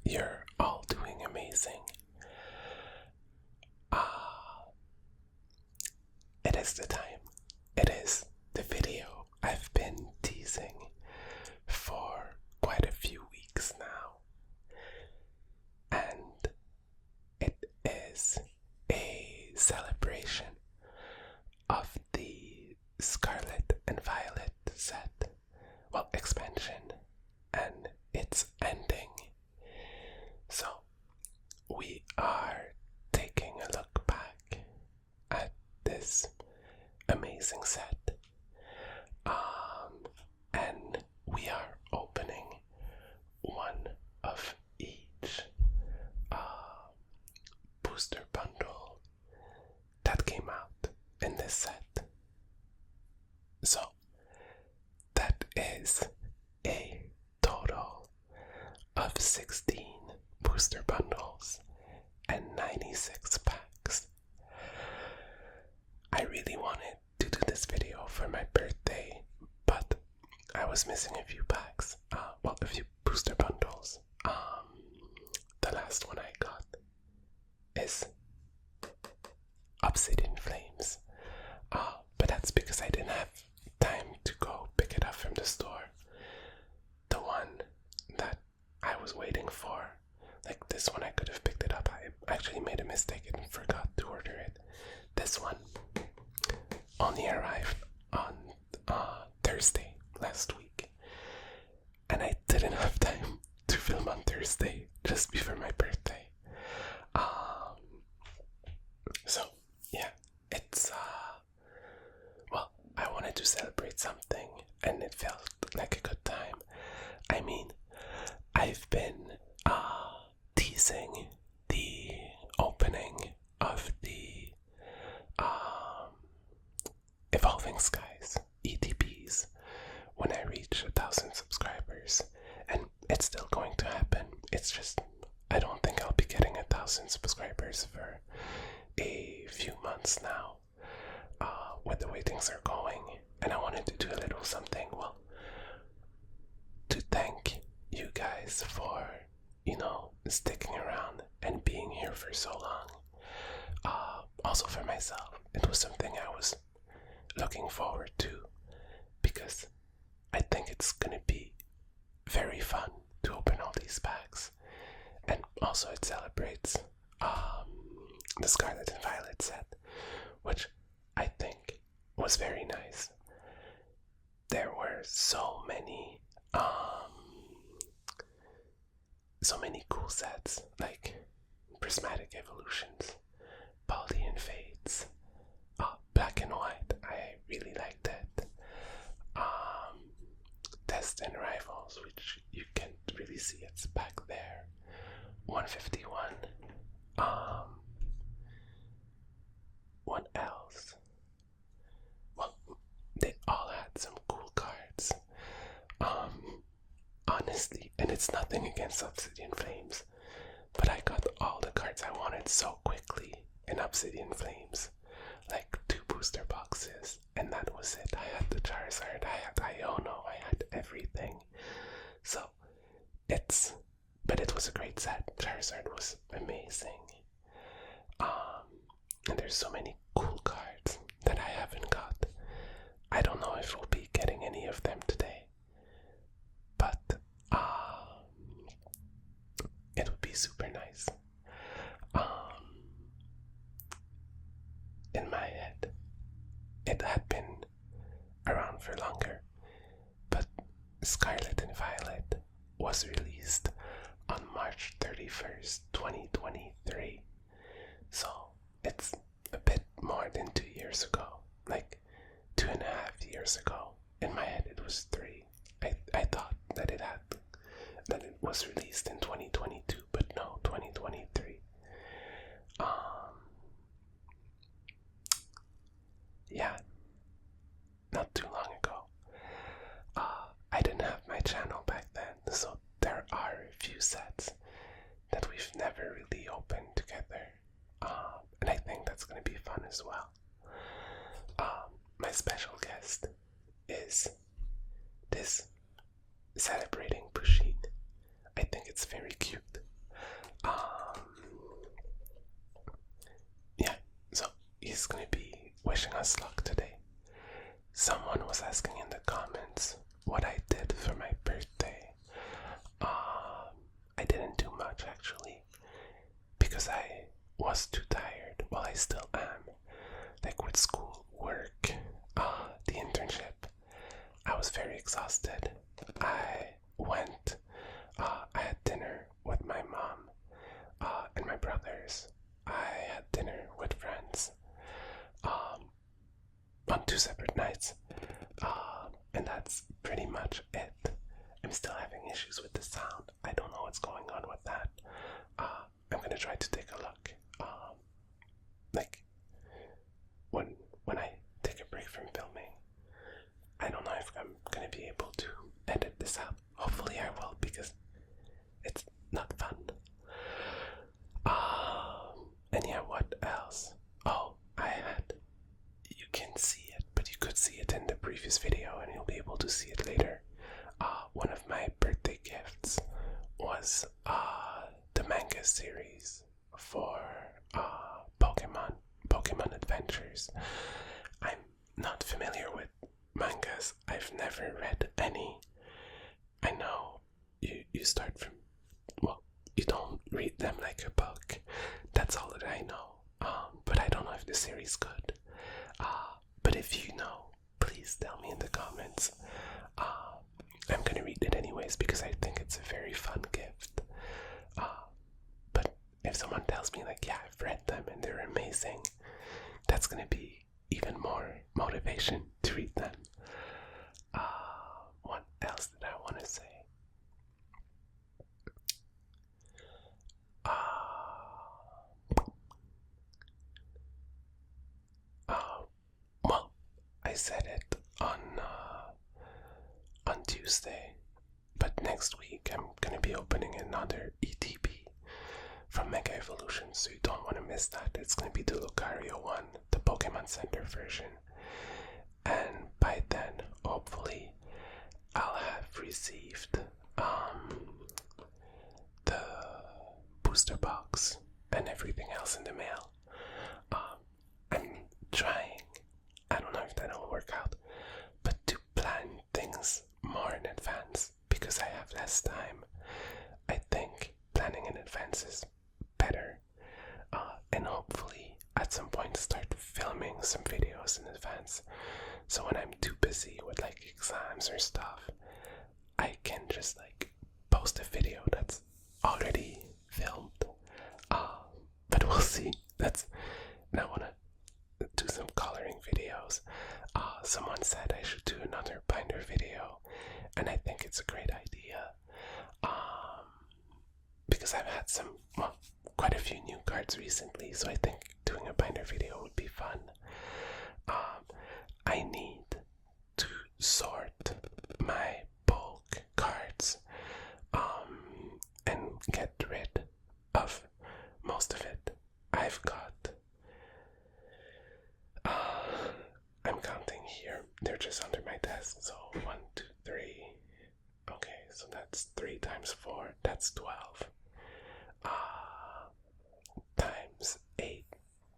you're all doing amazing. It is the time. It is the video I've been teasing for quite a few weeks now. And it is a celebration of the Scarlet and Violet set, well, expansion, and its ending. So, we are taking a look back at this amazing set. And we are opening one of each booster bundle that came out in this set. So, that is a total of 16 booster bundles and 96 packs. I really wanted to do this video for my birthday, but I was missing a few packs, a few booster bundles. The last one I got is Obsidian Flames, but that's because I didn't have time to go pick it up from the store. The one that I was waiting for, like this one, I could have picked it up. I actually made a mistake and forgot to order it. This one only arrived on Thursday last week, and I didn't have time to film on Thursday just before my birthday. So yeah, it's I wanted to celebrate something, and it felt like a good time. I mean, I've been teasing the opening of the Evolving Skies ETPs when I reach 1,000 subscribers, and it's still going to happen. It's just I don't think I'll be getting 1,000 subscribers for a few months now, with the way things are going. And I wanted to do a little something, to thank you guys for, sticking around and being here for so long. Also for myself, it was something I was looking forward to, because I think it's gonna be very fun to open all these packs. And also it celebrates the Scarlet and Violet set, which I think was very nice. There were so many cool sets, like Prismatic Evolutions, Paldean Fates, Black and White, I really liked it. Destined Rivals, which you can't really see, it's back there. 151. What else? Well, they all had some cool cards. Honestly, and it's nothing against Obsidian Flames, but I got all the cards I wanted so quickly in Obsidian Flames. Like 2 booster boxes, and that was it. I had the Charizard, I had Iono, I had everything. So, but it was a great set. Charizard was amazing. And there's so many cool cards that I haven't got. I don't know if we'll be getting any of them today, but it would be super nice. In my head, it had been around for longer, but Scarlet and Violet was released on March 31st, 2023. So it's a bit more than 2 years ago, like 2.5 years ago. In my head it was 3. I thought that it was released in 2022, but no, 2023. Yeah, not too long ago. I didn't have my channel back then, so there are a few sets that we've never really opened together, and I think that's going to be fun as well. My special guest is this celebrating Pusheen. I think it's very cute. wishing us luck today. Someone was asking in the comments what I did for my birthday. I didn't do much actually, because I was too tired. Well, I still am. Like with school, work, the internship. I was very exhausted. I had dinner with my mom and my brothers. I had dinner with friends on 2 separate nights, and that's pretty much it. I'm still having issues with the sound. I don't know what's going on with that. I'm gonna try to take a look. Like when I take a break from filming, I don't know if I'm gonna be able to edit this out. Hopefully I will, because it's not fun. And yeah, what else? Oh, you can see it, but you could see it in the previous video and you'll be able to see it later. One of my birthday gifts was the manga series for Pokemon Adventures. I'm not familiar with mangas. I've never read any. I know you start from, well, you don't read them like a book. That's all that I know. But I don't know if the series is good. But if you know, please tell me in the comments. I'm gonna read it anyways because I think it's a very fun gift. But if someone tells me like, yeah, I've read them and they're amazing, that's gonna be even more motivation to read them. What else did I want to say? Well, I said it on Tuesday, but next week I'm gonna be opening another ETP from Mega Evolutions, so you don't want to miss that. It's gonna be the Lucario one, the Pokemon Center version, and by then, hopefully, I'll have received the booster box and everything else in the mail. I'm trying, I don't know if that'll work out, but to plan things more in advance because I have less time. I think planning in advance is better, and hopefully at some point start filming some videos in advance, so when I'm too busy with like exams or stuff, I can just like post a video that's already filmed. But we'll see. And I want to do some coloring videos. Someone said I should do another binder video, and I think it's a great idea. Because I've had quite a few new cards recently, so I think doing a binder video would be fun. I need to sort my bulk cards, and get rid of most of it. I've got, I'm counting here, they're just under my desk, so 1, 2, 3, okay, so that's 3 times 4, that's 12, times 8,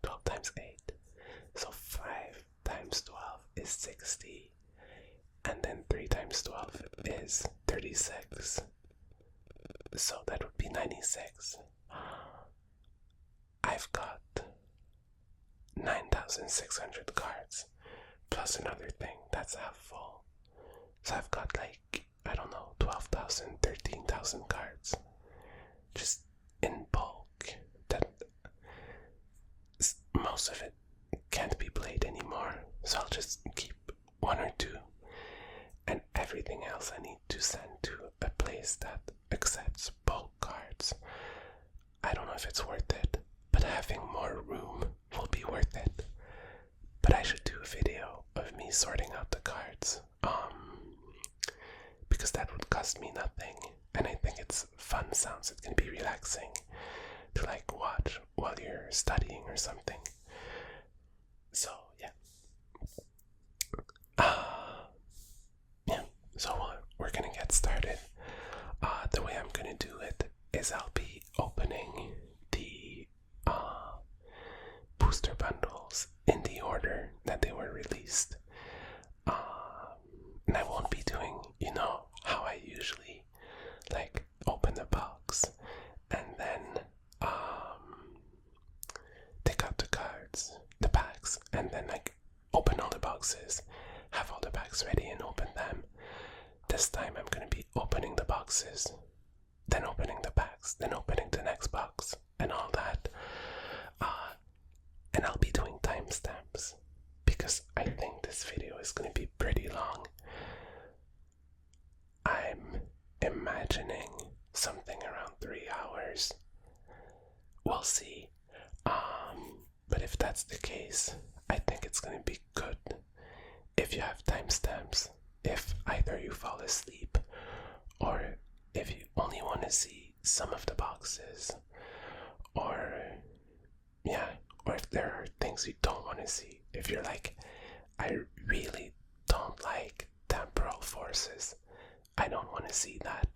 12 times 8, so 5 times 12 is 60, and then 3 times 12 is 36, so that would be 96. I've got 9,600 cards, plus another thing, that's half full. So I've got like, I don't know, 12,000, 13,000 cards, just in bulk, that most of it can't be played anymore, so I'll just keep 1 or 2, and everything else I need to send to a place that accepts bulk cards. I don't know if it's worth it, but having more room will be worth it. But I should do a video of me sorting out the cards, because that would cost me nothing, and I think it's fun sounds. It can be relaxing to like watch while you're studying or something. So yeah, so we're gonna get started. The way I'm gonna do it is I'll be opening the booster bundles in the order that boxes, have all the packs ready and open them. This time I'm going to be opening the boxes, then opening the packs, then opening the next box, and all that. And I'll be doing timestamps because I think this video is going to be pretty long. I'm imagining something around 3 hours. We'll see. But if that's the case, I think it's going to be good if you have timestamps. If either you fall asleep or if you only want to see some of the boxes, or if there are things you don't want to see. If you're like, I really don't like Temporal Forces, I don't want to see that,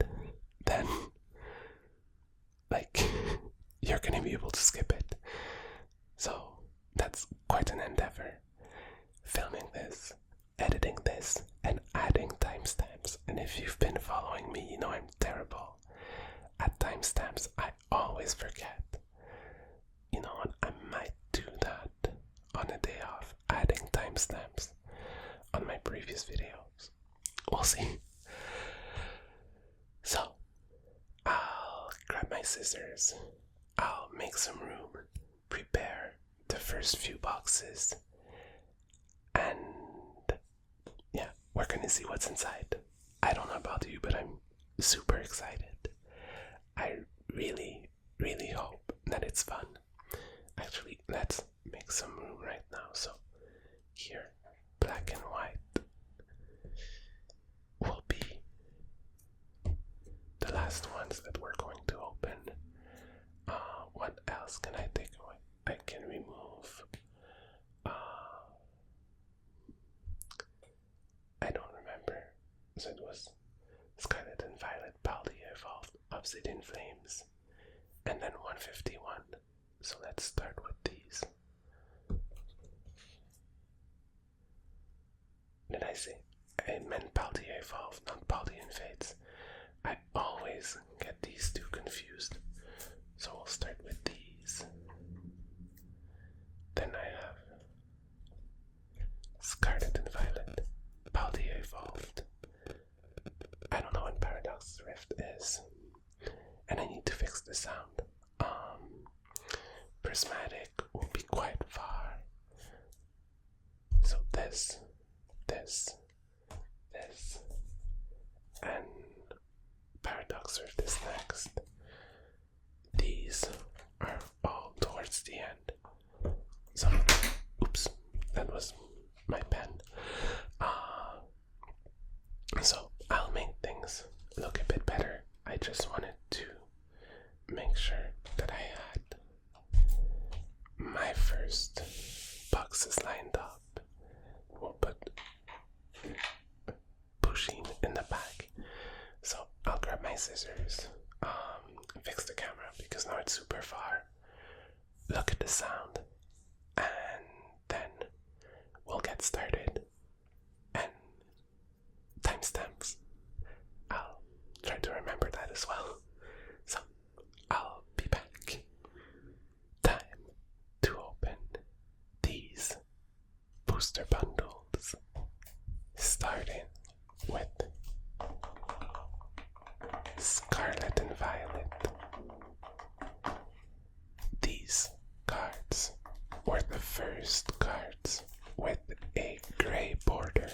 then like you're gonna be able to skip it. So that's quite an endeavor, filming this, editing this, and adding timestamps. And if you've been following me, you know I'm terrible at timestamps. I always forget. You know, and I might do that on a day off, adding timestamps on my previous videos. We'll see. So, I'll grab my scissors, I'll make some room, prepare the first few boxes, and yeah, we're gonna see what's inside. I don't know about you, but I'm super excited. I really, really hope that it's fun. Actually, let's make some room right now. So here, black and white will be the last ones that we're going to open. What else can I take away? I can remove I don't remember. So it was Scarlet and Violet, Paldea Evolved, Obsidian Flames, and then 151. So let's start with these. Did I say? I meant Paldea Evolved, not Paldean Fates. I always get these two confused. So we'll start with these. Then I have Scarlet and Violet, Paldea Evolved. I don't know what Paradox Rift is, and I need to fix the sound. Prismatic will be quite far. So this, and Paradox Rift is next. These are all towards the end. So, oops, that was my pen. So I'll make things look a bit better. I just wanted to make sure that I had my first boxes lined up. We'll put Pushing in the back. So I'll grab my scissors, fix the camera because now it's super far. Look at the sound, and then we'll get started. And timestamps, I'll try to remember that as well. So I'll be back. Time to open these booster bundles, starting with Scarlet and Violet. These cards were the first cards with a gray border,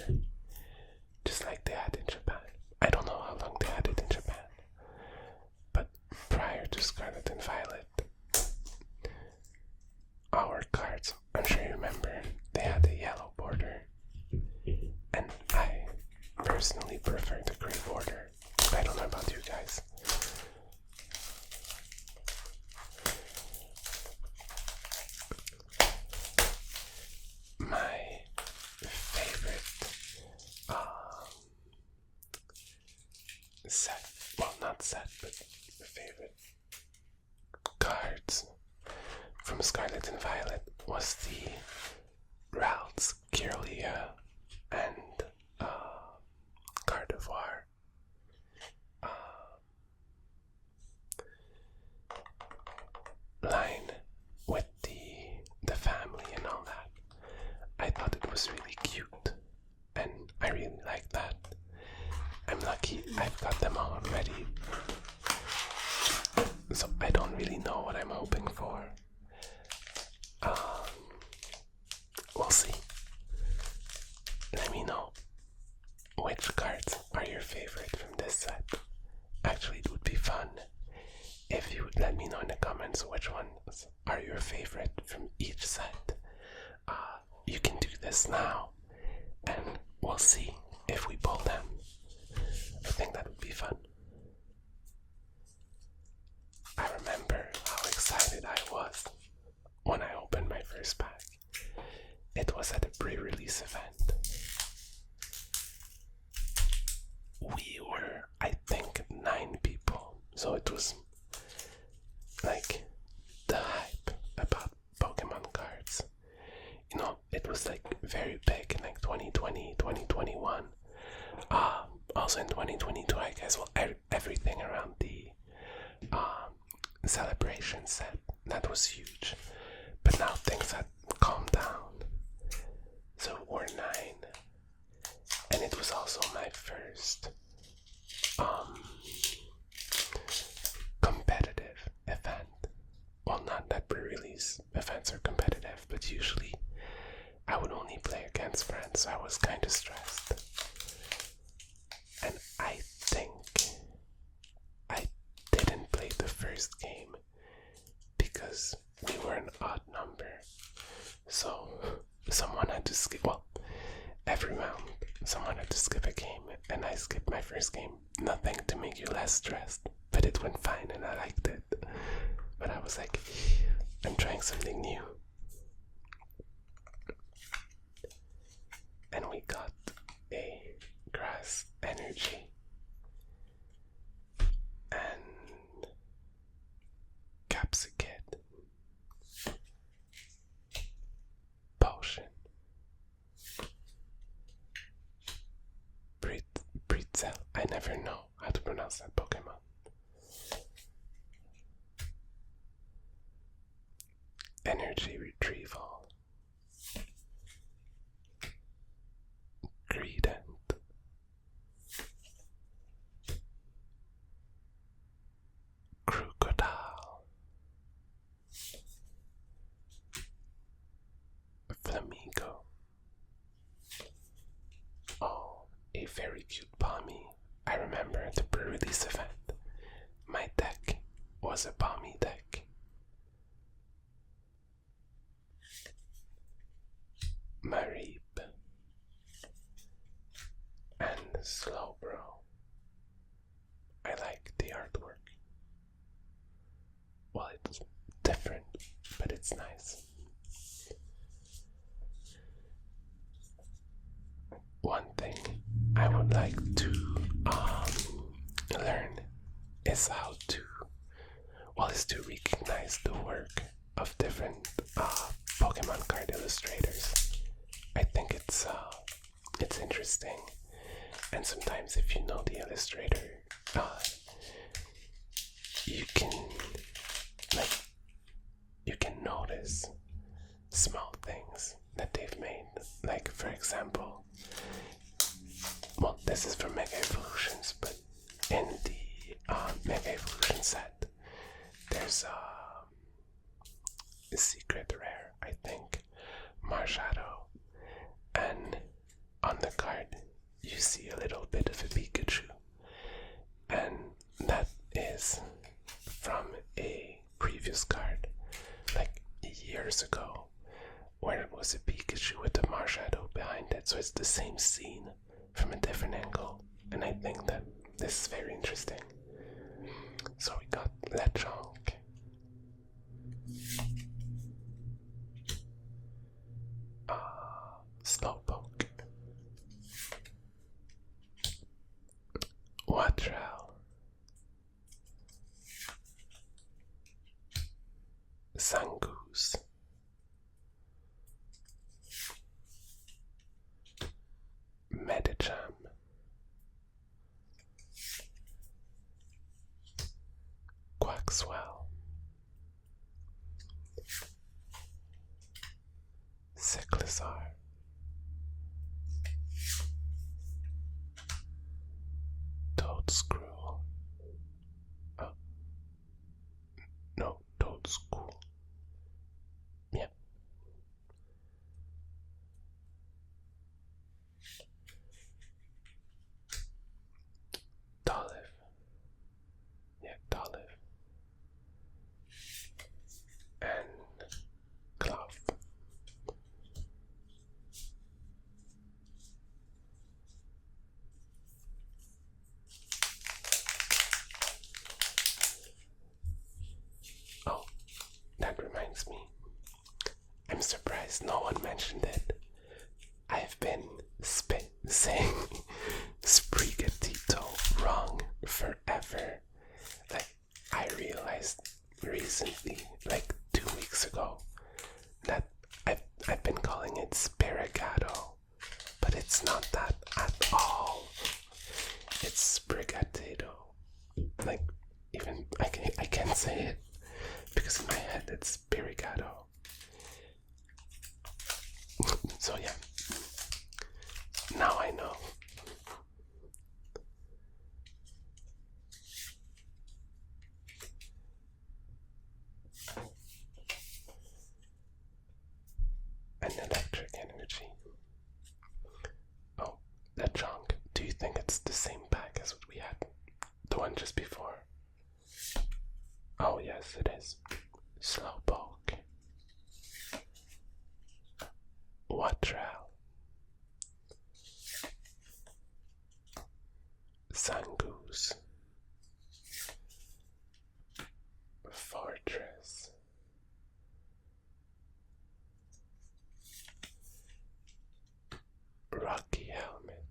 just like they had in Japan. I don't know how long they had it in Japan, but prior to Scarlet and Violet, our cards, I'm sure you remember, they had a yellow border, and I personally prefer the gray border. I don't know about you guys. My favorite set, well, not set, but favorite cards from Scarlet and Violet was the Ralts, Kirlia, and Gardevoir. Line with the family and all that. I thought it was really cute. don't really know what I'm hoping for. We'll see. Let me know which cards are your favorite from this set. Actually, it would be fun if you would let me know in the comments which ones are your favorite from each set. You can do this now, and we'll see if we pull them. I think that would be fun. I remember how excited I was when I opened my first pack. It was at a pre-release event. We were, I think, 9 people, so it was like the hype about Pokemon cards. You know, it was like very big in like 2020, 2021. Also in 2022, I guess. Well, everything around the celebration set, that was huge. But now things had calmed down. So we're 9. And it was also my first competitive event. Well, not that pre-release events are competitive, but usually I would only play against friends, so I was kind of stressed. And I think I didn't play the first game because we were an odd number. So someone had to skip, well, every round someone had to skip a game, and I skipped my first game. Nothing to make you less stressed, but it went fine and I liked it. But I was like, I'm trying something new. And we got a grass energy and capsicid potion, Britzel. I never know how to pronounce that Pokemon. Energy retrieval, Greedent, Crocodile, Flamingo. Oh, a very cute Palmy. I remember at the pre-release event, my deck was a Palmy deck. Mareep and Slowbro. I like the artwork. Well, it's different, but it's nice. One thing I would like to learn is how to, is to recognize the work of different Pokemon card illustrators. I think it's interesting, and sometimes if you know the illustrator, you can notice small things that they've made. Like, for example, well, this is for Mega Evolutions, but in the Mega Evolution set, there's a secret rare, I think, Marshadow, and on the card you see a little bit of a Pikachu, and that is from a previous card, like years ago, where it was a Pikachu with a Marshadow behind it, so it's the same scene from a different angle, and I think that this is very interesting. So we got Lechonk, Slowpoke, Watrel, Zangoose, Medicham, Quaxwell, Cyclizar, Toadscrew, I'm surprised no one mentioned it. I've been saying Sprigatito wrong forever. Like, I realized recently, like 2 weeks ago, that I've been calling it Spirigato, but it's not that at all. It's Sprigatito. Like, even I can't say it because in my head it's Spirigato. So yeah, now I know. An electric energy. Oh, that chunk. Do you think it's the same pack as what we had? The one just before? Oh yes, it is. Slowpoke. Wattrel. Zangoose. Fortress. Rocky Helmet.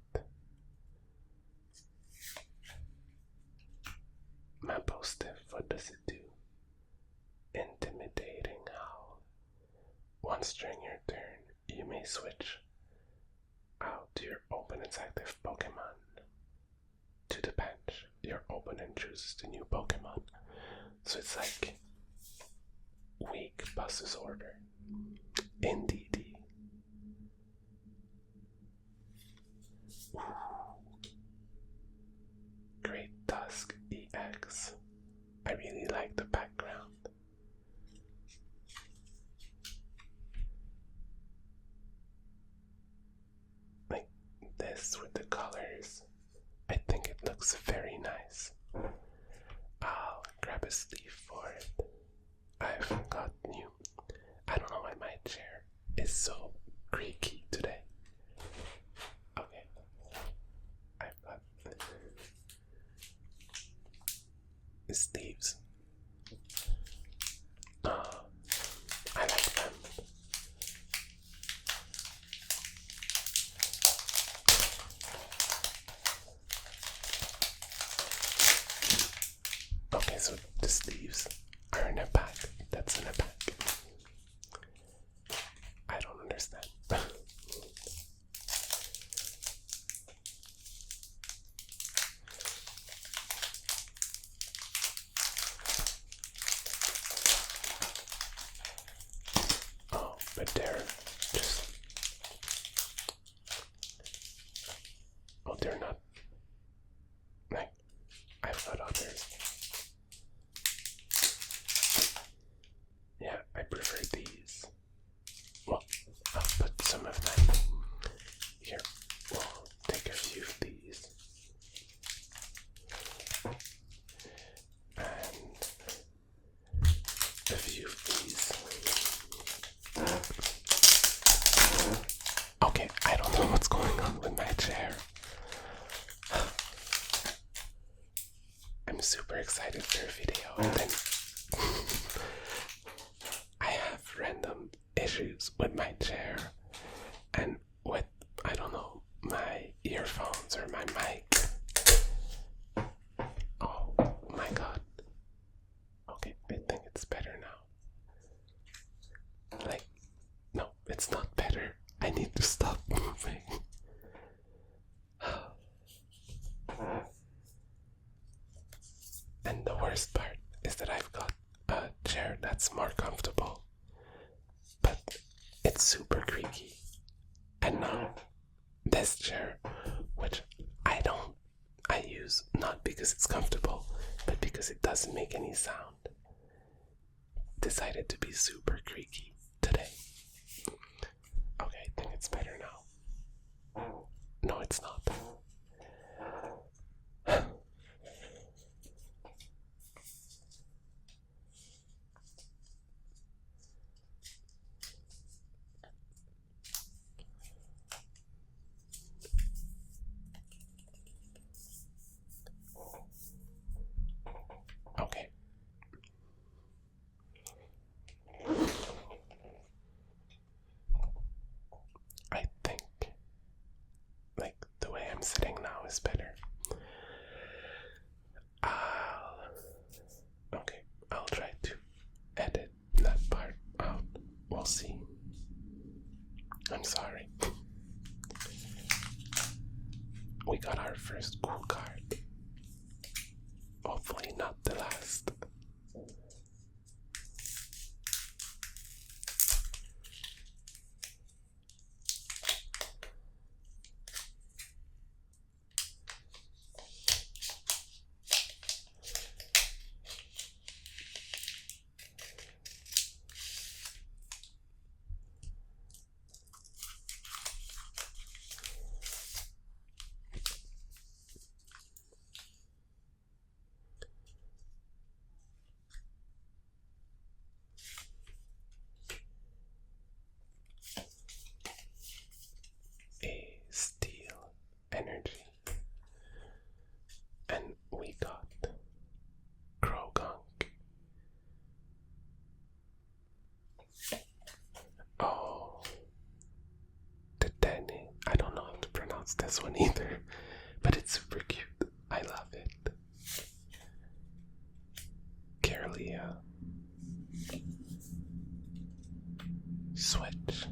Mapostiff, what does it do? Intimidating Howl. Once during your turn, you may switch out your opponent's active Pokemon to the bench. Your opponent chooses the new Pokemon. So it's like weak Buzz's order. Indeed. Great Tusk EX. I really like the background. Like this with the colors. I think it looks very nice. I'll grab a sleeve for it. I've got new. I don't know why my chair is so creaky today. Okay. I've got sleeves. I like them. Okay, so the sleeves are in a pack. That's in a pack. I don't understand. Oh, but they're just... Oh, they're not... Like, I've got others. Yeah, I prefer these. Well, I'll put some of them here. We'll take a few of these. And a few of these. Okay, I don't know what's going on with my chair. I'm super excited for a video, and then I have random issues with my chair and with, I don't know, my earphones or my mic. Oh my god. Okay, I think it's better now. Like, no, it's not better. I need to stop moving. And the worst part is that I've got a chair that's more comfortable, but it's super creaky. And now this chair, which I use not because it's comfortable, but because it doesn't make any sound, decided to be super creaky today. Okay, I think it's better now. No, it's not. first cool card. Hopefully not the last. A steel energy. And we got Krogunk. Oh, the Danny. I don't know how to pronounce this one either, but it's super cute. I love it. Kirlia. Switch.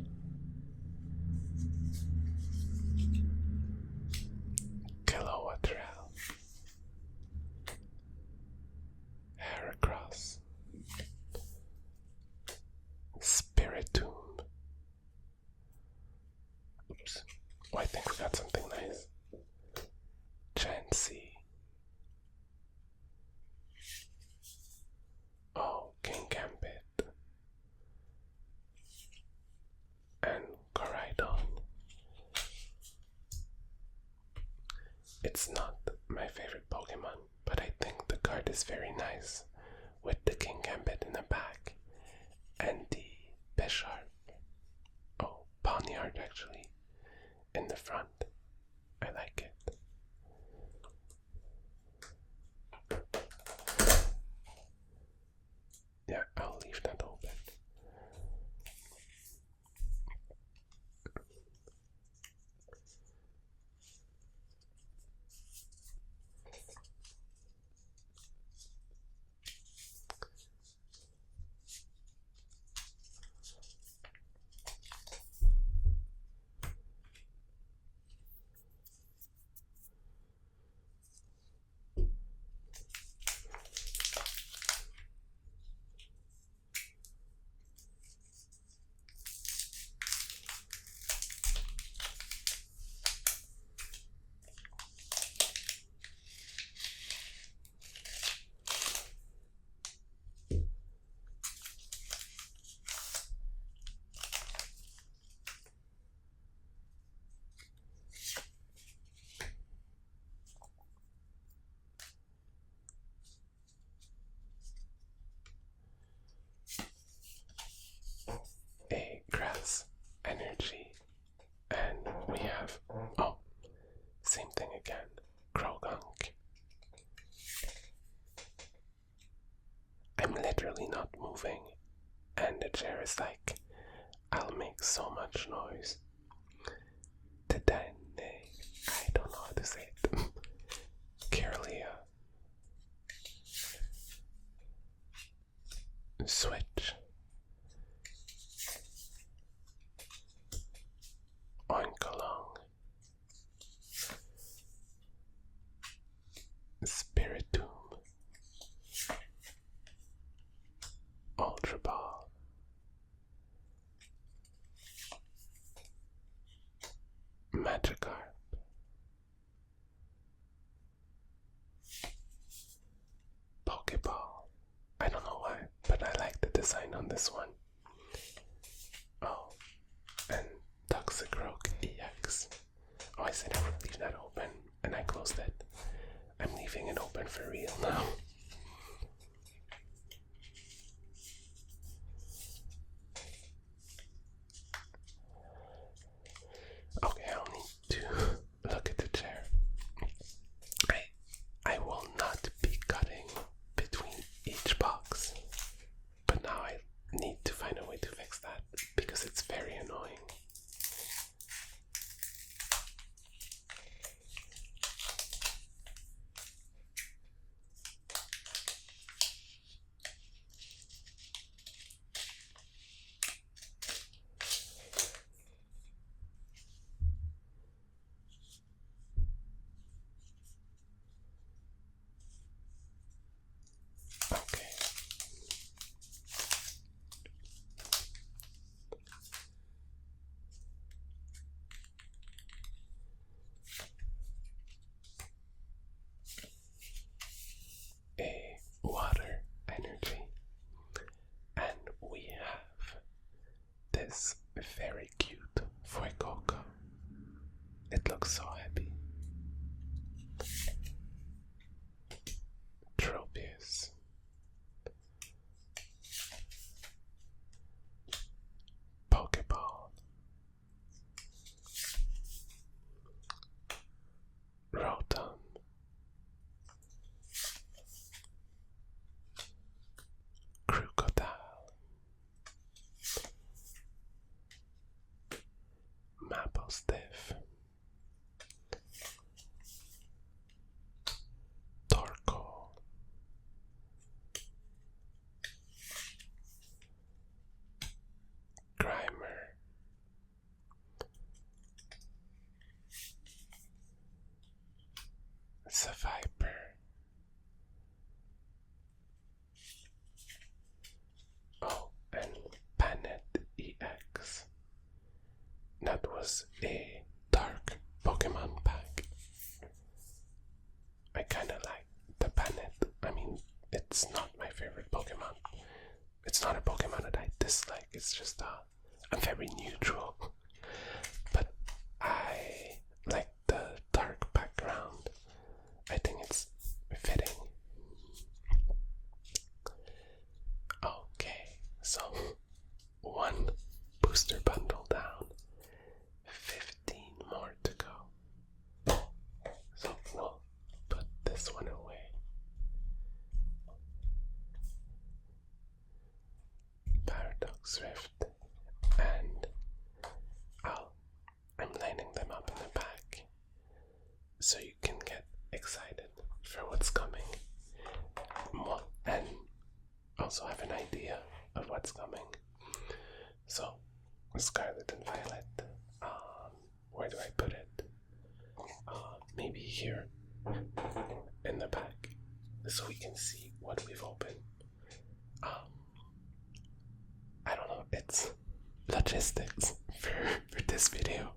Kilowatrel. Heracross. Spiritomb. Oops. Oh, I think we got something nice. Chansey. Oh, King Gambit. And Coridon. It's not my favorite Pokemon, but I think the card is very nice with the King Gambit in the back and the Bisharp, Pawniard actually, in the front. I like it. Yeah, I'll leave that open. A grass energy, and we have same thing again, Krogunk. I'm literally not moving, and the chair is like, I'll make so much noise. I don't know how to say it. Kirlia. Switch. Oinkalong. Spiritomb. Ultra Ball. Magikarp. Pokeball. I don't know why, but I like the design on this one. Oh, and Toxicroak EX. Oh, I said I would leave that open, and I closed it. I'm leaving it open for real now. Okay, I'll need to look at the chair. I will not be cutting between each box, but now I need to find a way to fix that because it's very annoying. this very cute Fuecoco. It looks so happy. Tropius. Pokeball. Rotom. Crocodile. Maplestiff. Torkoal. Grimer. Seviper. Oh, and Panet EX. That was a dark Pokemon pack. I kinda like the Panet. I mean, it's not my favorite Pokemon. It's not a Pokemon that I dislike. It's just, I'm very neutral. But I like the dark background. I think it's fitting. Okay, so one booster bundle down, 15 more to go. So we'll put this one away. Paradox Rift, and I'm lining them up in the back so you can get excited for what's coming, and also have an idea of what's coming. So, Scarlet and Violet, where do I put it? Maybe here in the back, so we can see what we've opened. I don't know, it's logistics for this video.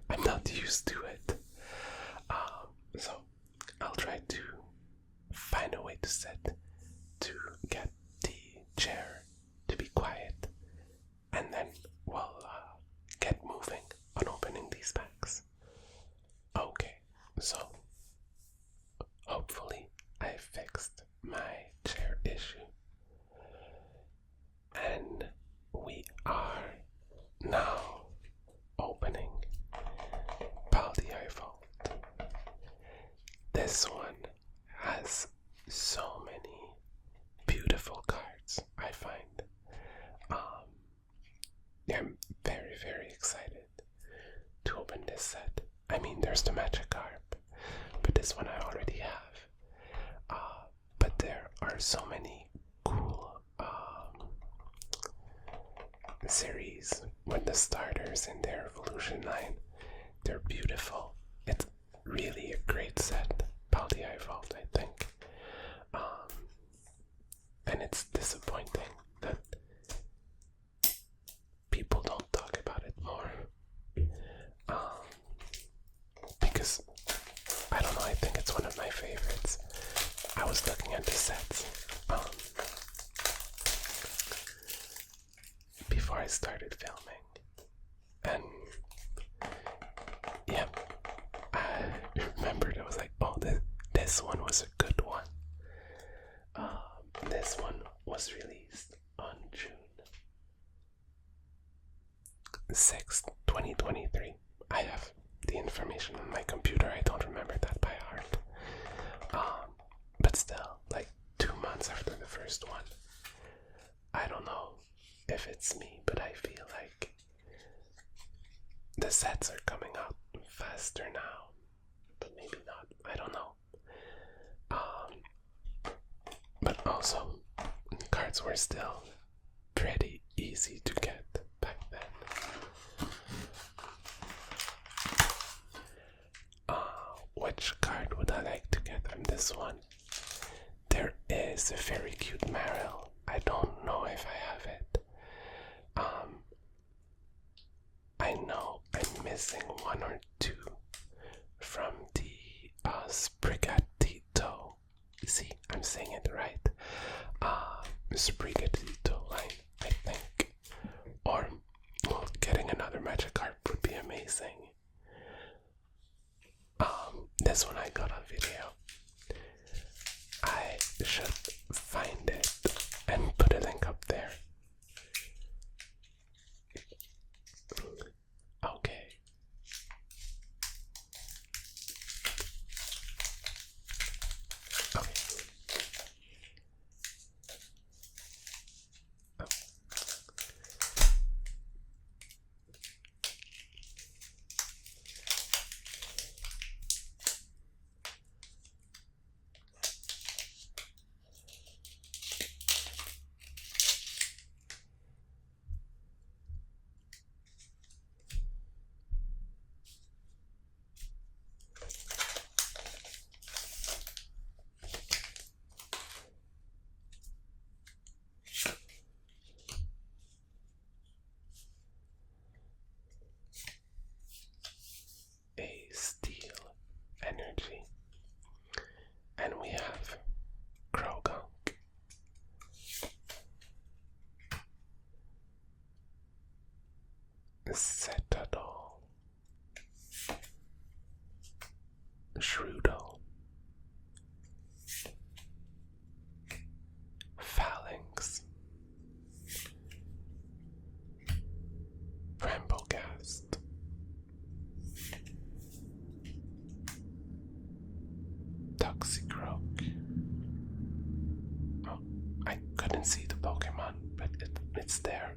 I'm not used to it. So I'll try to find a way to get the chair to be quiet, and then we'll get moving on opening these packs. Okay, so hopefully I fixed my chair issue, and we are now opening Paldea Evolved. This one has so many beautiful cards, I find. I'm very, very excited to open this set. I mean, there's the Magikarp, but this one I already have. But there are so many cool series with the starters in their evolution line. They're beautiful. It's really a great set, Paldea Evolved, I think. And it's disappointing that people don't talk about it more. Because, I don't know, I think it's one of my favorites. I was looking at the sets before I started filming. And, yeah, I remembered, I was like, oh, this one was a good one. This one was released on June 6th, 2023. I have the information on my computer. I don't remember that by heart. But still, like 2 months after the first one. I don't know if it's me, but I feel like the sets are coming out faster now. But maybe not. I don't know. But also, cards were still pretty easy to get back then. Which card would I like to get from this one? There is a very cute Marill. I don't know if I have it. I know I'm missing one or two from the Sprigatito. See, I'm saying it right. Sprigatito line, I think. Or got on video. I should find it and put a link up there. Okay. Okay. Oh. A steel energy, and we have Krogunk, Citadel, Shrouded, Phalanx, Bramblegast, Toxicroak. Oh, I couldn't see the Pokemon, but it's there.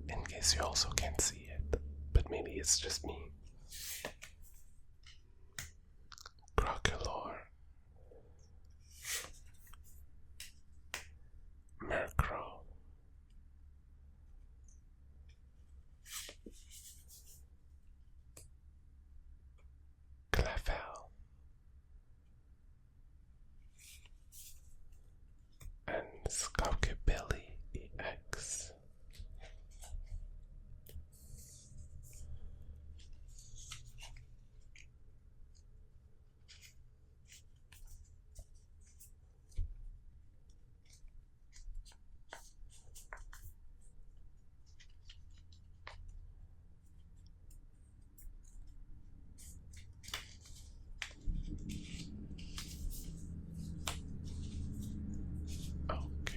In case you also can't see it, but maybe it's just me. Crocolore, Murkrow, Clefairy, and Scoutabilly EX. Okay.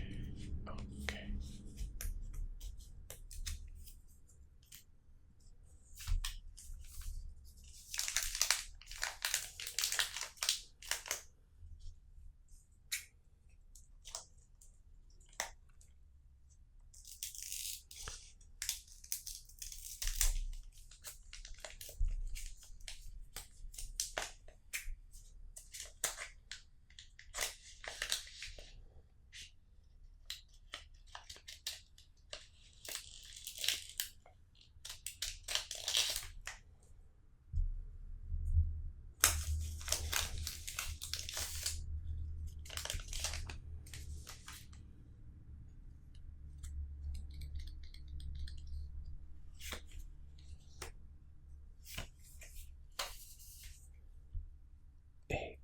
A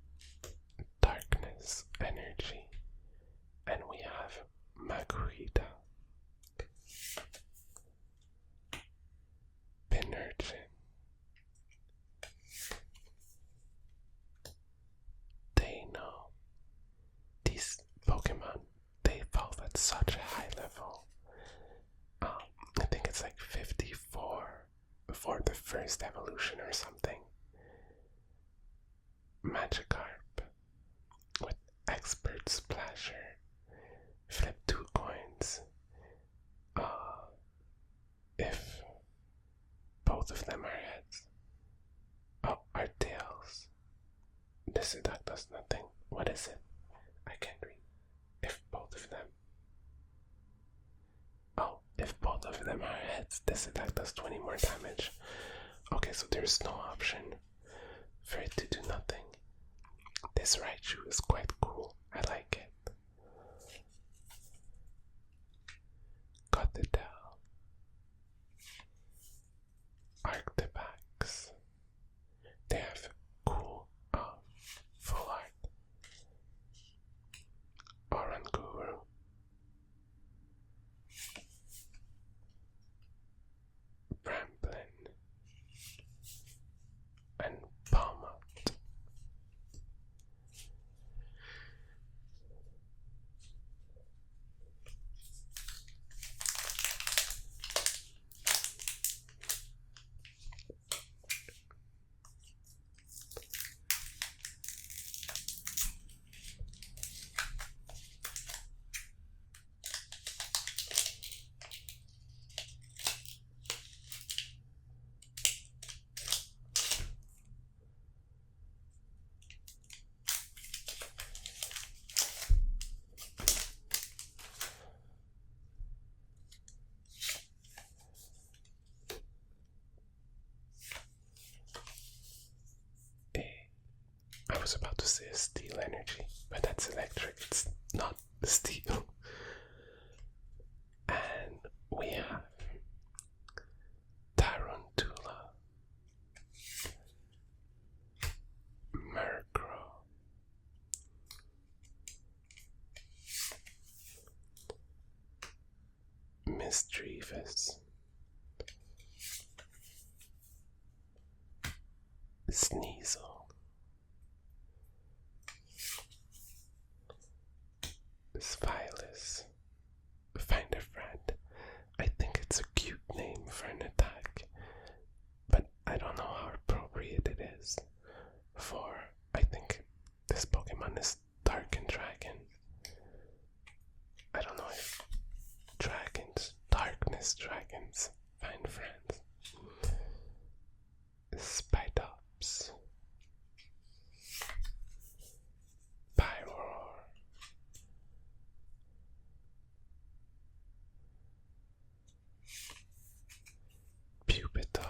darkness energy, and we have Magritta, Pinergen, Dano. These Pokemon, they evolve at such a high level. I think it's like 54 for the first evolution or something. Magikarp with Expert Splasher, flip 2 coins. If both of them are heads. Oh, are tails. This attack does nothing. What is it? I can't read. If both of them. Oh, if both of them are heads, this attack does 20 more damage. Okay, so there's no option for it to do nothing. This Raichu is quite cool. I like it. Cottontail, Arctibax. They have cool full art. Oranguru, Bramblin, and Palmot. was about to say a steel energy, but that's electric, it's not steel. And we have Tarantula, Murkrow, Mischievous, Sneasel, Spylus, Find a Friend. I think it's a cute name for an attack, but I don't know how appropriate it is for, I think this Pokemon is Dark and Dragon. I don't know if darkness dragons find friends. Spitops, Pyroar, Pupitar,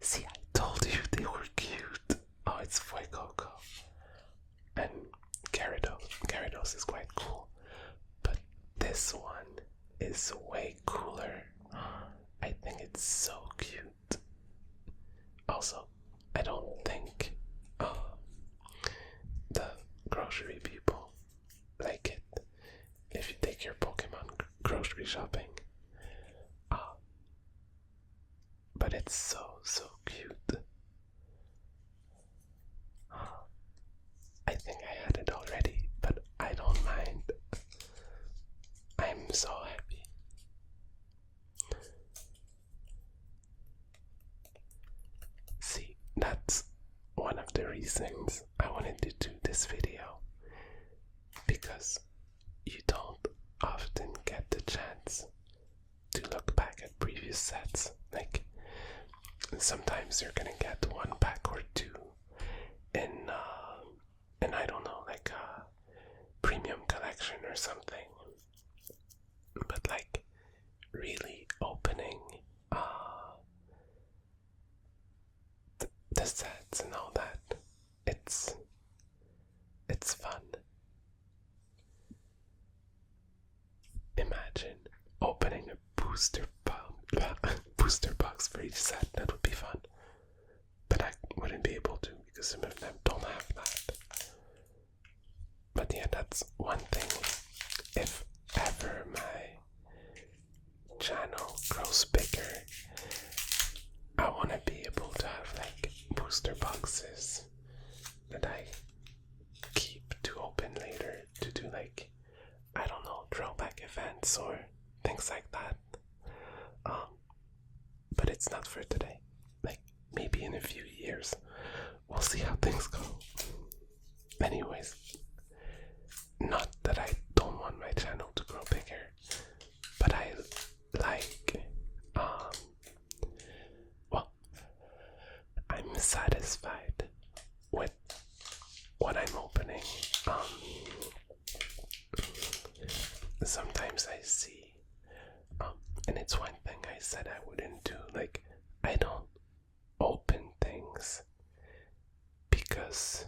see, I told you they were cute. Oh, it's Fuecoco. And Gyarados. Gyarados is quite cool. But this one is way cooler. I think it's so cute. Also, I don't think the grocery people like it if you take your Pokemon grocery shopping. But it's so cute. I think I had it already, but I don't mind. I'm so happy. See, that's one of the reasons I wanted to do this video, because you don't often get the chance to look back at previous sets. Like, sometimes you're gonna get one pack or two in I don't know, like a premium collection or something. But like, really opening the sets and all that, it's fun. Imagine opening a booster box for each set. That would be fun. But I wouldn't be able to because some of them don't have that. But yeah, that's one thing. If ever my channel grows bigger, I want to be able to have like booster boxes that I keep to open later to do like, I don't know, throwback events or things like that. But it's not for today. Like, maybe in a few years. We'll see how things go. Anyways, not that I don't want my channel to grow bigger, but I like, well, I'm satisfied with what I'm opening. Sometimes I see, and it's one thing I said I wouldn't do, like, I don't open things because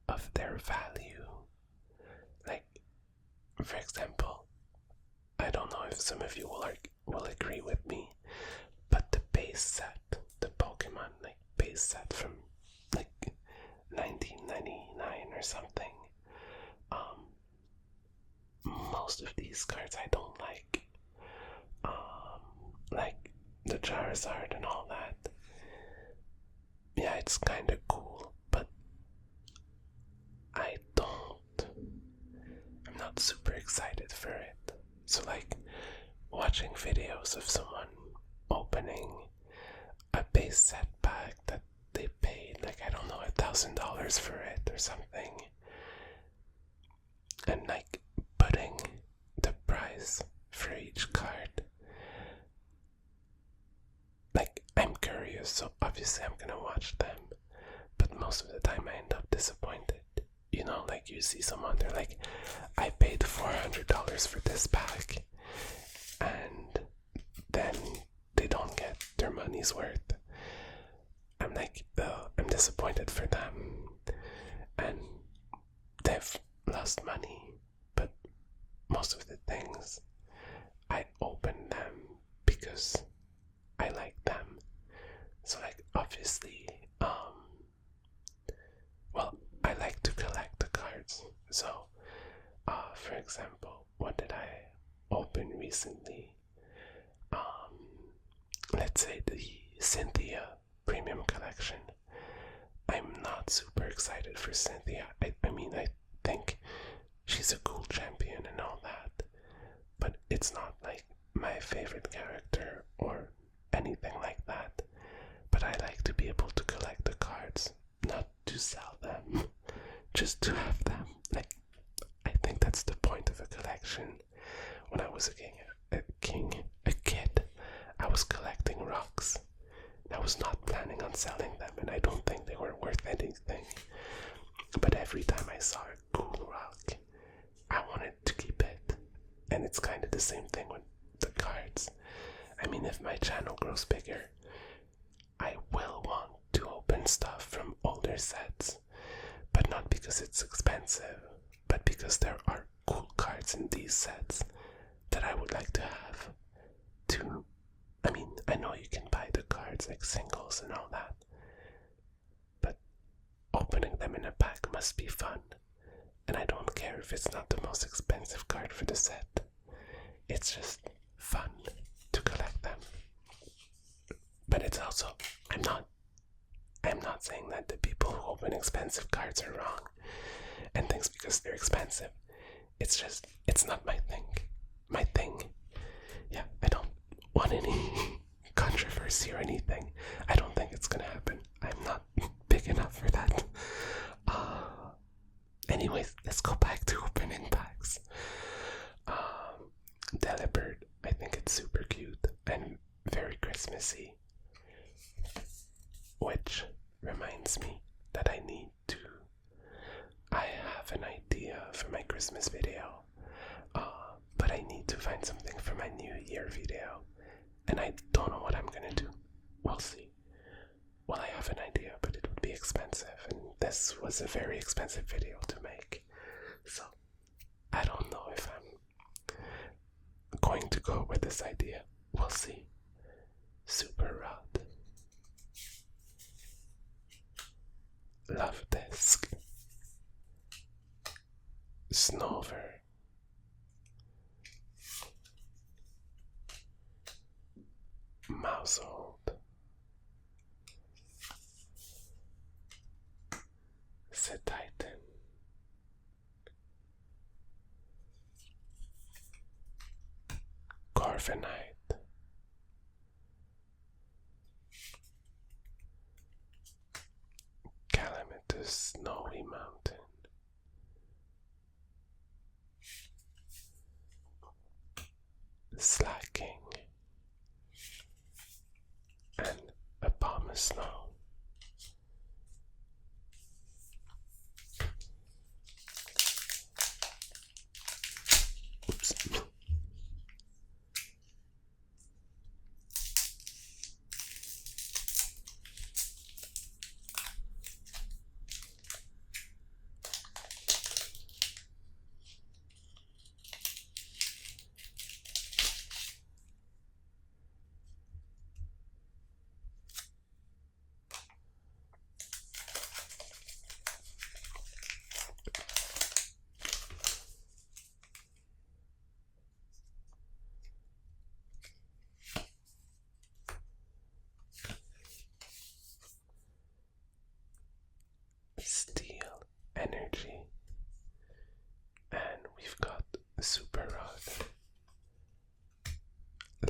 of their value. Like, for example, I don't know if some of you will agree with me, but the base set, the Pokemon like base set from like 1999 or something, most of these cards I don't like. Like the Charizard and all that. Yeah, it's kind of cool, but I'm not super excited for it. So like, watching videos of someone opening a base set pack that they paid like, I don't know, $1,000 for it or something, and like putting the price for each card, like, I'm curious, so obviously I'm gonna watch them, but most of the time I end up disappointed. You know, like, you see someone, they're like, I paid $400 for this pack, and then they don't get their money's worth. I'm like, I'm disappointed for them. And they've lost money, but most of the things, I open them because I like them. So like, obviously, well, I like to collect the cards. So, for example, what did I open recently? Let's say the Cynthia Premium Collection. I'm not super excited for Cynthia. I mean, I think she's a cool champion and all that, but it's not like my favorite character or anything like that. But I like to be able to collect the cards, not to sell them, just to have them. Like, I think that's the point of a collection. When I was a kid, I was collecting rocks. I was not planning on selling them, and I don't think they were worth anything. But every time I saw a cool rock, I wanted to keep it. And it's kind of the same thing with the cards. I mean, if my channel grows bigger, I will want to open stuff from older sets, but not because it's expensive, but because there are cool cards in these sets that I would like to have. I mean, I know you can buy the cards like singles and all that, but opening them in a pack must be fun. And I don't care if it's not the most expensive card for the set. It's just fun to collect them. But it's also, I'm not saying that the people who open expensive cards are wrong and things because they're expensive. It's just, it's not my thing. My thing, yeah, I don't want any controversy or anything. I don't think it's gonna happen. I'm not big enough for that. Anyways, let's go back to opening packs. Delibird, I think it's super cute and very Christmassy. Which reminds me that I have an idea for my Christmas video, but I need to find something for my New Year video, and I don't know what I'm gonna do. We'll see. Well, I have an idea, but it would be expensive, and this was a very expensive video to make, so I don't know if I'm going to go with this idea. We'll see. Super Rod. Love Disc. Snover. Mousehold. Titan. Corviknight. Calamitous Snowy Mountain. Slacking. And Abomasnow. Oops. Steel Energy, and we've got Super Rod,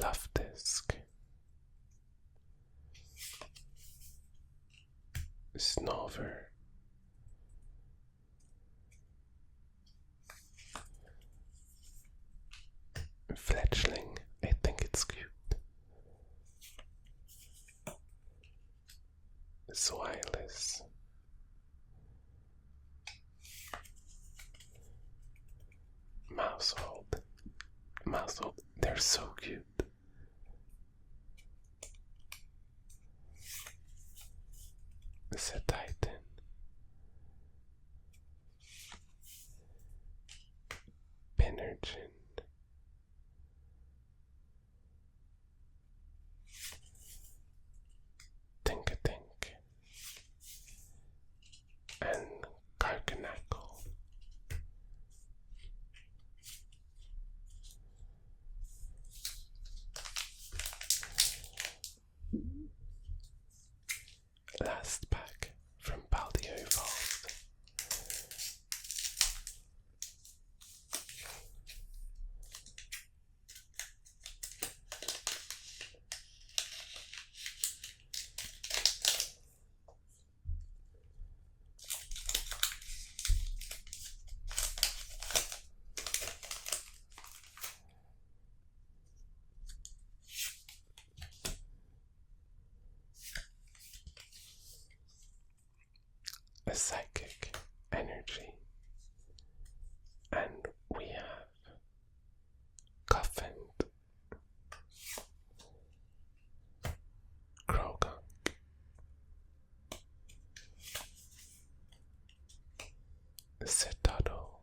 Love Disc, Snover, Fletchling, I think it's cute, Swilus, Mousehold, they're so cute. Citadel.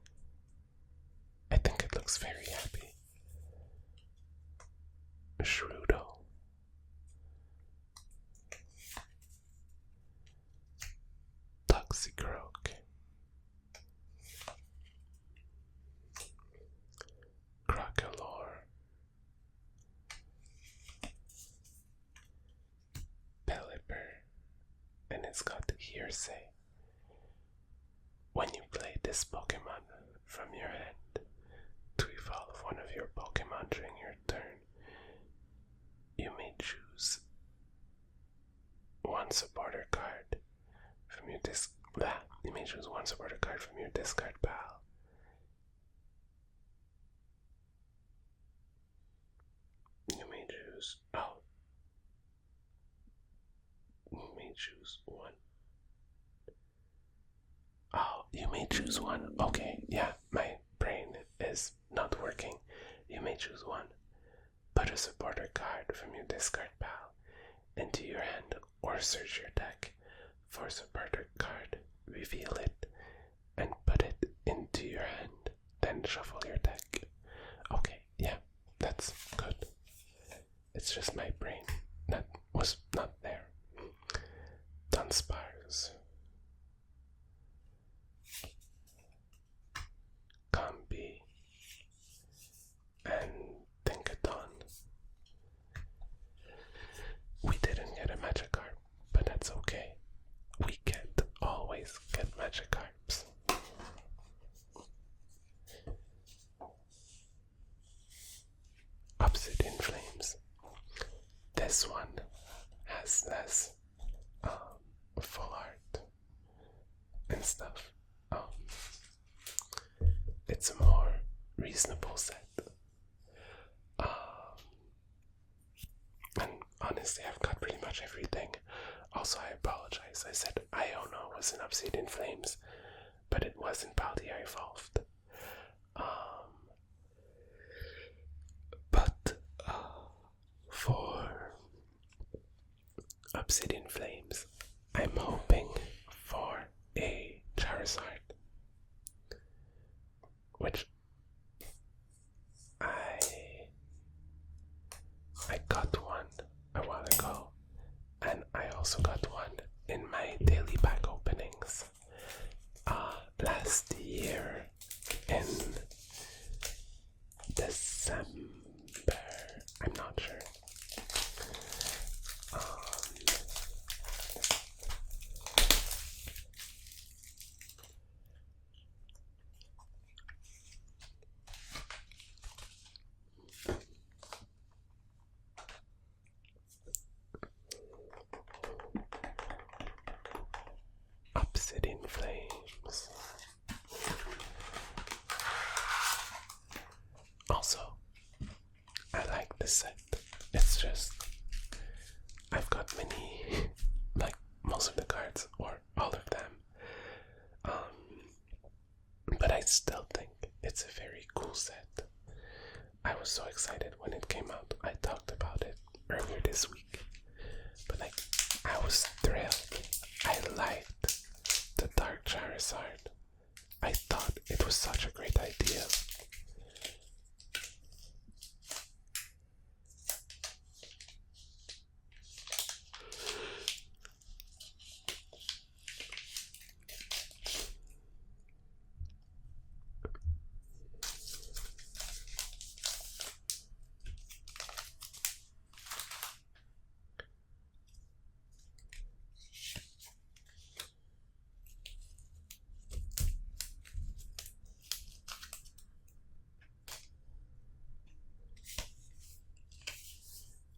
I think it looks very happy. Shrouded. Toxicroak. Crocolore. Pelipper. And it's got hearsay. When you play this Pokemon from your hand to evolve one of your Pokemon during your turn, you may choose one supporter card from your discard pile. You may choose one. Oh, you may choose one. Okay, yeah, my brain is not working. You may choose one. Put a supporter card from your discard pile into your hand or search your deck for a supporter card, reveal it, and put it into your hand, then shuffle your deck. Okay, yeah, that's good. It's just my brain that was not there. Dunsparce. Combi. And Tinkaton. We didn't get a Magikarp, but that's okay. We can't always get Magikarps. Obsidian Flames. This one has less full art and stuff. It's a more reasonable set. And honestly, I've got pretty much everything. Also, I apologize. I said Iono was in Obsidian Flames, but it wasn't Paldea Evolved. But for Obsidian Flames, I'm hoping for a Charizard, which I got one a while ago, and I also got one in my daily pack openings last year in December. I'm not sure. Obsidian Flames. Also, I like this set. It's just, I've got many, like most of the cards, or all of them. But I still think it's a very cool set. I was so excited when it came out. I talked about it earlier this week. But I was thrilled. I liked the Dark Charizard. I thought it was such a great idea.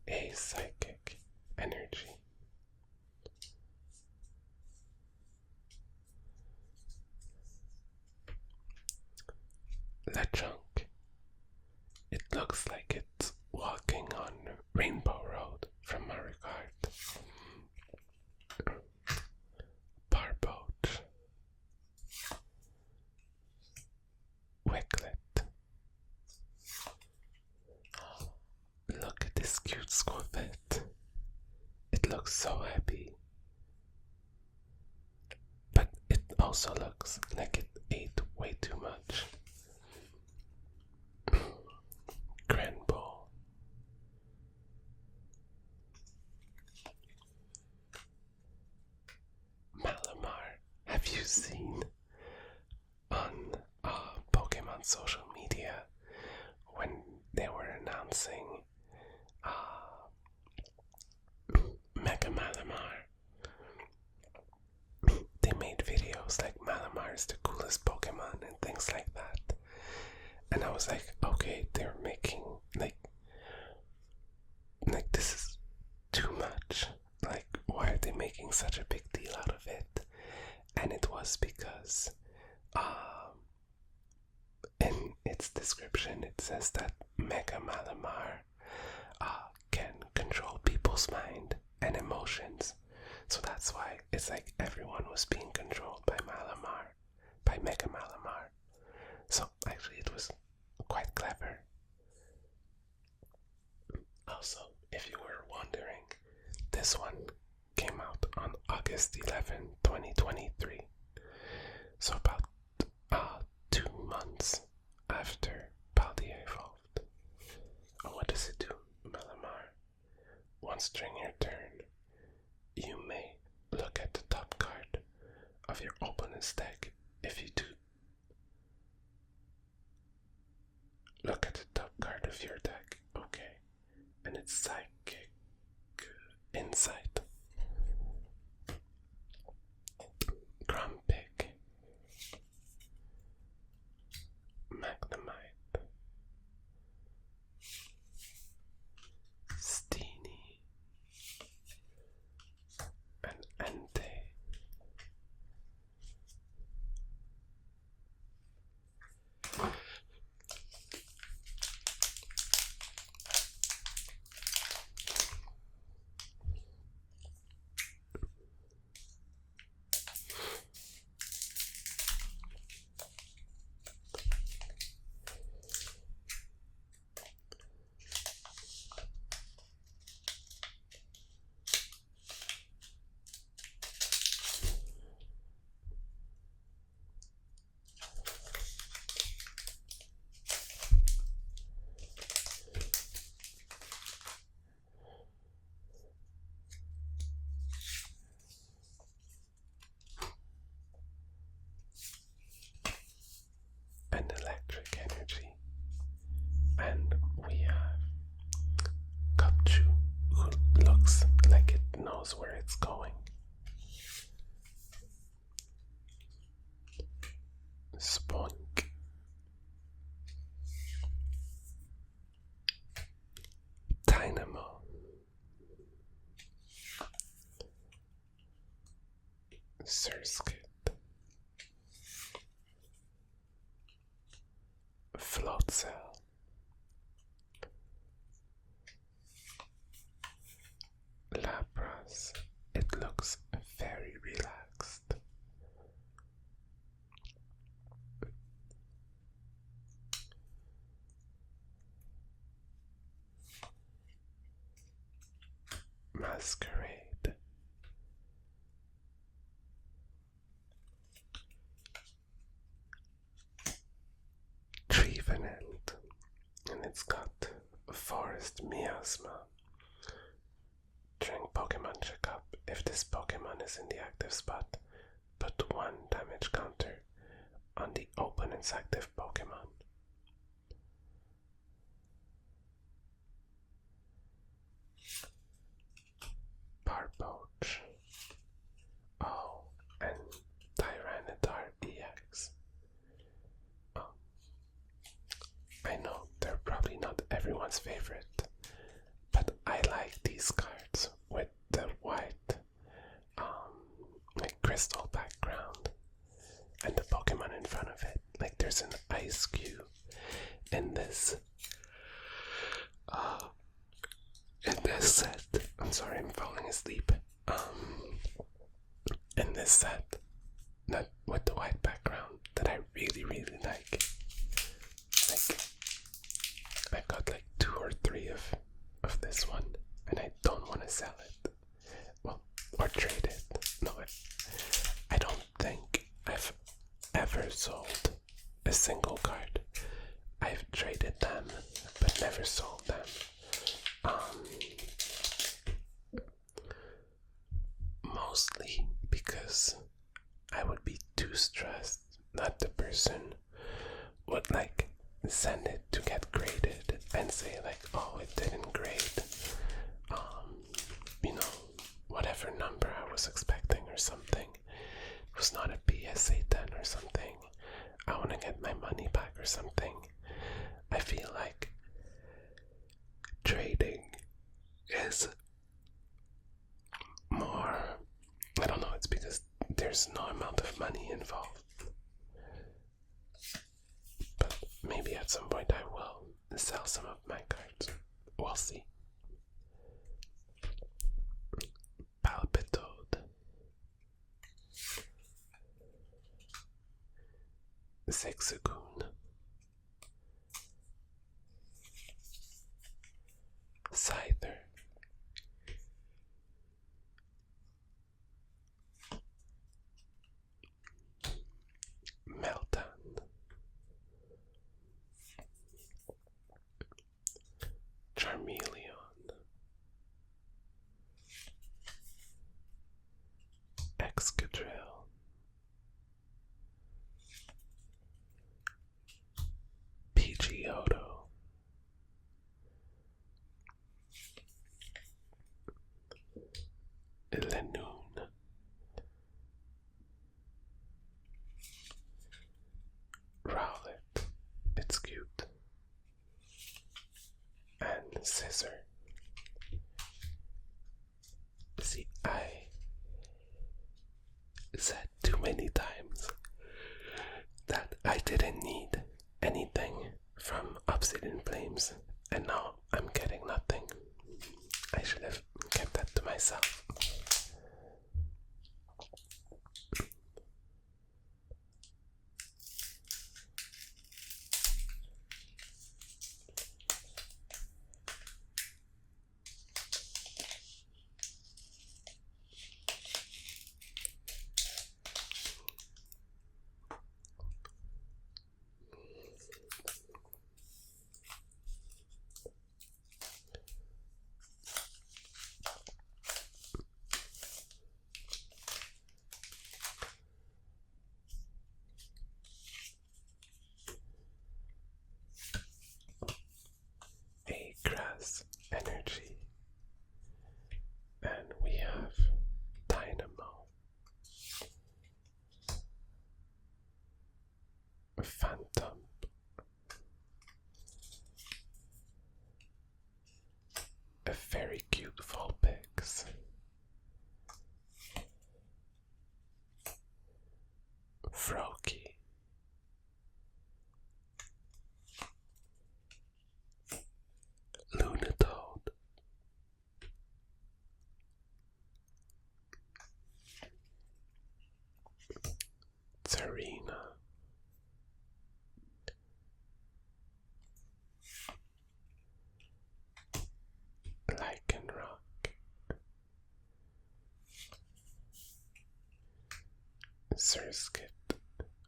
A psychic energy. Lechonk. It looks like it's walking on Rainbow Road from Mario Kart. Barboach. Wicklet. Look at this cute Squavette. It looks so happy. But it also looks like it ate way too much. Granbull. Malamar. Have you seen on Pokemon social media when they were announcing Mega Malamar? They made videos like Malamar is the coolest Pokemon and things like that. And I was like, okay, they're making like this is too much. Like, why are they making such a big deal out of it? And it was because in its description it says that Mega Malamar can control people's mind and emotions. So that's why it's like everyone was being controlled by Malamar, by Mega Malamar. So actually it was quite clever. Also, if you were wondering, this one came out on August 11, 2023. So about 2 months after Paldea Evolved. And what does it do, Malamar? Once during your turn, you may look at the top card of your opponent's deck. If you do, look at the top card of your deck, okay, and it's Psychic Insight. Grumpig, Magnemite, Steenie, and Entei. And electric energy. And we have Kapchu, who looks like it knows where it's going. Spoink. Dynamo. Surskit. Float Cell. Lapras. It looks very relaxed. Masquerade. Trevenant, and it's got Forest Miasma. During Pokemon Checkup, if this Pokemon is in the active spot, put 1 damage counter on the opponent's active Pokemon. Parpoach. Oh, and Tyranitar EX. Oh. I know they're probably not everyone's favorite, but I like these cards with the white like crystal background and the Pokemon in front of it. Like there's an ice cube in this set. I'm sorry, I'm falling asleep. In this set, that with the white background, that I really like. Like I've got like 2 or 3 of this one, and I don't want to sell it. Well, or trade it. No, I don't think I've ever sold a single card. I've traded them, but never sold them. Mostly because I would be too stressed that the person would like send it to get graded and say like, oh, it didn't grade, whatever number I was expecting or something. It was not a PSA 10 or something. I want to get my money back or something. I feel like trading is more, I don't know, it's because there's no amount of money involved. But maybe at some point I will sell some of my cards. We'll see. Palpitoad, Zigzagoon, Scyther, Meltan, Charmeleon, Excadrill, Pidgeotto, Lanoon, Rowlet, it's cute, and Scissor. See, I said too many times that I didn't need anything from Obsidian Flames, and now I'm getting nothing. I should have kept that to myself. Energy, and we have Dynamo, Phantom, a very cute Vulpix, Froakie, Lunatoad, Serena, Lycanroc, Surskit,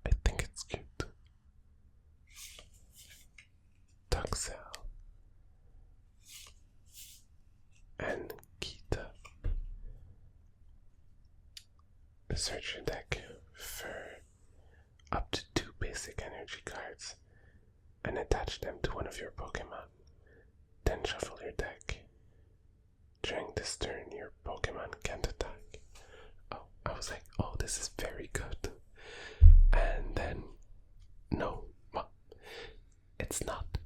I think it's cute, Tuxel, and Kita. Search your deck for up to 2 basic energy cards and attach them to one of your Pokemon. Then shuffle your deck. During this turn, your Pokemon can't attack. Oh, I was like, oh, this is very good. And then, no, well, it's not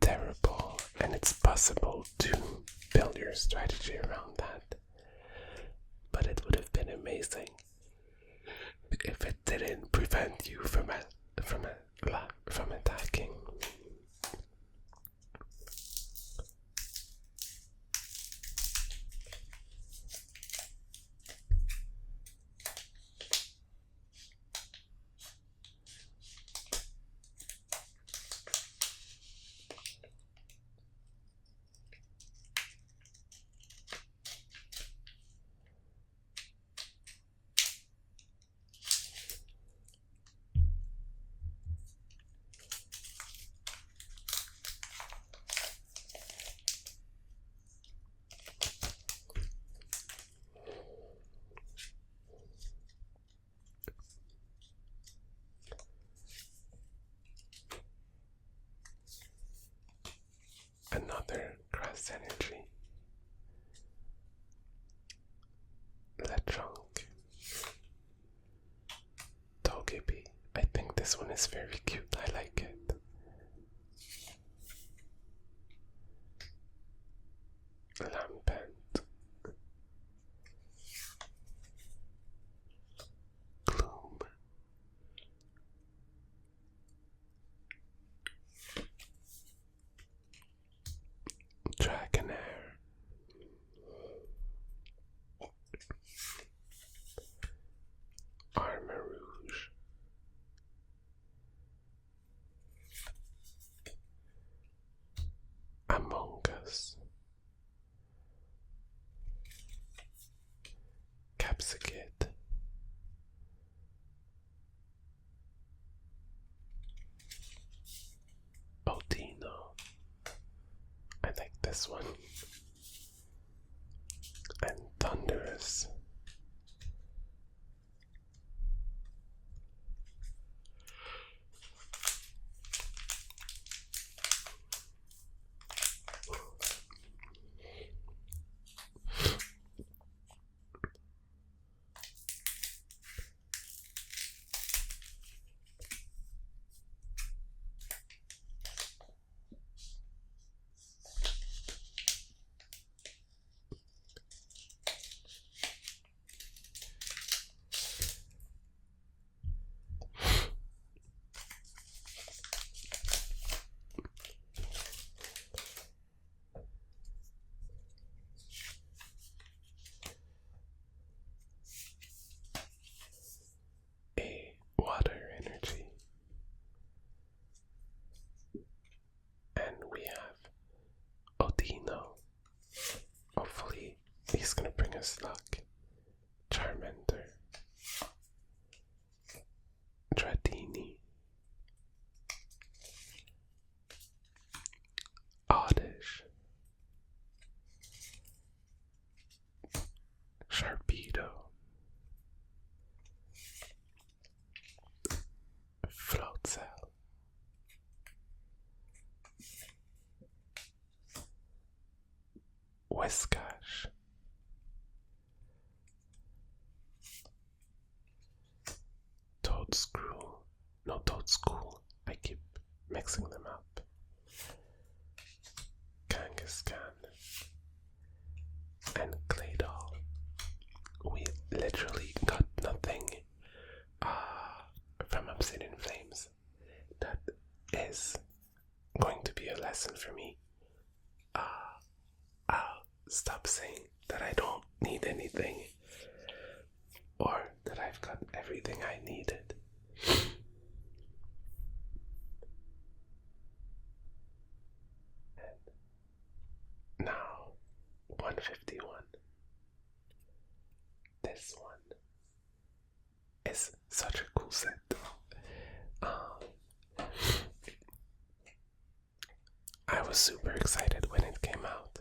terrible, and it's possible to build your strategy around that. But it would have been amazing if it didn't prevent you from attacking. Force Energy, Lechonk, Togepi. I think this one is very cute, I like it. Lampent, Gloom, Dragonair, Armarouge, Among Us, Capsicid, Odino. I like this one. And Thunderous. Water Energy. And we have Odino. Hopefully he's gonna bring us luck. Charmander, Dratini, Oddish, Sharpedo, Float Cell, Whiskash, Toadscrew, no Toadschool, I keep mixing them up, Kangaskhan, and Claydol. We literally got nothing from Obsidian Flames. That is going to be a lesson for me. I'll stop saying that I don't need anything or that I've got everything I needed. And now, 151. This one is such a cool set. I was super excited when it came out.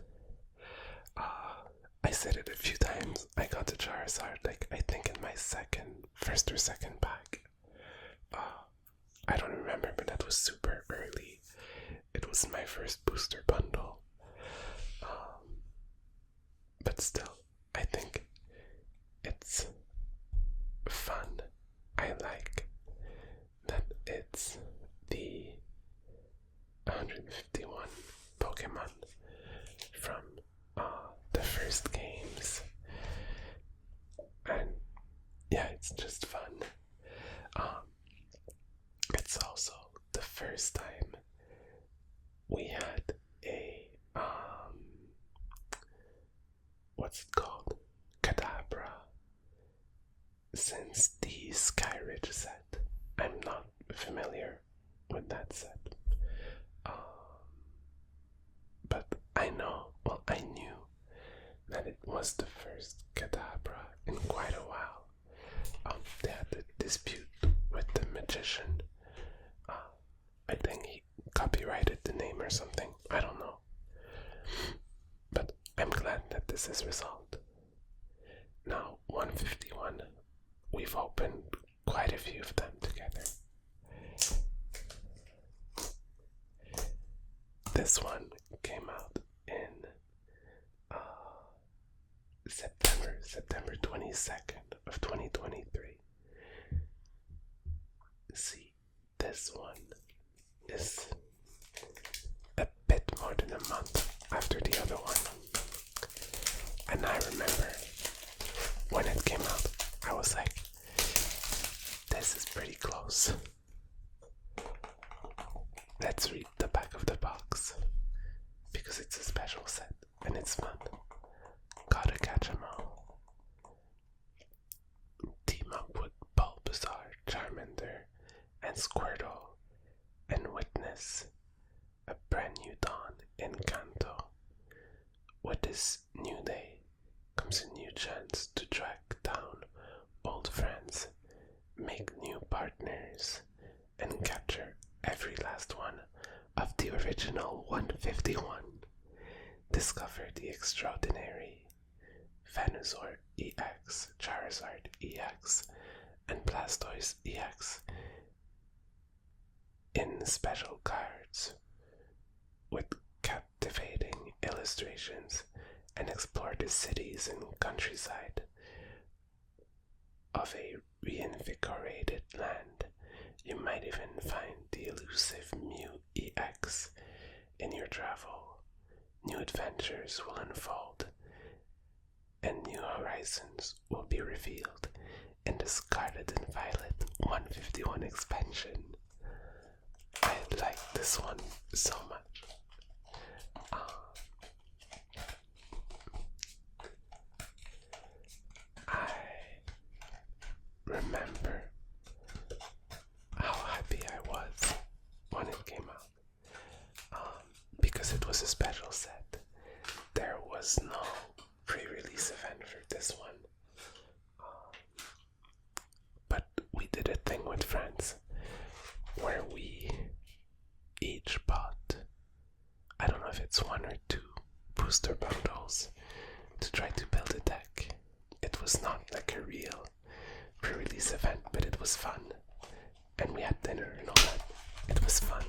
I said it a few times. I got the Charizard, like, I think in my first or second pack. I don't remember, but that was super early. It was my first booster bundle. But still, I think it's fun. I like that it's the 151 Pokemon from the first games, and yeah, it's just fun. It's also the first time we had a what's it called? Kadabra since the Skyridge set. I'm not familiar with that set. But I knew that it was the first Kadabra in quite a while. They had the dispute with the magician. I think he copyrighted the name or something. I don't know. But I'm glad that this is resolved. Now, 151, we've opened quite a few of them together. This one came out in September 22nd of 2023. See, this one is a bit more than a month after the other one. And I remember when it came out, I was like, this is pretty close. Let's read the back of the box, because it's a special set and it's fun. Gotta catch 'em all. Team up with Bulbasaur, Charmander, and Squirtle, and witness a brand new dawn in Kanto. With this new day comes a new chance to track down old friends, make new partners, and capture every last one of the original 151. Discover the extraordinary Venusaur EX, Charizard EX, and Blastoise EX in special cards with captivating illustrations, and explore the cities and countryside of a reinvigorated land. You might even find the elusive Mew EX in your travel. New adventures will unfold, and new horizons will be revealed in the Scarlet and Violet 151 expansion. I like this one so much. I remember how happy I was when it came out, because it was a special set. There was no pre-release event for this one, but we did a thing with friends where we each bought, I don't know if it's 1 or 2 booster bundles to try to build a deck. It was not like a real pre-release event, but it was fun, and we had dinner and all that. It was fun.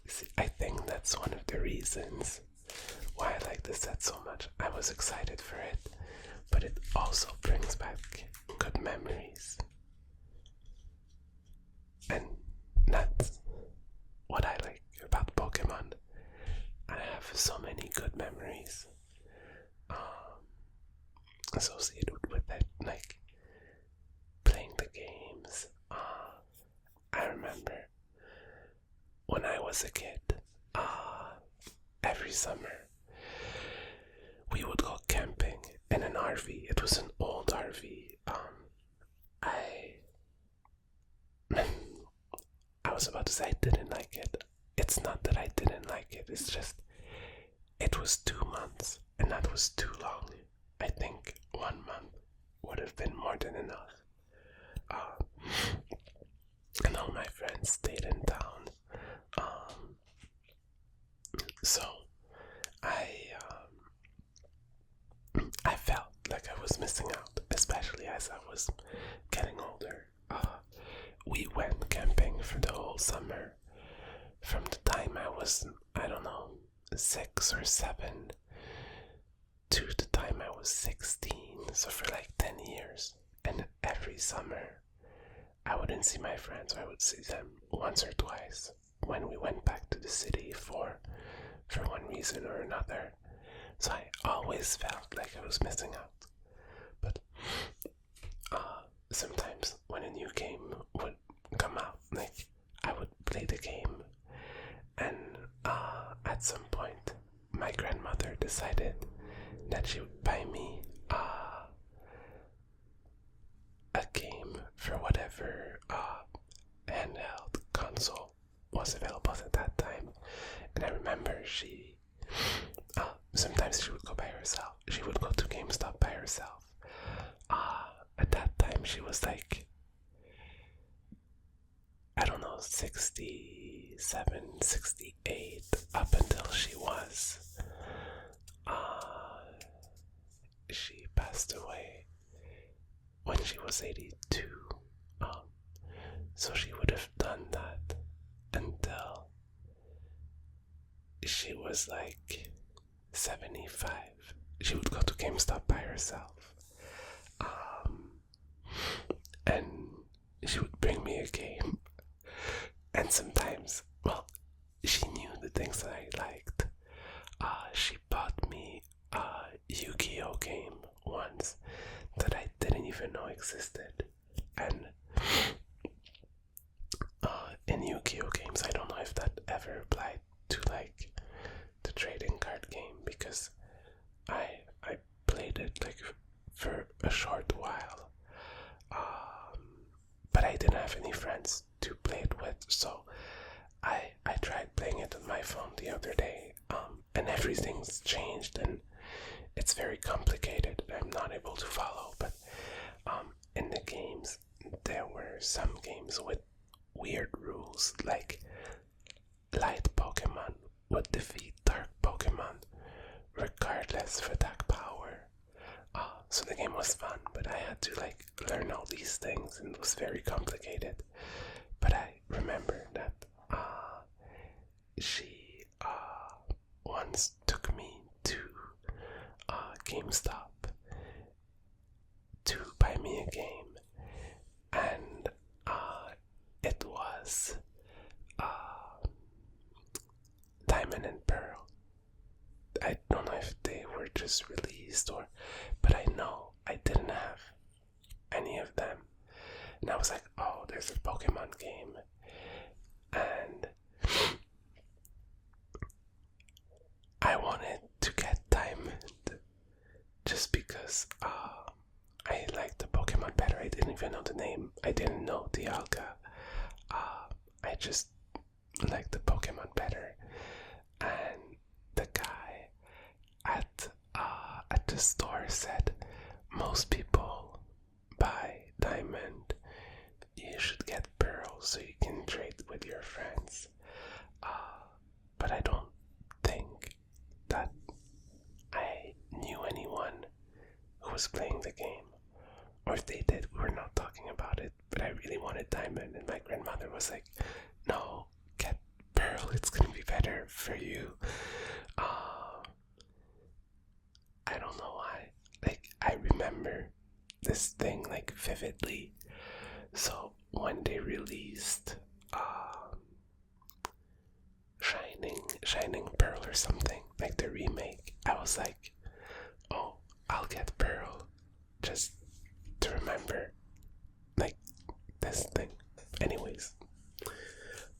See, I think that's one of the reasons why I like this set so much. I was excited for it, but it also brings back good memories. And that's what I like about Pokemon. I have so many good memories associated with it, like playing the games. I remember when I was a kid, every summer we would go camping in an RV. It was an old RV. I was about to say I didn't like it. It's not that I didn't like it, it's just it was 2 months, and that was too long. I think 1 month would have been more than enough. And all my friends stayed in town. So I felt like I was missing out, especially as I was getting older. We went camping for the whole summer, from the time I was, I don't know, 6 or 7 to the time I was 16, so for like 10 years. And every summer I wouldn't see my friends, or I would see them once or twice when we went back to the city for one reason or another. So I always felt like I was missing out. But sometimes when a new game would come out, like I would play the game, and at some point my grandmother decided that she would buy me a game for whatever handheld console was available at that time. And I remember she sometimes she would go by herself. She would go to GameStop by herself. At that time she was like, I don't know, 67, 68, up until she passed away when she was 82. So she would have done that until she was like 75. she would go to GameStop by herself. And she would bring me a game. And sometimes, well, she knew the things that I liked. She bought me a Yu-Gi-Oh game once that I didn't even know existed. And in Yu-Gi-Oh games, I don't know if that ever applied to like the trading card game, because I played it like for a short while, but I didn't have any friends to play it with, so I tried playing it on my phone the other day, and everything's changed and it's very complicated. I'm not able to follow, but in the games there were some games with weird rules, like light Pokemon would defeat dark Pokemon regardless of attack power. So the game was fun, but I had to like learn all these things and it was very complicated. But I remember that she once took me to GameStop to buy me a game, and it was Diamond and Pearl. I don't know if they were just released but I know I didn't have any of them. And I was like, oh, there's a Pokemon game. And I wanted to get Diamond just because I liked the Pokemon better. I didn't even know the name. I didn't know Dialga. I just liked the Pokemon better. And the guy at the store said most people buy Diamond. You should get Pearl so you can trade with your friends. But I don't think that I knew anyone who was playing the game. Or if they did, we were not talking about it. But I really wanted Diamond, and my grandmother was like, no, get Pearl, it's gonna be better for you. I don't know why. Like, I remember this thing like vividly. So when they released Shining Pearl or something, like the remake, I was like, oh, I'll get Pearl just to remember like this thing. Anyways,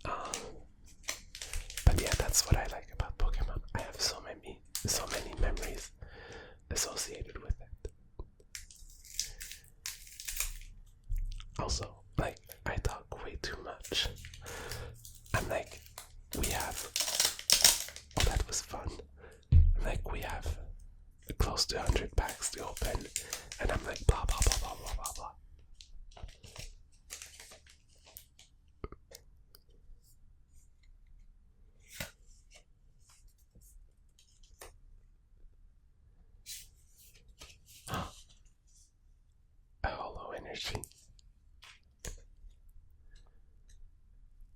but yeah, that's what I like about Pokemon. I have so many memories associated with it. Also, like, I talk way too much. I'm like, that was fun. Like, we have close to 100 packs to open, and I'm like, blah, blah, blah, blah, blah, blah, blah. A hollow energy.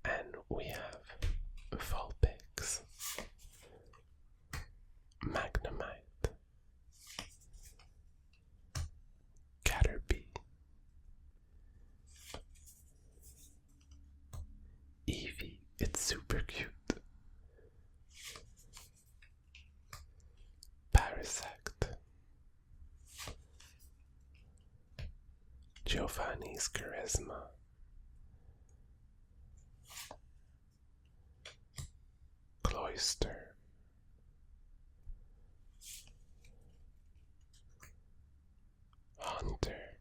And we have Vulpix, Magnemite, Caterpie, Eevee, it's super cute, Parasect, Giovanni's Charisma, Cloyster, Hunter,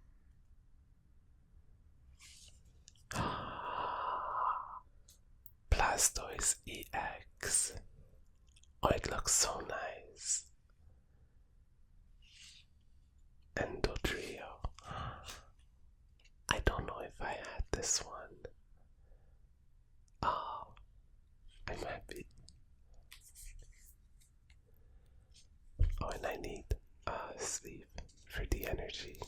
Blastoise EX. Oh, it looks so nice. Endotrio. I don't know if I had this one. Oh, I'm happy. Oh, and I need sleep for the energy.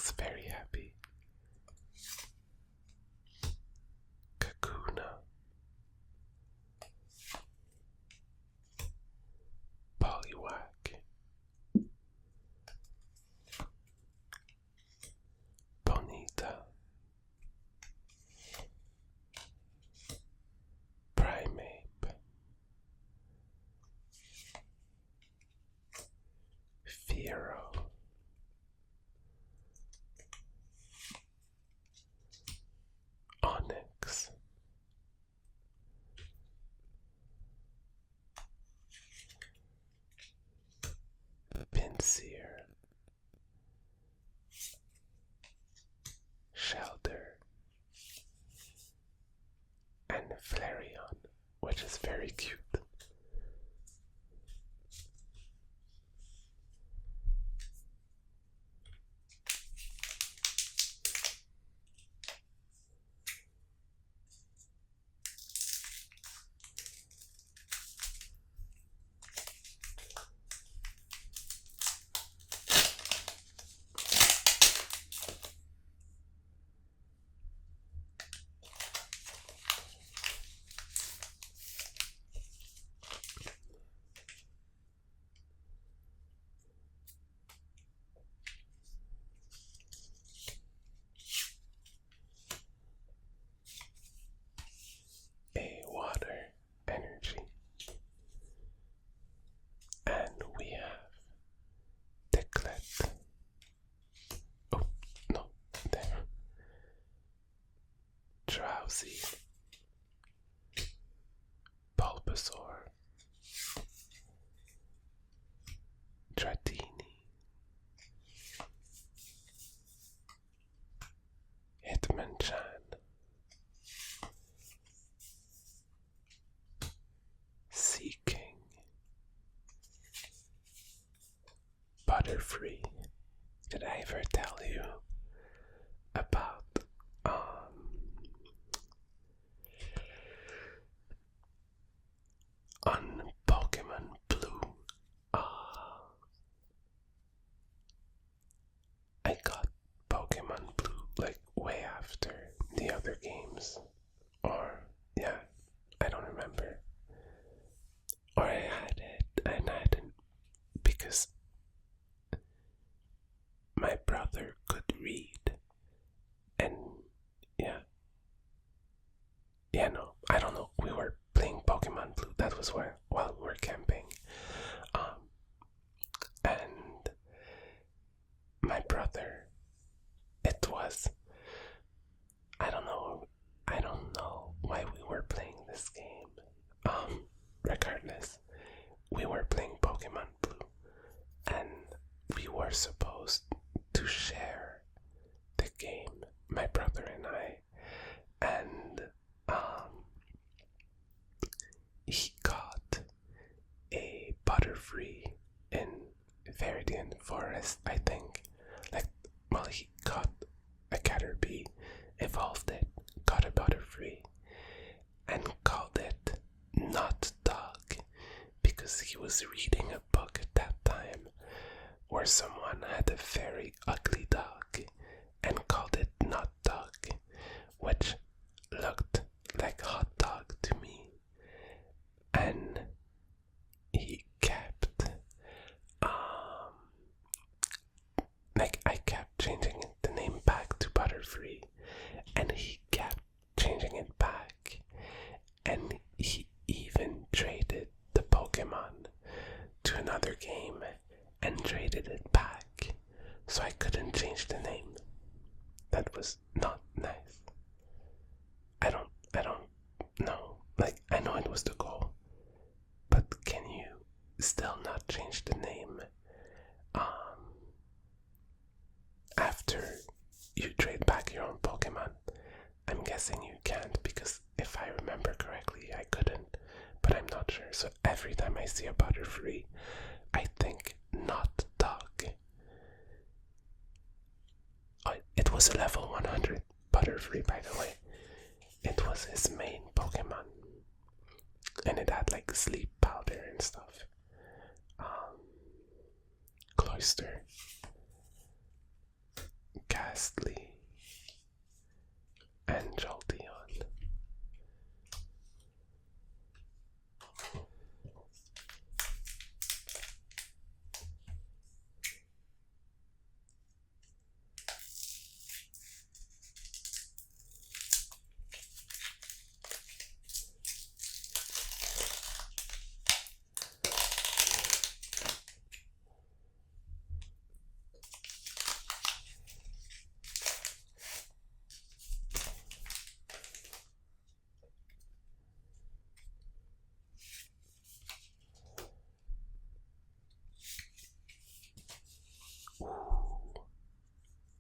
looks very happy. Kakuna. Poliwag. Bonita. Primeape. Fearow. Onyx. Pinsir. Shelter. And Flareon, which is very cute. A water energy. And we have Diglett. Oh, no, there. Drowsy. Bulbasaur. Dratini. Hitmonchan. Seeking. Butterfree. Did I ever tell you about on Pokemon Blue? I got Pokemon Blue like way after the other games, or yeah, I don't remember. Or I had it and I didn't, because my brother could read, and no, I don't know. We were playing Pokemon Blue. That was while we were camping, and my brother, it was, I don't know why we were playing this game. Regardless, we were playing Pokemon Blue, and we were supposed to share the game, my brother and I, and he got a Butterfree in Viridian Forest, I think. He got a Caterpie, evolved it, got a Butterfree, and called it Not Dog, because he was reading a book at that time where someone had a very ugly dog and called it Not Dog, which looked like hot dog to me. And he kept I kept changing the name back to Butterfree, and he kept changing it back, and he even traded the Pokemon to another game and traded it back, so I couldn't change the name. That was not nice. I don't know. I know it was the goal, but can you still not change the name after you trade back your own Pokemon? I'm guessing you can't, because if I remember correctly, I couldn't, but I'm not sure. So every time I see a Butterfree, I think Not Dog. Oh, it was a level 100 Butterfree, by the way. It was his main Pokemon, and it had sleep powder and stuff. Cloyster. lastly, and Jolteon.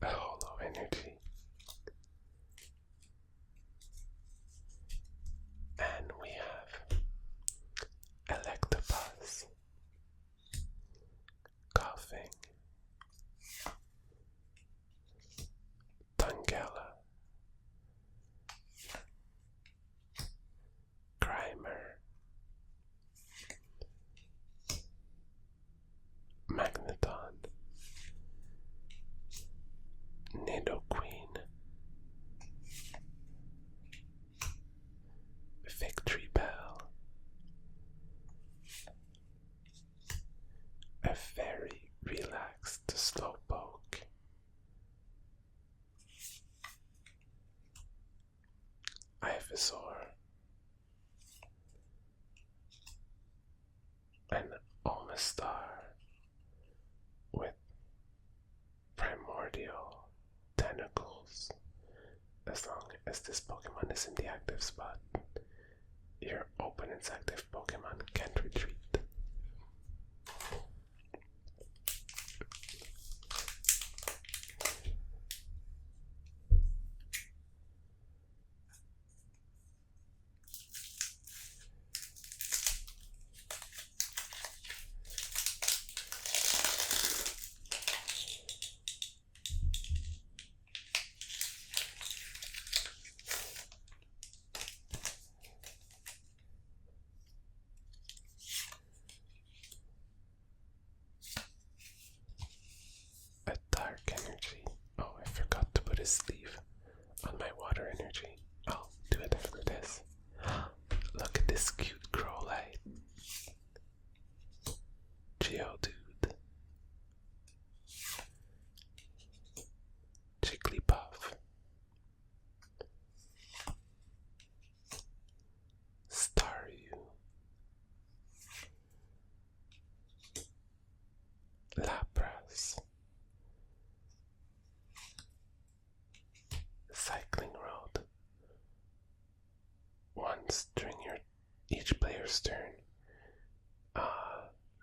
A hollow energy. And we have Electabuzz, Coughing, Tangela, Grimer, Magneton, Nidoqueen, Victory Bell, a very relaxed Slowpoke, Ivysaur, an Omastar with primordial tentacles. As long as this Pokemon is in the active spot, your opponent's active Pokemon can't retreat. A dark energy. Oh, I forgot to put a sleeve on my water energy. I'll do it after this. Look at this cute Growlite. Geodude. Jigglypuff. Staryu. Lapras. Cycling Road. Once during each player's turn,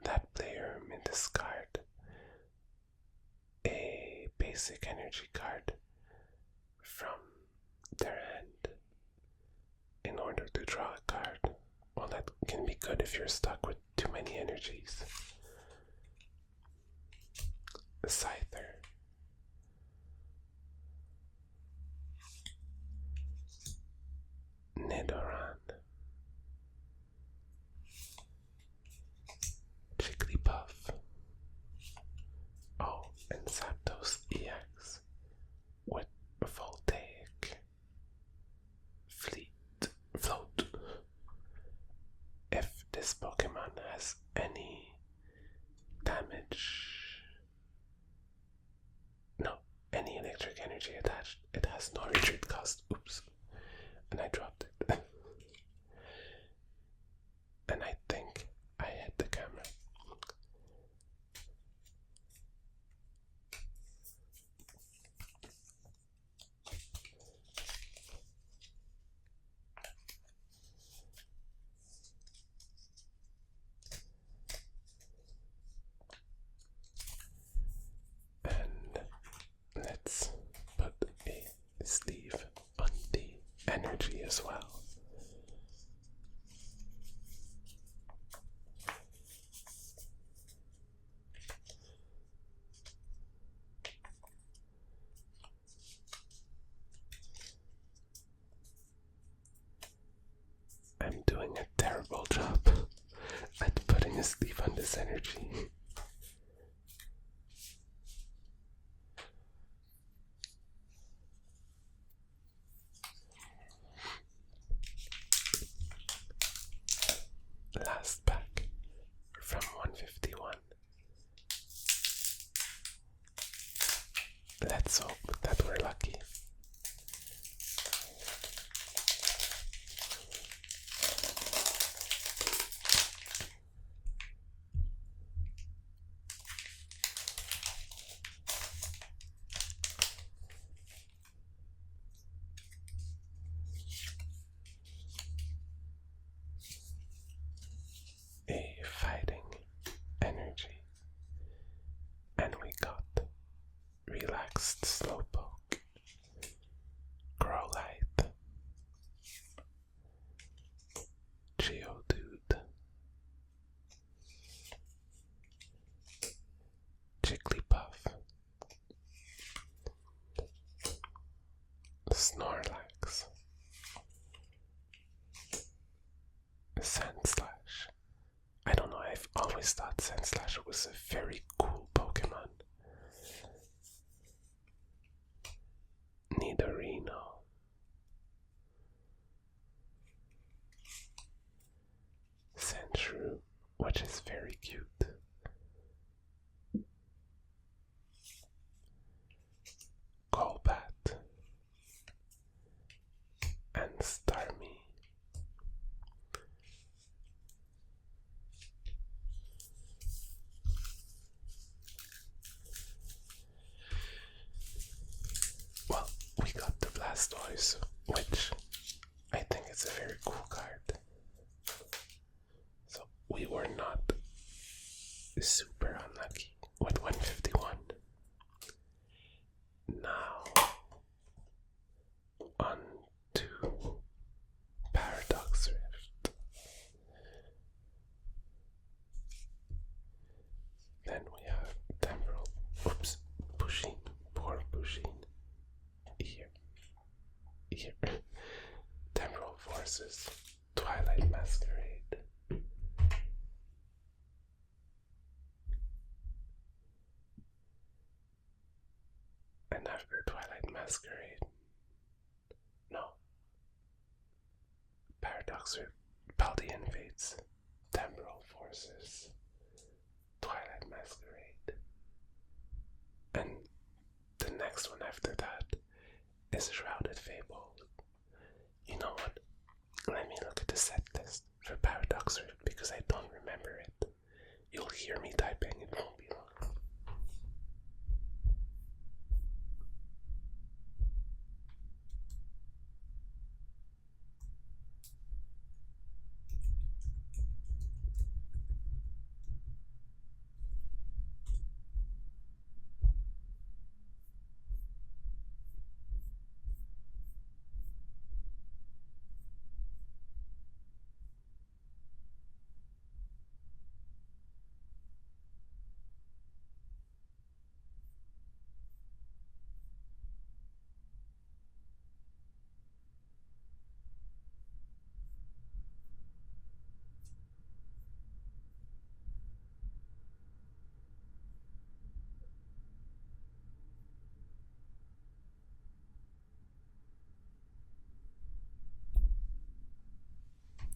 that player may discard a basic energy card from their hand in order to draw a card. Well, that can be good if you're stuck with too many energies. Scyther. Nidoran. Jigglypuff. Oh, and Zapdos EX with Voltaic. Float. If this Pokemon has any damage, any electric energy attached, it has no retreat cost. Oops. And I dropped it. And I think I hit the camera. And let's put a sleeve on the energy as well. I'm doing a terrible job at putting a sleeve on this energy. next Slowpoke, Growlithe, Geodude, Jigglypuff, Snorlax, Sandslash. I don't know, I've always thought Sandslash was a very cool Pokemon. Nidorino, Sandshrew, which is very cute. Golbat and Starmie. Well, we got the Blastoise, which I think is a very cool card. So we were not super unlucky with 151. Now, on to Paradox Rift. Then we have Temporal, Bushin, poor Bushin. Here. Temporal Forces, Twilight Masquerade. And after Twilight Masquerade, no, Paradox Rift, Paldean Fates, Temporal Forces, Twilight Masquerade. And the next one after that is Shrouded Fable. You know what? Let me look at the set list for Paradox Rift because I don't remember it. You'll hear me typing, it won't be long.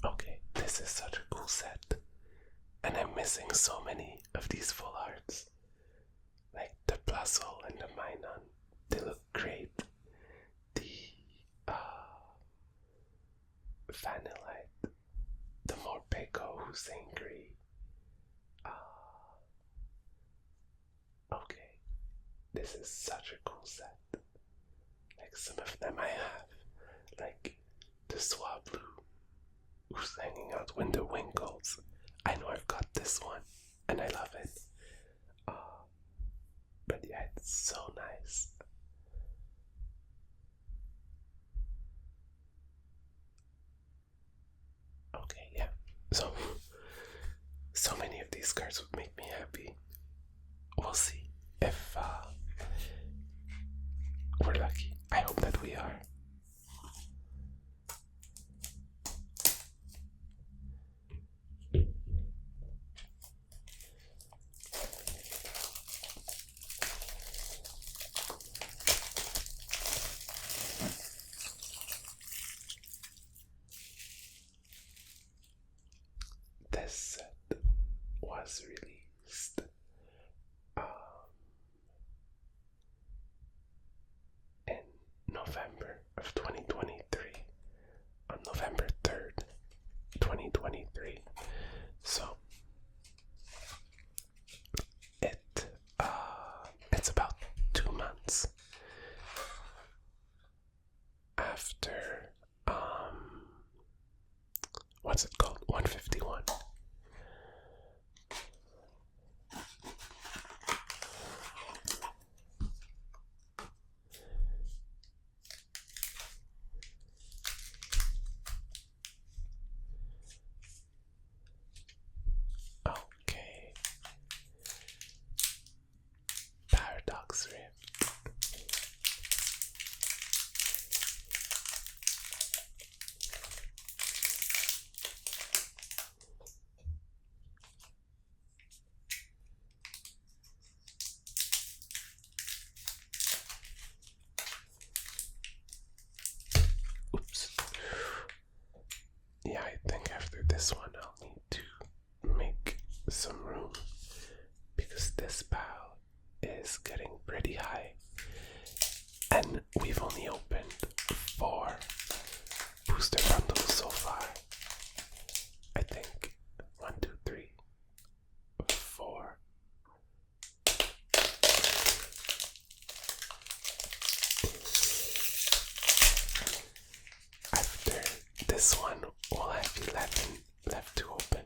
Okay, this is such a cool set, and I'm missing so many of these full arts. Like the Blustle and the Minun, they look great. The Vanillite, the Morpeko who's angry. Okay, this is such a cool set. Like some of them I have, like the Swablu who's hanging out when the Winkles. I know I've got this one, and I love it. But yeah, it's so nice. Okay, yeah. So many of these cards would make me happy. We'll see if we're lucky. I hope that we are. This set was released in November news, this pile is getting pretty high. And we've only opened 4 booster bundles so far. I think 1, 2, 3, 4. After this one, we'll have 11 left to open.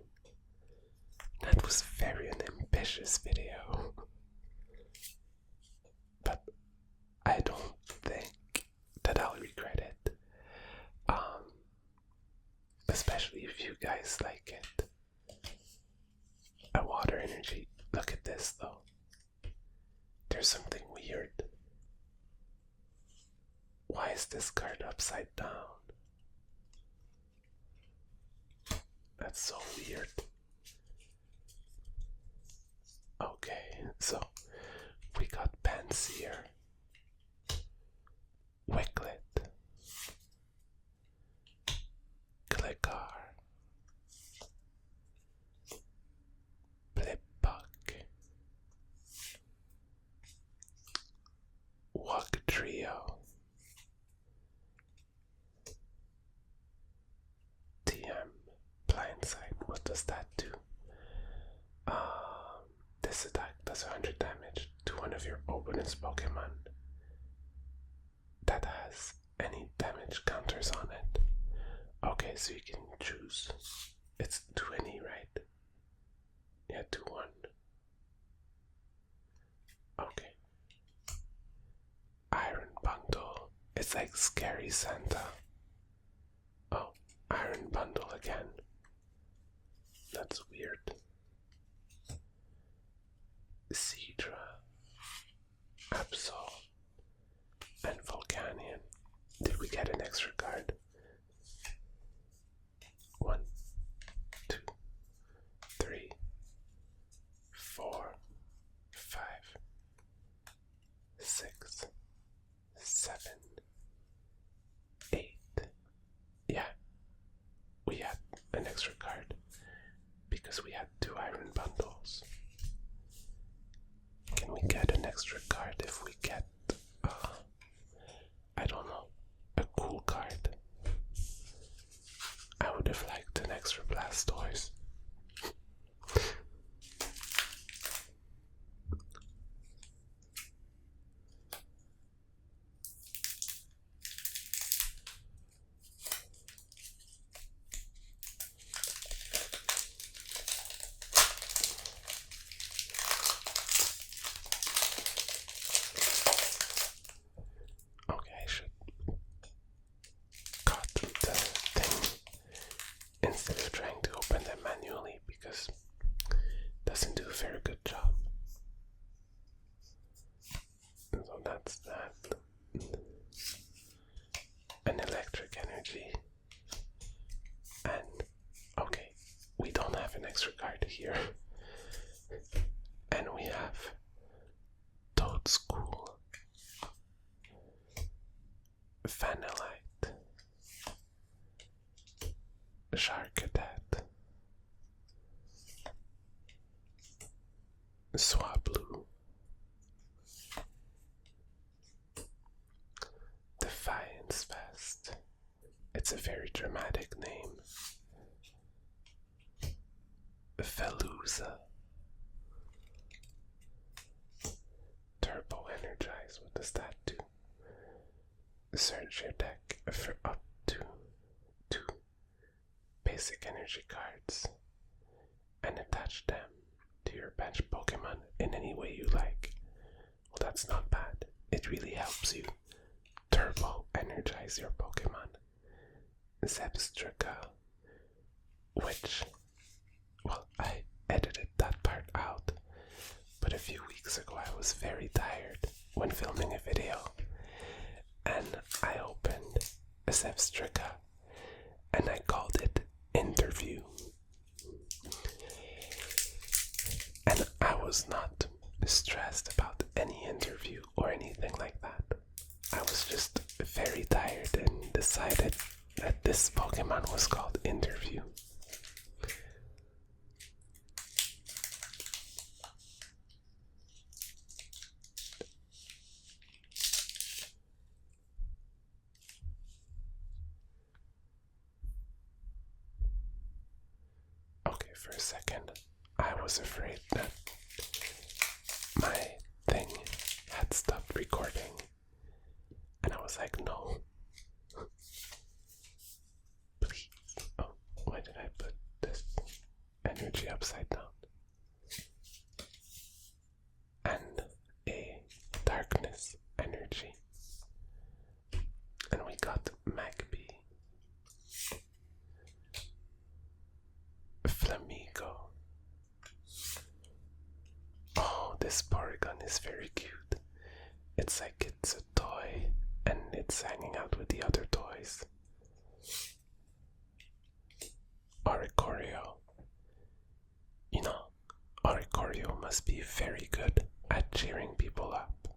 That was very an ambitious video. But I don't think that I'll regret it. Especially if you guys like it. A water energy. Look at this though. There's something weird. Why is this card upside down? That's so weird. Okay, so we got Panseer, Wicklet, Gligar, Blipbug, Wugtrio, TM, Blindside. What does that do? This attack does 100 damage to one of your opponent's Pokemon that has any damage counters on it. Okay, so you can choose. It's 20, right? Yeah, 2-1. Okay. Iron Bundle. It's like Scary Santa. Oh, Iron Bundle again. That's weird. Seadra, Absol, and Volcanion. Did we get an extra card? 1, 2, 3, 4, 5, 6, 7, 8. Yeah, we had an extra card because we had 2 iron bundles. Can we get an extra card if we get, I don't know, a cool card? I would have liked an extra Blastoise. Doesn't do a very good job. So that's that. An electric energy. And okay, we don't have an extra card here. And we have Toadschool, Vanillite, Sharkadet, Swablu, Defiance Vest. It's a very dramatic name. Veluza, Turbo Energize. What does that do? Search your deck for up to 2 basic energy cards and attach them to your bench Pokemon in any way you like. Well, that's not bad. It really helps you turbo energize your Pokemon. Zebstrika, which, well, I edited that part out, but a few weeks ago I was very tired when filming a video, and I opened a Zebstrika and I called it Interview. And I was not stressed about any interview or anything like that. I was just very tired and decided that this Pokemon was called Interview. second, I was afraid that my thing had stopped recording. And I was like, no. Please. Oh, why did I put this energy upside down? And a darkness energy. And we got Magpie. Flamigo. Oh, this Porygon is very cute. It's like it's a toy and it's hanging out with the other toys. Oricorio. You know, Oricorio must be very good at cheering people up.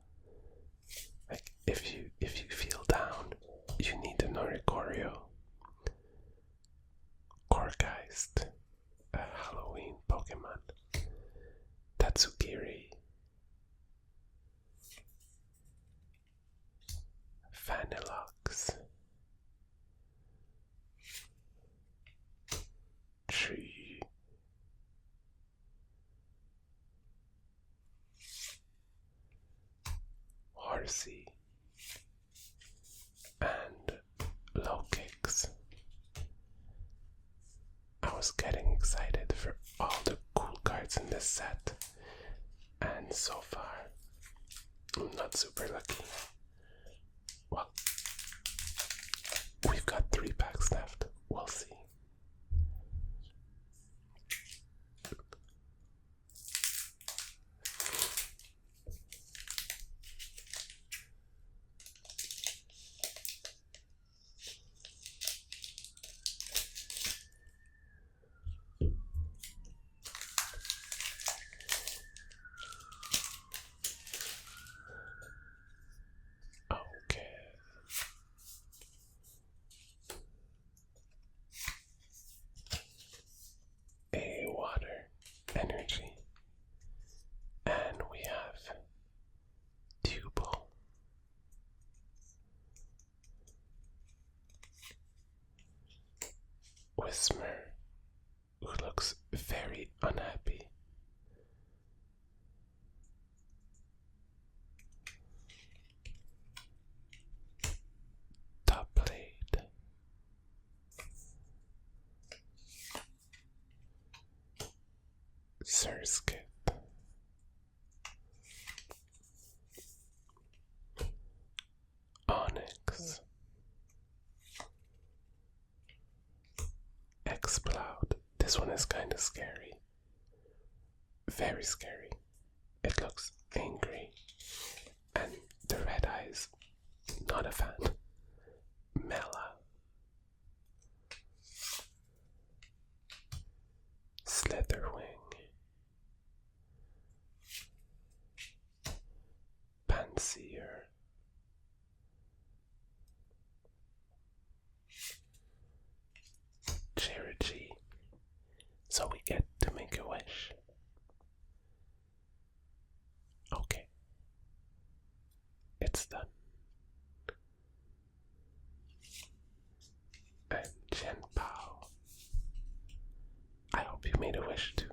Like if you feel down, you need an Oricorio. Corgeist, a Halloween Pokemon. Tatsugiri. Vanilluxe. Tree. Horsey. And Low Kicks. I was getting excited for all the cool cards in this set, and so far, I'm not super lucky. Well, we've got 3 packs left. We'll see. Energy, and we have Tubal, Whismer, who looks very unhappy, Top Blade, Surskit, Onyx, Exploud. This one is kind of scary. Very scary. It looks angry. And the red eyes, not a fan. Mela. Slitherwing. Panseer. Cherokee. So we get to make a wish. Okay. It's done. And Chen Pao. I hope you made a wish too.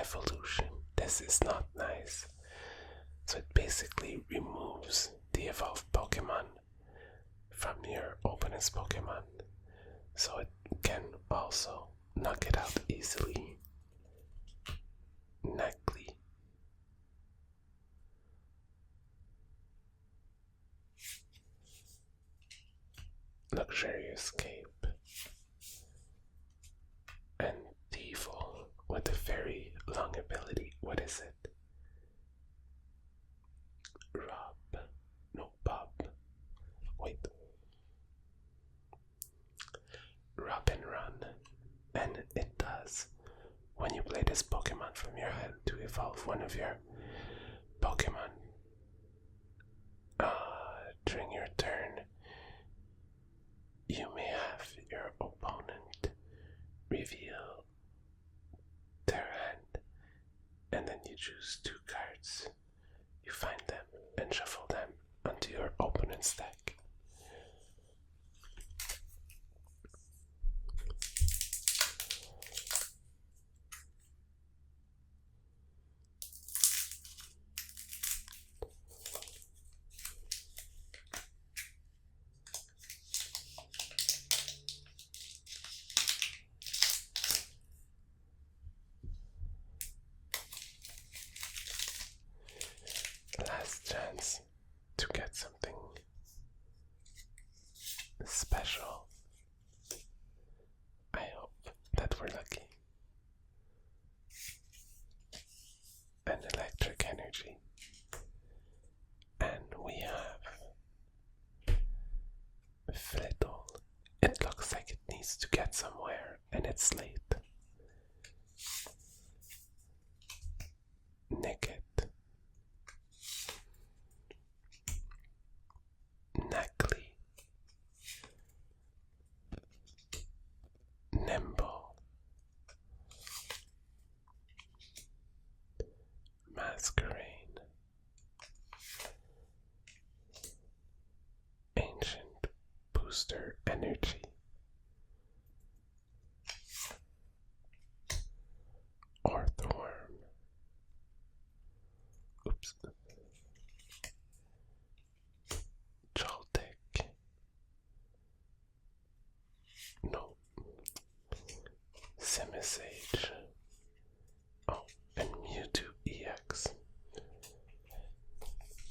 evolution. This is not nice. So it basically removes the evolved Pokemon from your opponent's Pokemon. So it can also knock it out easily. Neckly. Luxurious Cape. And Evil with a very long ability. What is it? Rob. No, Bob. Wait. Rub and Run. And it does. When you play this Pokemon from your hand to evolve one of your Pokemon during your turn, you may have your opponent reveal their hand, and then you choose 2 cards. You find them and shuffle them onto your opponent's deck. Last chance to get something special. I hope that we're lucky. An electric energy. And we have Flittle. It looks like it needs to get somewhere and it's late. Naked. Neckly. Nimble. Masquerade. Ancient Booster Energy. Orthworm. Oops. Joltik. No. Simisage. Oh, and Mewtwo EX.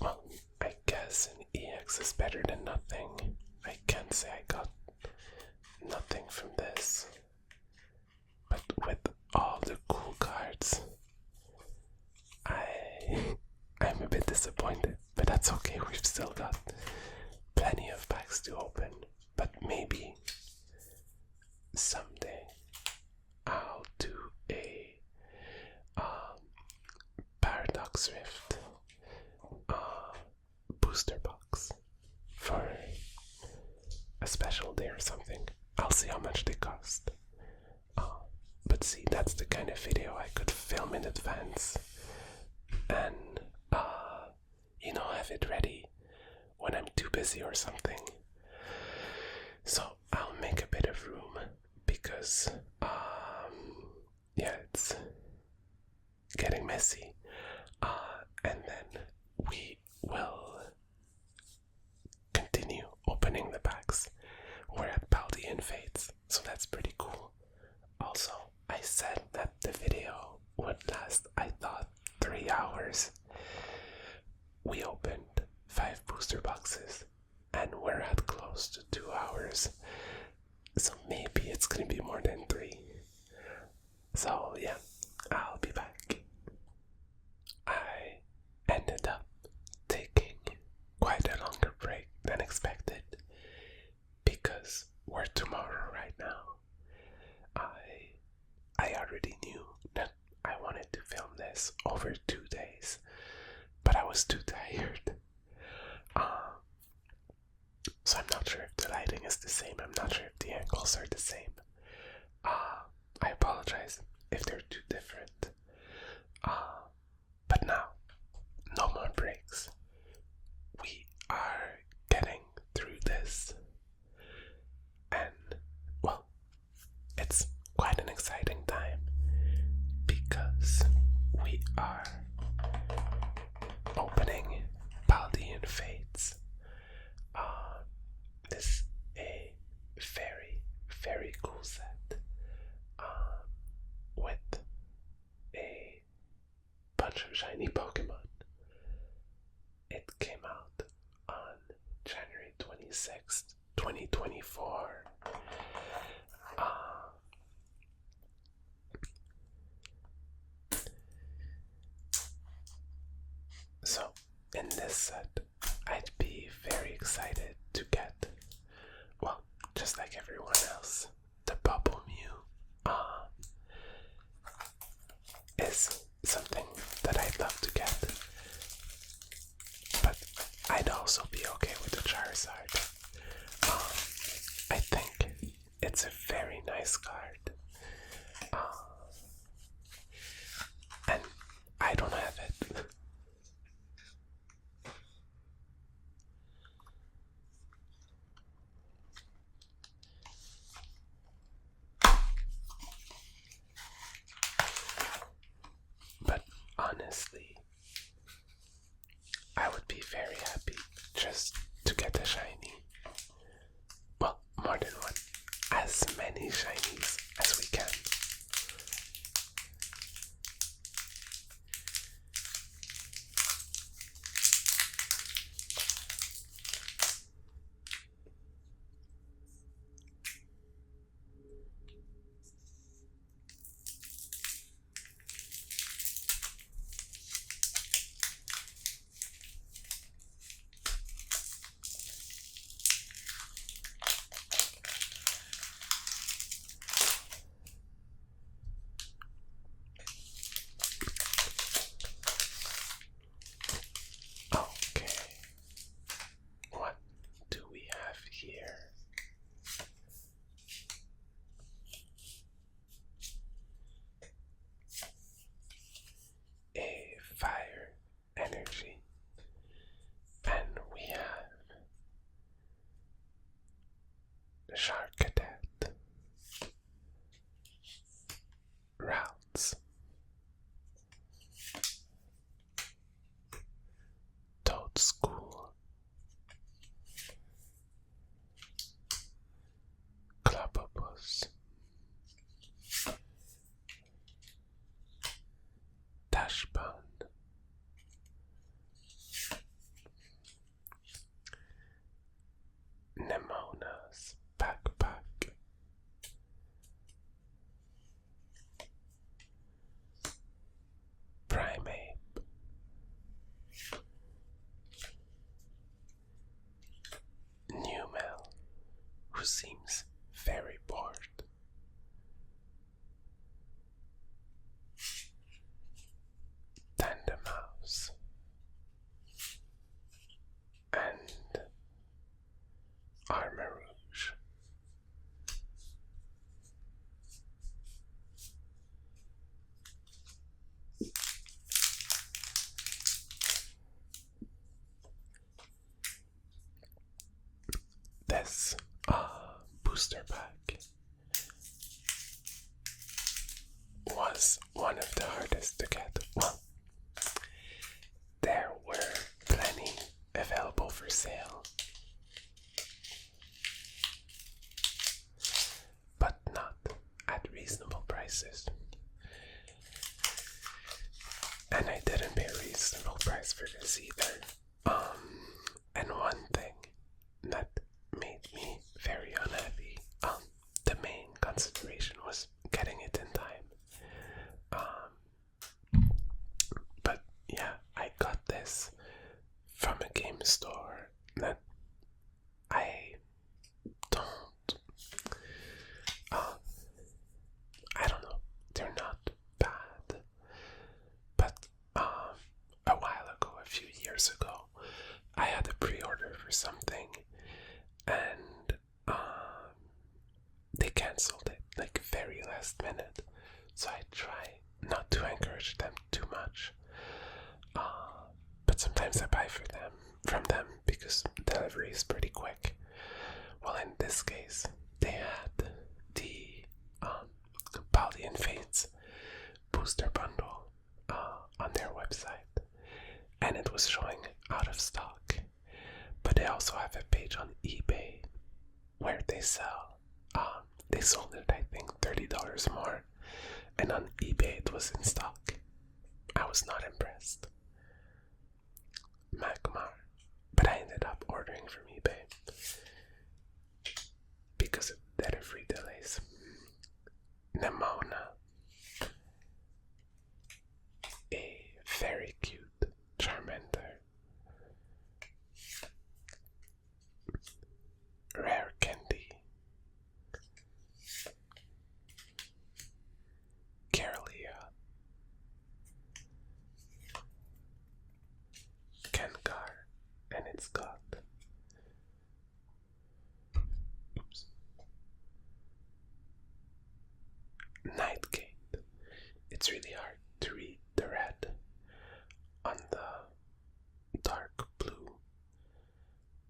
Well, I guess an EX is better than nothing. I can't say I got nothing from this. But with all the cool cards, I'm a bit disappointed. But that's okay, we've still got plenty of packs to open. But maybe someday I'll do a Paradox Rift booster box for a special day or something. I'll see how much they cost. But see, that's the kind of video I could film in advance and have it ready when I'm too busy or something. So I'll make a bit of room because it's getting messy. And then we will continue opening the packs. We're at Paldean Fates, so that's pretty cool. Also, I said that the video would last, I thought, 3 hours. We opened 5 booster boxes, and we're at close to 2 hours. So maybe it's gonna be more than 3. So yeah, I'll be back. I ended up taking quite a longer break than expected because we're tomorrow right now. I already knew that I wanted to film this over 2 days, but I was too tired. So I'm not sure if the lighting is the same. I'm not sure if the angles are the same. I apologize if they're too different. But now, no more breaks. We are getting through this. And, well, it's quite an exciting time because are opening Paldean Fates. This is a very, very cool set with a bunch of shiny Pokemon. It came out on January 26th, 2024. So, in this set, I'd be very excited to get, well, just like everyone else, the Bubble Mew is something that I'd love to get. But I'd also be okay with the Charizard. I think it's a very nice card. And I don't have it. But honestly, I would be very happy just to get a shiny. Well, more than one. As many shinies as we can. Routes, Toad School, Clubopus, Dashbound, Nemona's Backpack, Primeape, Numel, who seems very bored, Tandemaus, and Armarouge. This booster pack was one of the hardest to get. Well, there were plenty available for sale, but not at reasonable prices. And I didn't pay a reasonable price for this either. And one thing that made me very unhappy, the main consideration was getting it in time. But yeah, I got this from a game store that I don't, I don't know, they're not bad, but a while ago, a few years ago, I had a pre-order for something, and they cancelled it like very last minute, so I try not to encourage them too much, but sometimes I buy from them because delivery is pretty quick. Well, in this case, they had the Paldean Fates booster bundle on was showing out of stock. But they also have a page on eBay where they sell. They sold it, I think, $30 more, and on eBay it was in stock. I was not impressed. Magmar. But I ended up ordering from eBay because of data-free delays. Nemona. A very cute Charmander. Rare Candy. Carolia. Gengar. And it's got Nightgate. It's really hard to read the red on the dark blue.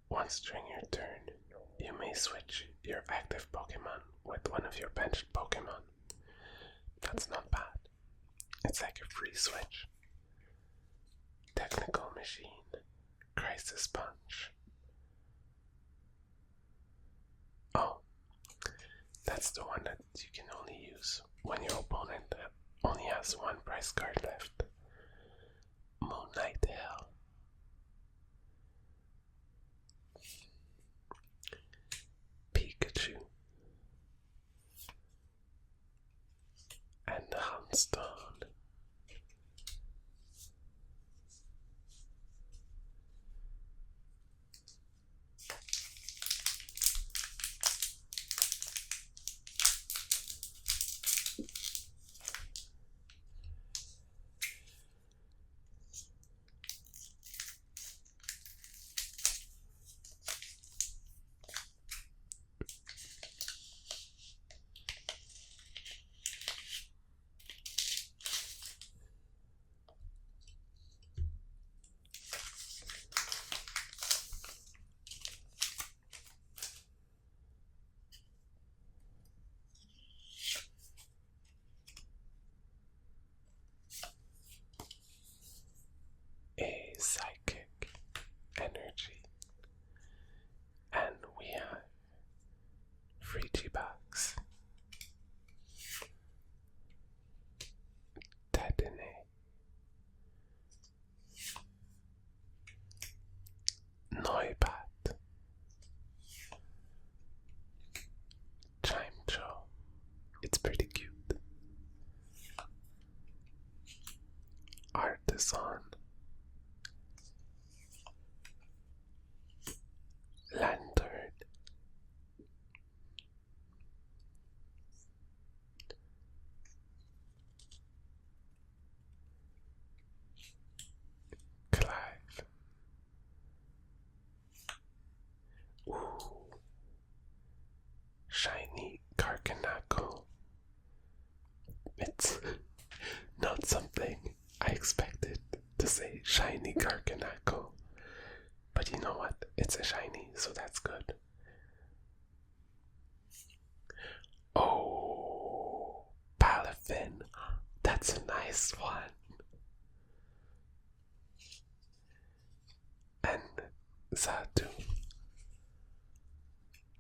Once during your turn, you may switch your active Pokemon with one of your benched Pokemon. That's not bad. It's like a free switch. Technical Machine. Crisis Punch. Oh, that's the one that you can only use when your opponent only has one prize card left. Moonlight Hell. Pikachu. And Houndstone. A Psychic Energy. And we have Frigibax. Dedenne. Noibat. Chimecho. It's pretty cute. Artisan. Lantern. Clive. Ooh. Shiny Karkanako. It's not something I expected to say, shiny Karkanako. But you know what? It's a shiny, so that's good. Oh, Palafin. That's a nice one. And Zatu.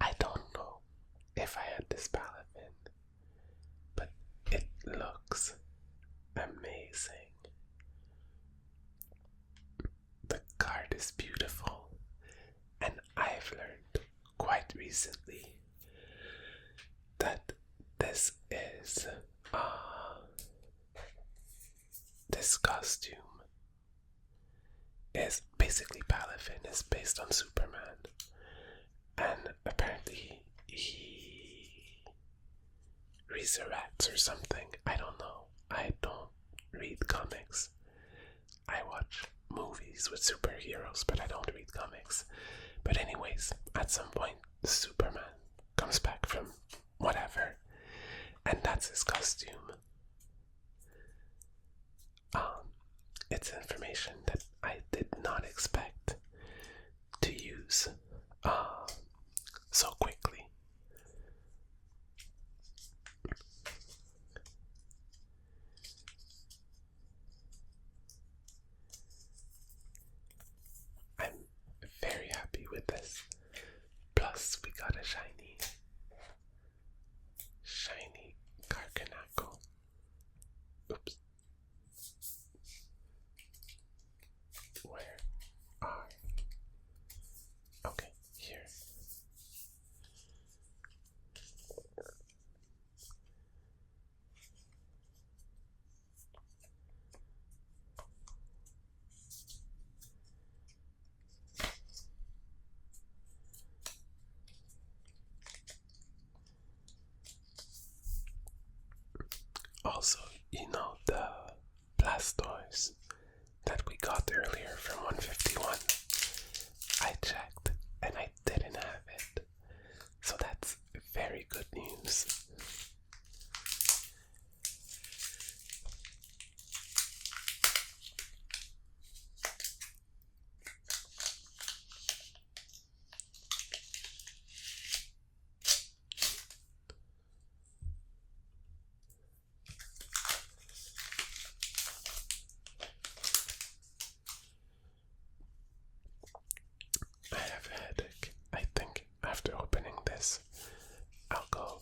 I don't know if I had this Palafin, but it looks amazing. The card is beautiful, and I've learned quite recently that this is this costume is basically Palafin is based on Superman, and apparently he resurrects or something. I don't know. I don't read comics. I watch movies with superheroes, but I don't read comics. But anyways, at some point, Superman comes back from whatever, and that's his costume. It's information that I did not expect to use so quickly. this. Plus, we got a shiny Karkanako. Oops. Where are... Okay, here. Also, you know the Blastoise that we got earlier from 151? I checked and I didn't have it. So that's very good news. I have a headache. I think after opening this, I'll go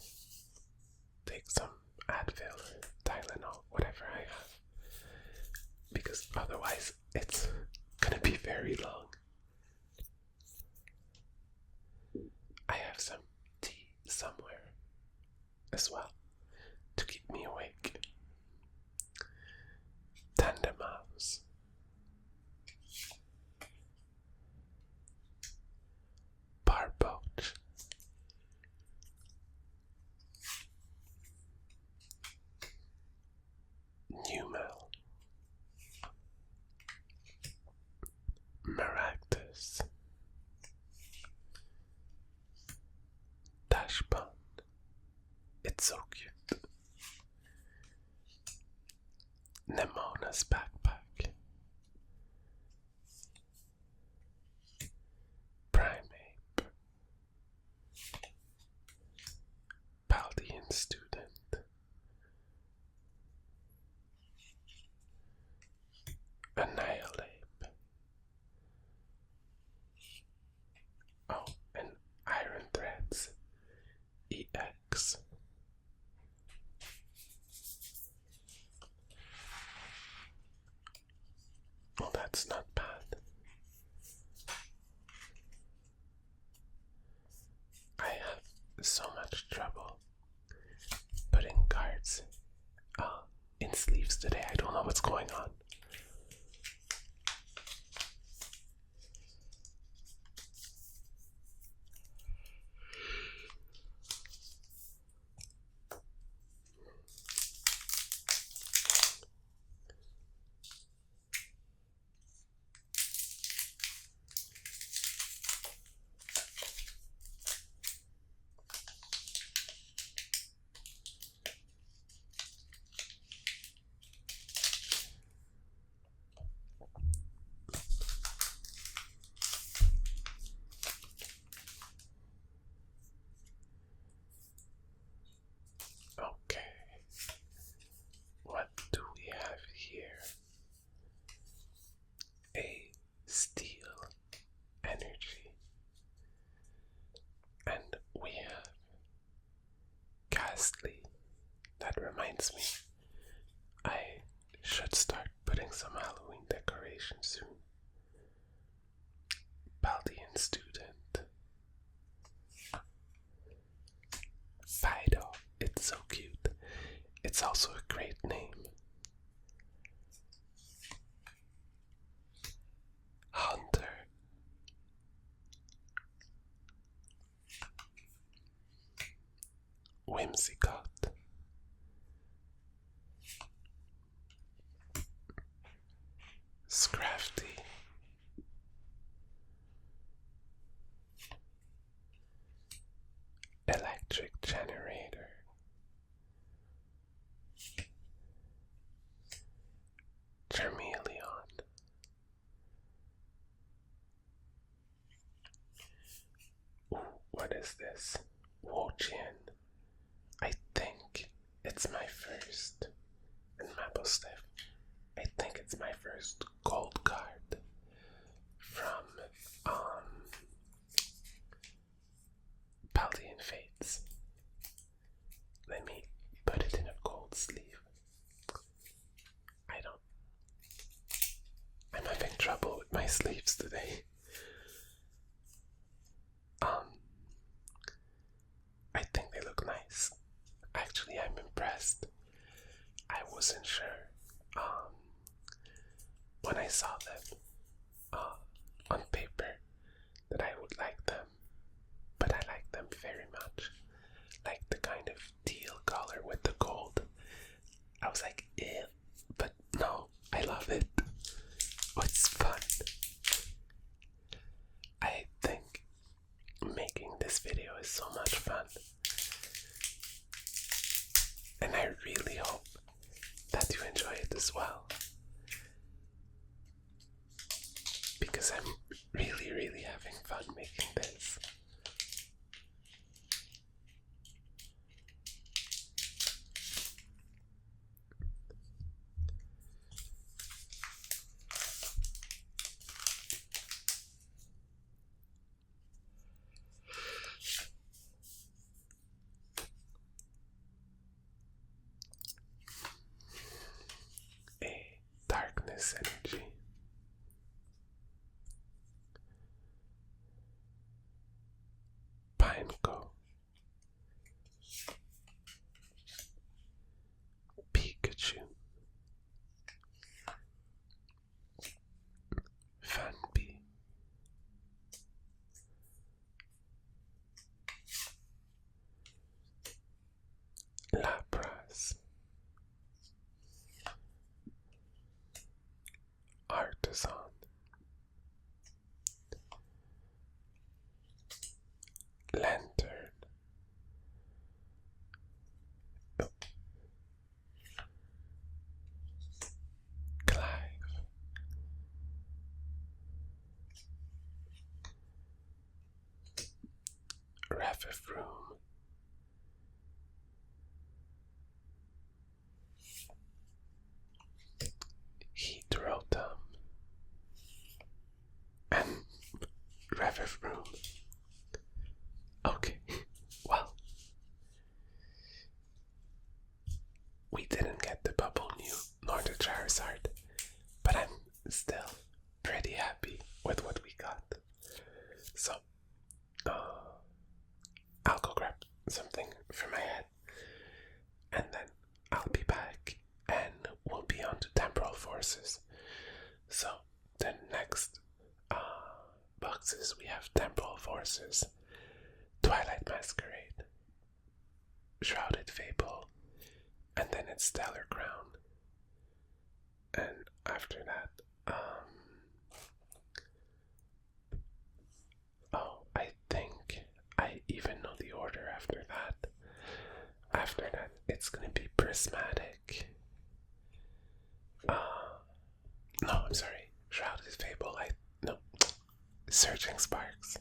take some Advil or Tylenol, whatever I have. Because otherwise, it's gonna be very long. I have some tea somewhere as well to keep me awake. Tandemouse. Barboach. Numel. Maractus. Dashbond. It's so cute. Nemona's backpack. Primeape. Paldean student. Annihilate. Oh, and Iron Threads. EX. Well, that's not bad. I have so much trouble putting cards in sleeves today. I don't know what's going on. Okay. What do we have here? A steel energy. And we have Ghastly. That reminds me, I should start putting some Halloween decorations soon. Paldean student. Fido. It's so cute. It's also a great name. Hunter. Whimsicott. Scrafty. Electric generator. Charmeleon. Ooh, what is this? Wojian. I think it's my first, and Mapplestiff, I think it's my first gold card from Fates. Let me put it in a gold sleeve. I'm having trouble with my sleeves today. I think they look nice. Actually, I'm impressed. I wasn't sure when I saw them on paper that I would like them, but I like them very much. Like the kind of teal color with the gold. I was like, ew, but no, I love it. It's fun. I think making this video is so much fun. And I really hope that you enjoy it as well. Because I'm really having fun making this. A darkness energy. Pineco. Pikachu. Fanby. Lapras. Artisan. Lantern. Clive. Revivroom. Heatrotom. And Revivroom. Okay, well, we didn't get the Bubble New nor the Charizard, but I'm still pretty happy with what we got. So, I'll go grab something for my head, and then I'll be back, and we'll be on to Temporal Forces. So, the next boxes we have Temporal Forces, Twilight Masquerade, Shrouded Fable, and then it's Stellar Crown. And after that, I think I even know the order after that. After that, it's gonna be Prismatic. No, I'm sorry. Shrouded Fable. No. Searching Sparks.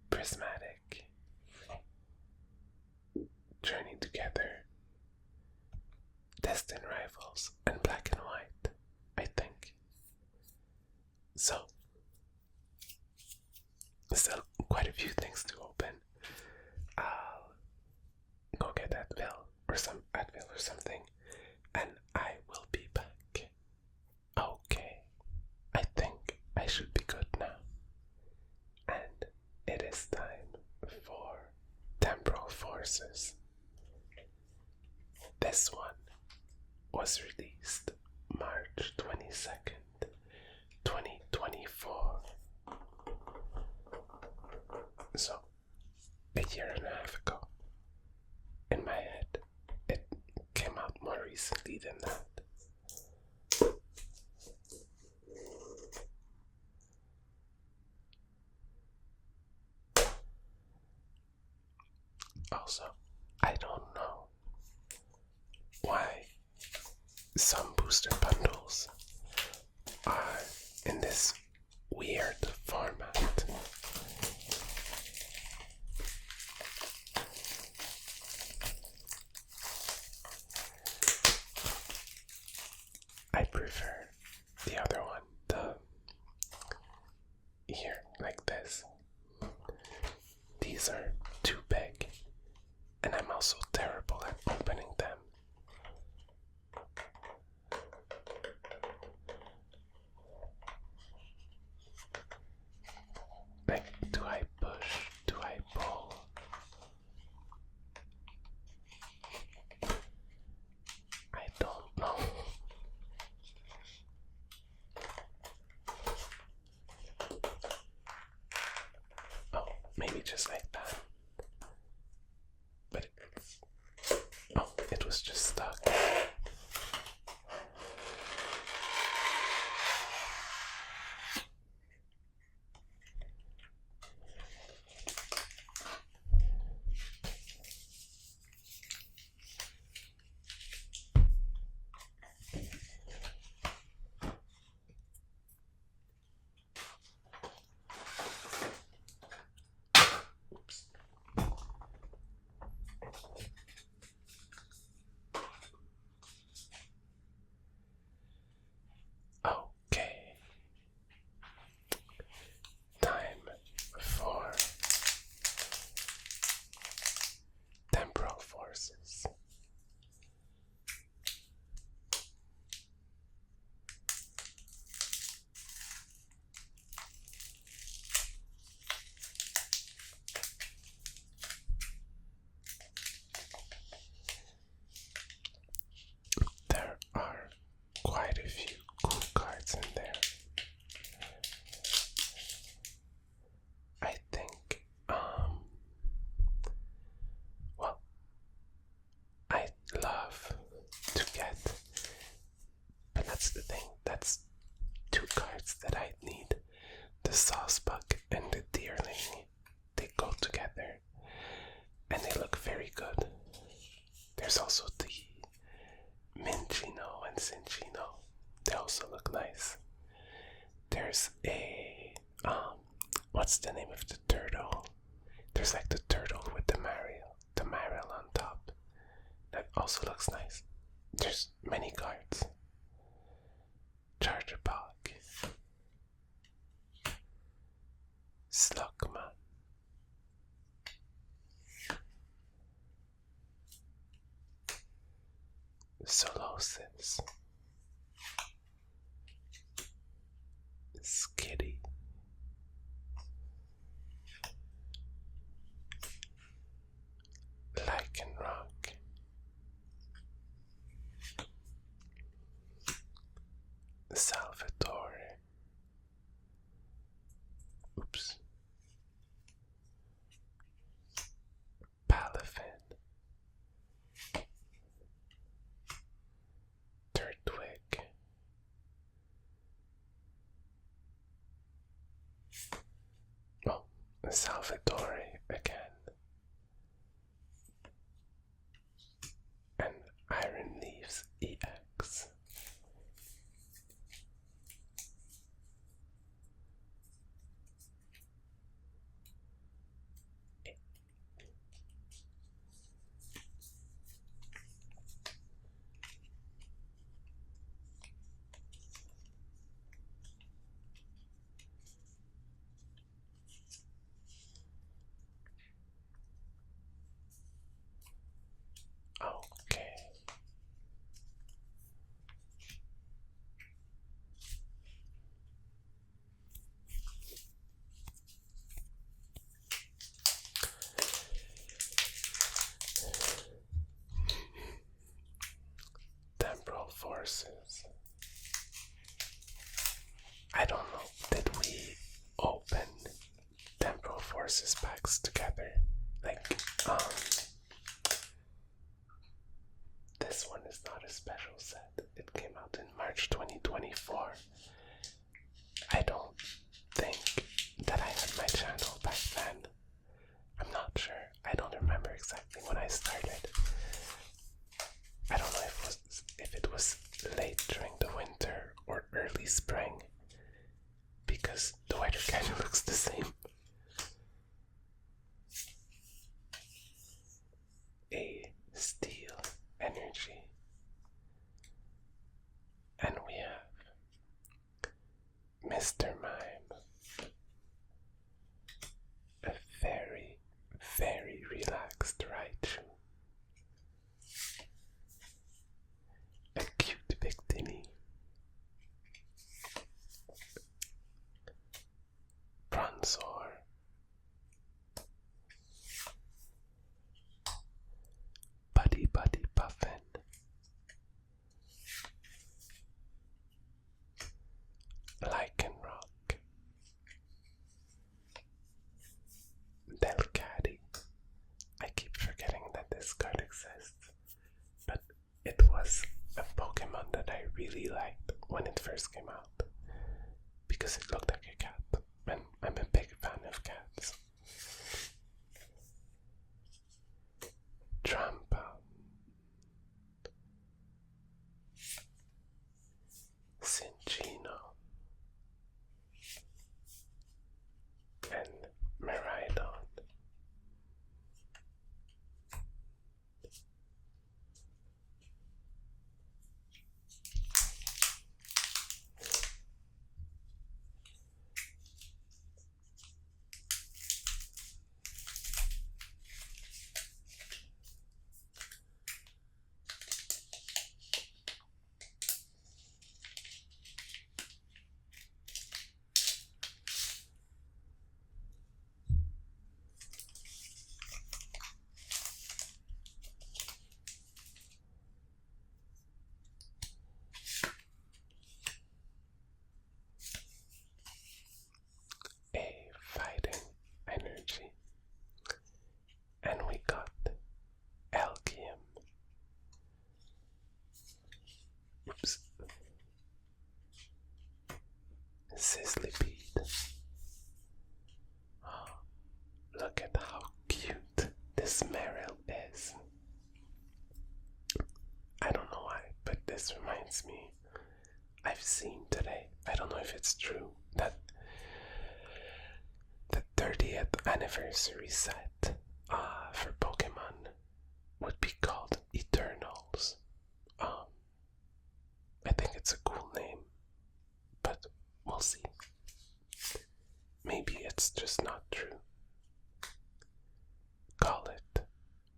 Prismatic. Journey Together. Destined Rivals. And Black and White, I think. So, still quite a few things to open. I'll go get Advil or something, and I will be back. Okay, I think I should be good now. And it is time for Temporal Forces. This one was released March 22nd, 2024. So, a year and a half ago. In my head, it came out more recently than that. Also, I don't know why some booster bundles are in this weird format. I prefer the other one, here, like this. These are too big. that's the thing. That's two cards that I need. The Saucebuck and the Deerling. They go together. And they look very good. There's also the Minchino and Cinchino. They also look nice. There's a what's the name of the turtle? There's like the turtle with the Mariel on top. That also looks nice. There's many cards. Charjabug, Slugma, Solosis, Skitty, Lycanroc, Salvatore, Palafin, Turtwig, Salvatore again, and Iron Leaves EX. Okay. Temporal Forces. I don't know, did we open Temporal Forces packs together? Like, this one is not a special set. It came out in March 2024. I don't think that I had my channel back then. I'm not sure. I don't remember exactly when I started. I don't know if it was late during the winter or early spring, because the weather kind of looks the same. A Steel Energy. And we have Mr. Mime. A very, very relaxed Raichu. A cute Victini. Bronzor. Buddy Puffin. Lycanroc. Delcatty. I keep forgetting that this card exists, but it was a Pokemon that I really liked when it first came out, because it looked like a cat, and I'm a big fan of cats. Trampa, Cinchino, and Miraidon. Sizzly Bead. Oh, look at how cute this Meryl is. I don't know why, but this reminds me. I've seen today, I don't know if it's true, that the 30th anniversary set for Pokemon would be called Eternals. I think it's a cool name, but we'll see. Maybe it's just not true. Call it.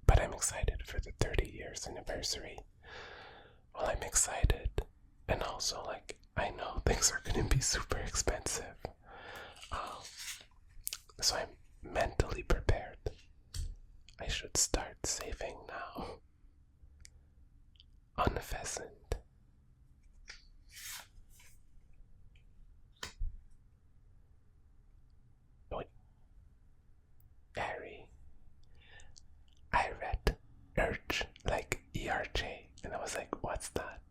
But I'm excited for the 30 years anniversary. Well, I'm excited. And also, like, I know things are gonna be super expensive. So I'm mentally prepared. I should start saving now. On a pheasant. Wait. Harry. I read Urge, like ERJ, and I was like, what's that?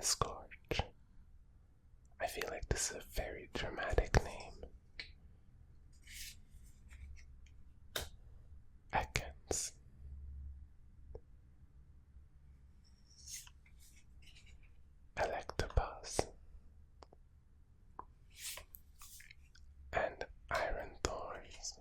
Scorch. I feel like this is a very dramatic name. Ekans. Electabuzz. And Iron Thorns.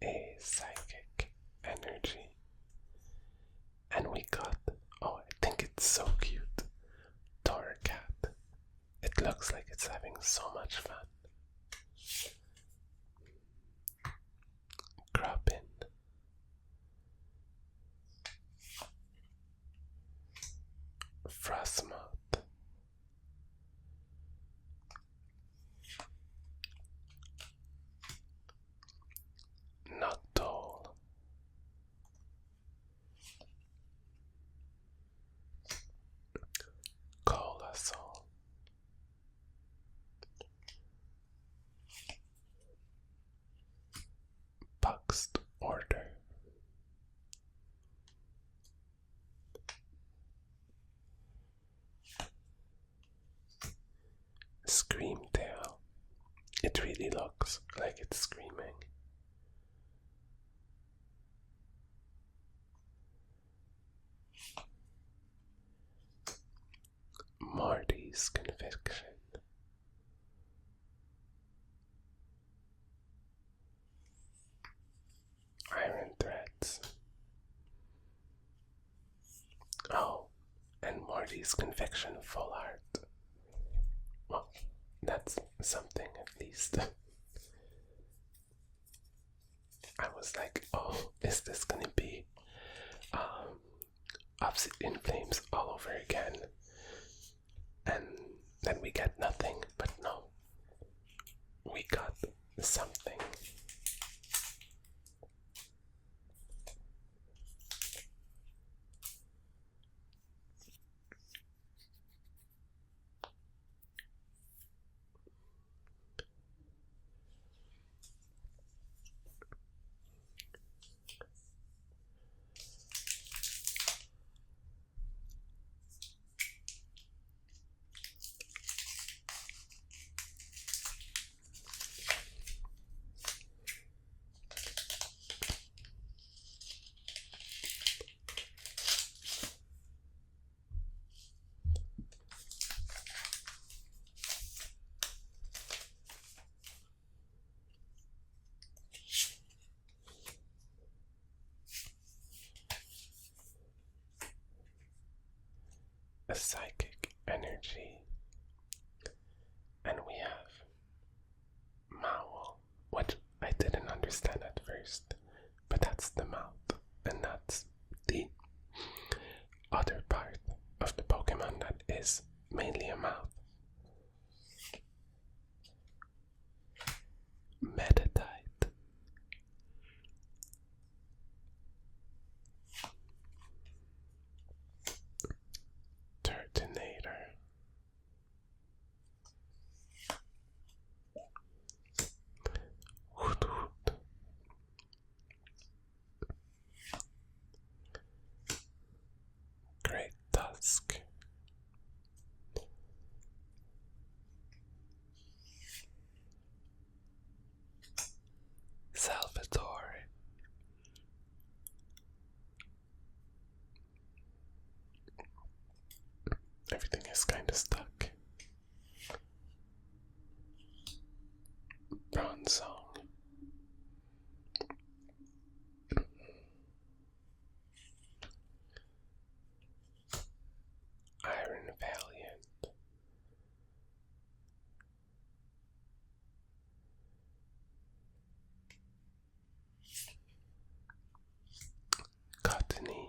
A psychic energy. And we got, oh, I think it's so cute. Torracat. It looks like it's having so much fun. Grubbin. Frostmoth. Noctowl. Colasol. Puxed Order. Screamtail. It really looks like it's screaming. Marty's Conviction. Iron Threads. Oh, and Marty's Conviction full art. Well, that's something at least. I was like, oh, is this gonna be Obsidian Flames all over again? And then we get nothing, but no. We got something. understand at first, but that's the mouth, and that's the other part of the Pokemon that is mainly a mouth. Metatite. Turtonator. Hoot Hoot. Great Tusk. Salvatore. Everything is kind of stuck. Bronzong. Iron Valiant. Cottony.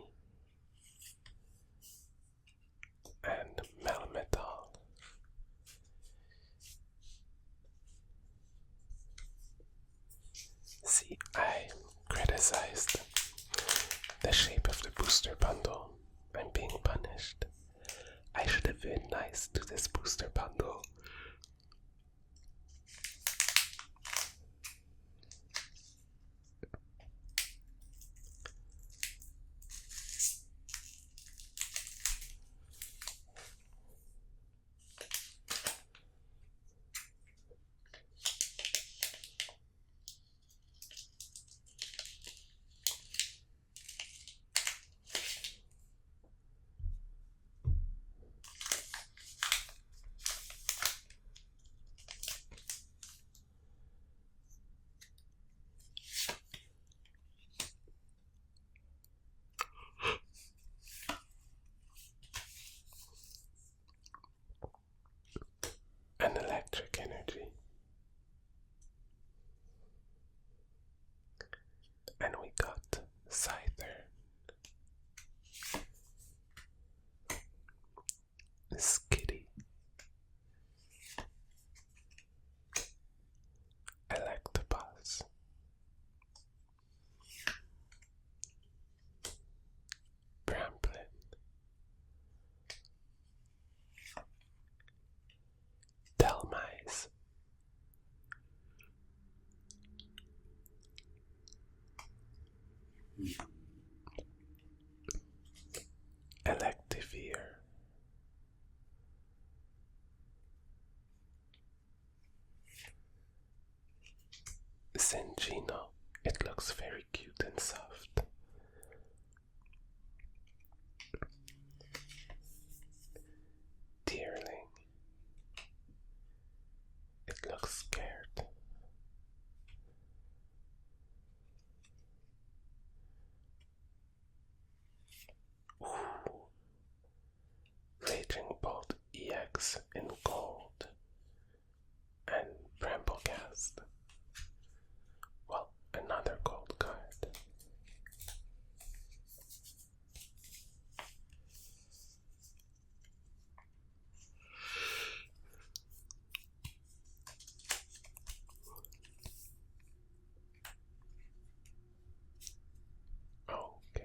And Melmetal. See, I criticized the shape of the booster bundle. I'm being punished. I should have been nice to this booster bundle. An electric energy. And we got Scyther. Skitty. Electabuzz. Bramblin. Delmise. Electivire. Singino. It looks very cute and soft. Deerling. It looks scared. Ooh. Raging Bolt EX in gold. And Bramblecast. Well, another gold card. Okay.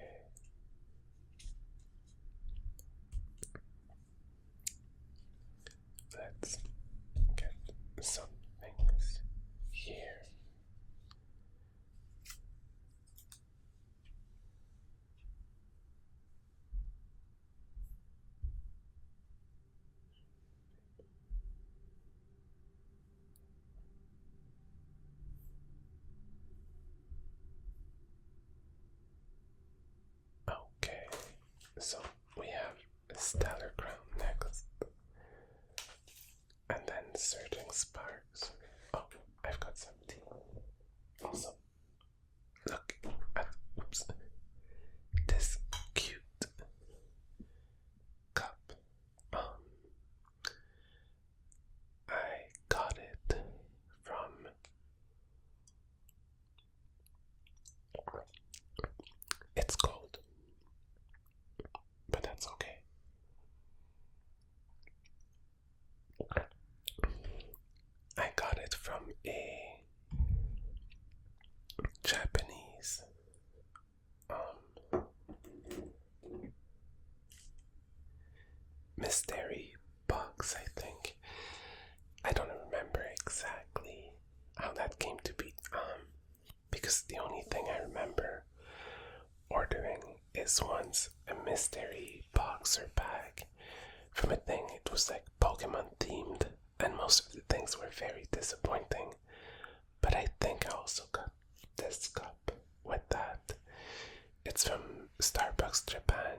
Let's get some things here. Okay, so we have a Stellar Crown next, and then Surging Sparks. Oh, I've got some tea. Also, look at this cute cup. I got it from because the only thing I remember ordering is once a mystery box or bag from a thing. It was like Pokemon themed, and most of the things were very disappointing. But I think I also got this cup with that. It's from Starbucks Japan.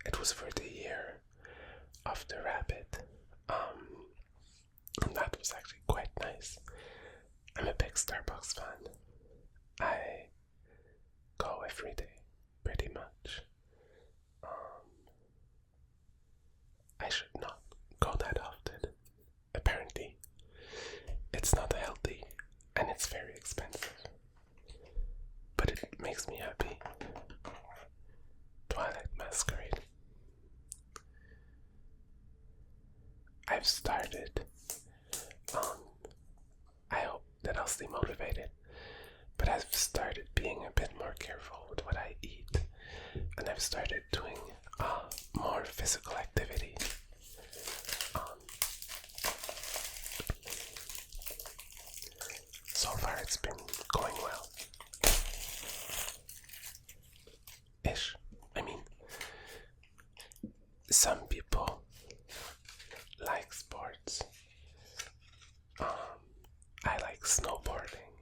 It was for the year of the rabbit. And that was actually quite nice. I'm a big Starbucks fan. I go every day, pretty much. I should not go that often. Apparently, it's not healthy and it's very expensive. But it makes me happy. Twilight Masquerade. I've started. I hope that I'll stay motivated. But I've started being a bit more careful with what I eat. And I've started doing more physical activity. So far it's been going well. Ish. I mean, some people like sports. I like snowboarding.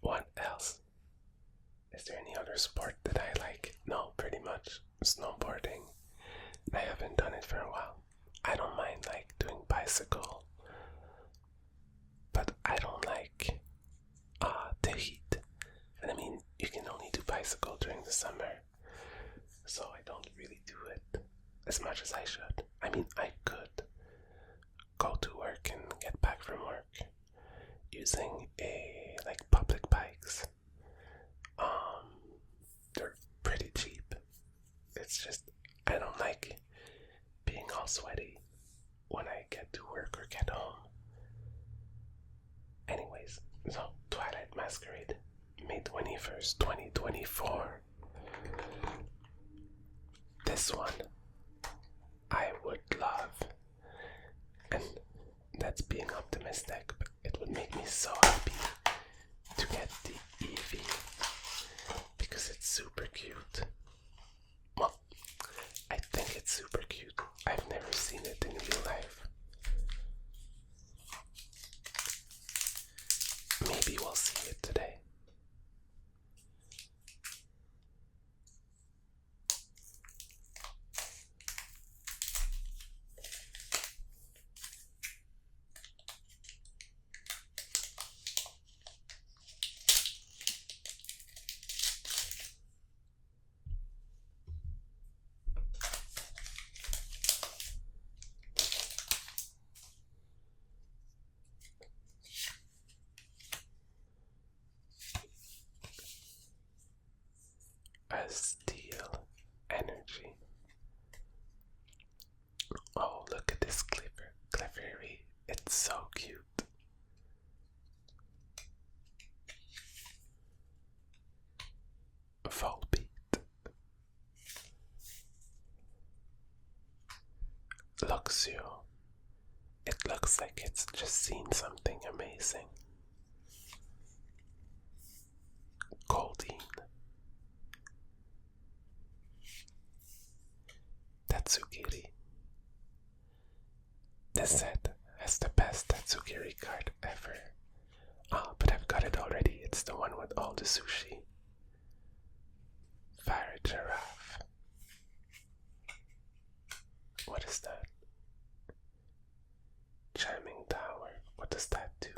What else? Is there any other sport that I like? No, pretty much snowboarding. I haven't done it for a while. I don't mind like doing bicycle, but I don't like the heat. And I mean, you can only do bicycle during the summer, so I don't really do it as much as I should. I mean, I could go to work and get back from work using public bikes. They're pretty cheap. It's just I don't like being all sweaty when I get to work or get home. Anyways, so Twilight Masquerade, May 21st, 2024. This one I would love, and that's being optimistic, but it would make me so happy to get the Eevee because it's super cute. Well, I think it's super cute. I've never seen it in real life. Maybe we'll see it today. A steel energy. Oh, look at this Clefairy. It's so cute. Volbeat. Luxio. It looks like it's just seen something amazing. Goldine. Tatsugiri. This set has the best Tatsugiri card ever. But I've got it already. It's the one with all the sushi. Fire Giraffe. What is that? Charming Tower. What does that do?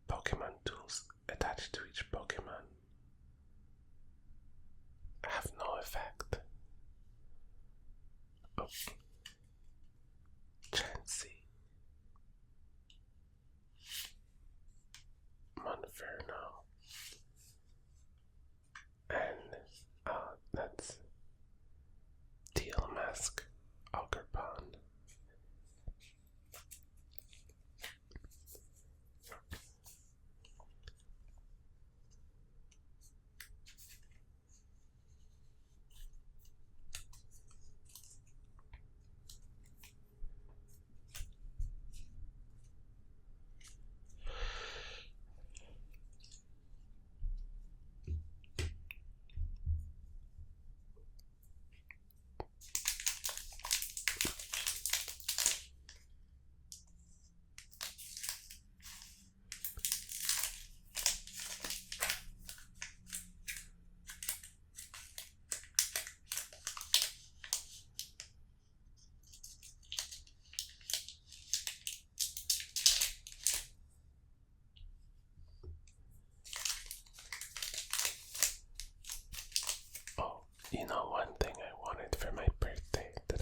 Pokemon tools attached to each Pokemon have no effect. Oh. Chansey. Monferno. And that's Teal Mask Augerbond.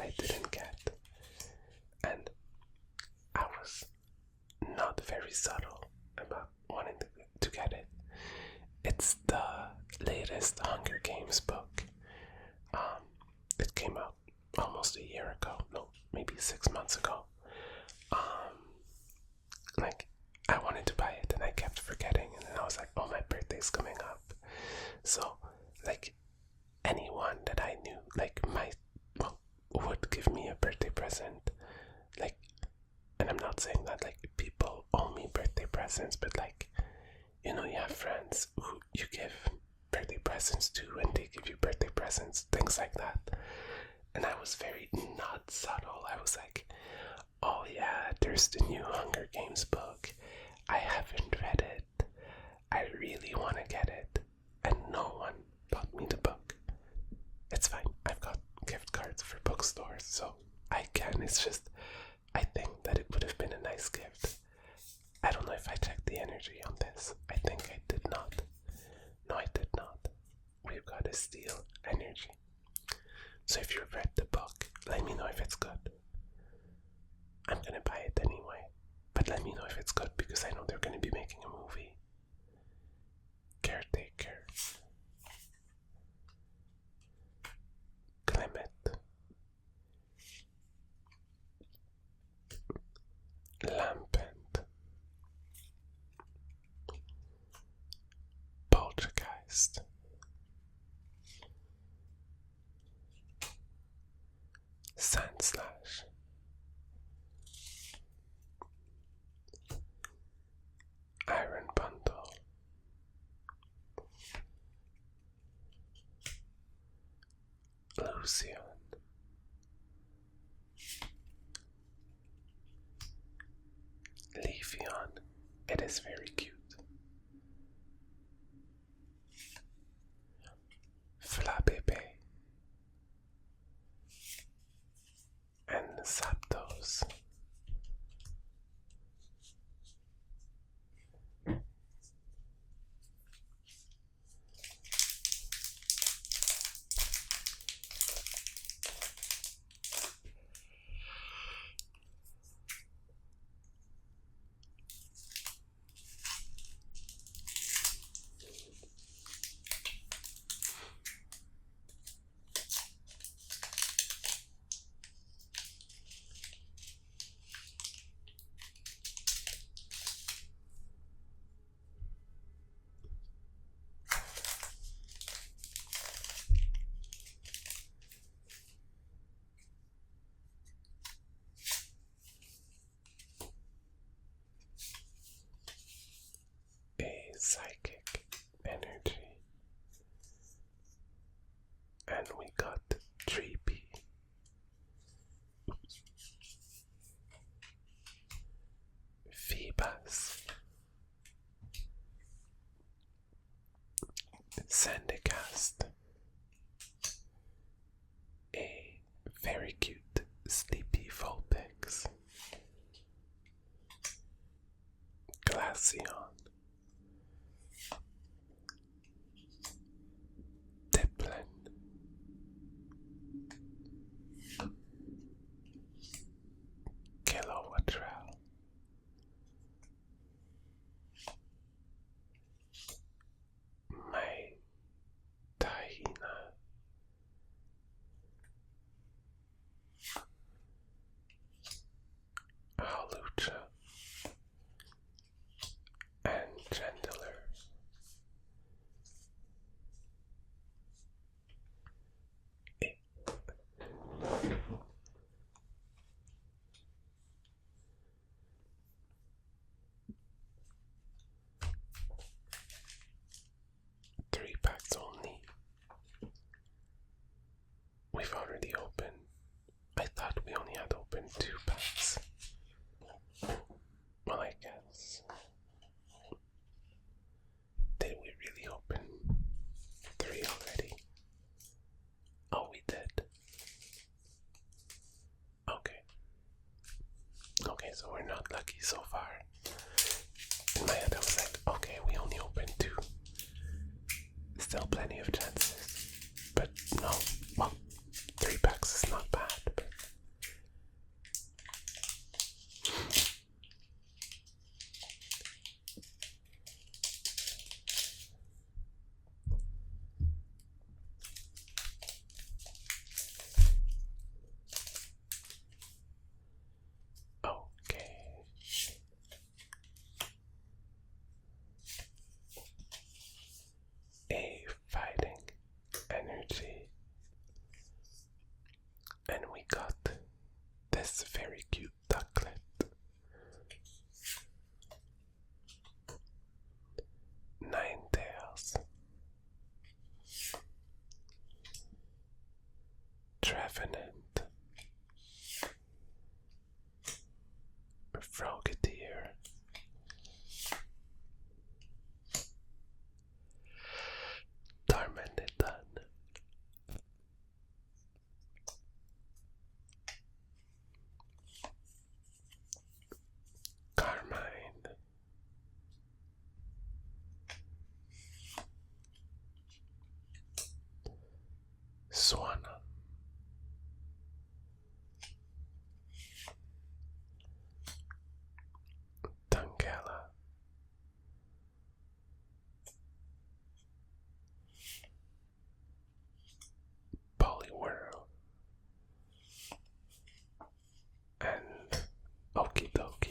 I didn't get. And I was not very subtle about wanting to get it. It's the latest Hunger Games book. It came out almost a year ago. No, maybe 6 months ago. Like, I wanted to buy it and I kept forgetting, and then I was like, oh, my birthday's coming up. So, like, anyone that I knew, like, would give me a birthday present. Like, and I'm not saying that, like, people owe me birthday presents, but, like, you know, you have friends who you give birthday presents to and they give you birthday presents, things like that. And I was very not subtle. I was like, oh yeah, there's the new Hunger Games book. I haven't read it. I really want to get it. And no one bought me the book. It's fine. I've got gift cards for bookstores, so I can. It's just, I think that it would have been a nice gift. I don't know if I checked the energy on this. I think I did not. No, I did not. We've got a steel energy. So if you've read the book, let me know if it's good. I'm gonna buy it anyway, but let me know if it's good because I know they're gonna be making a movie. Caretaker. Clement. Lampent. Poltergeist. Sandslash. Iron Bundle. Lucian. Leafeon. It is very cute. Flabébé. And Zapdos. Psychic energy, and we got 3P. Phoebus, Sandicast, a very cute sleepy Vulpix, Glaceon, Chandler. 3 packs only. We've already opened. I thought we only had opened 2 packs. Well, I guess. Did we really open 3 already? Oh, we did. Okay. Okay, so we're not lucky so far. In my head I was like, okay, we only opened 2. Still plenty of chances. But no, well, 3 packs is not bad, but And we got this very cute ducklet. Ninetales. Trevenant. Frogadier. Darmanitan. Carmine. Swana. Tangela. Poliwhirl. And Okie Dokie.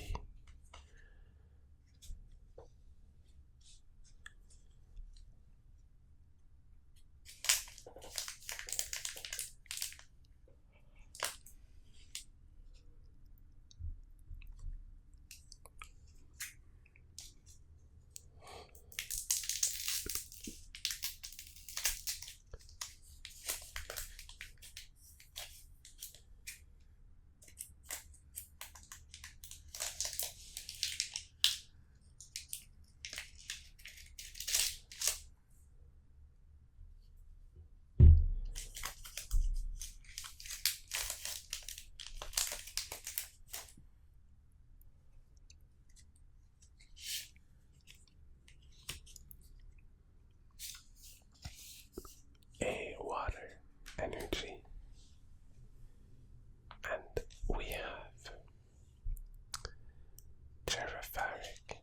A water energy. And we have Terrafaric.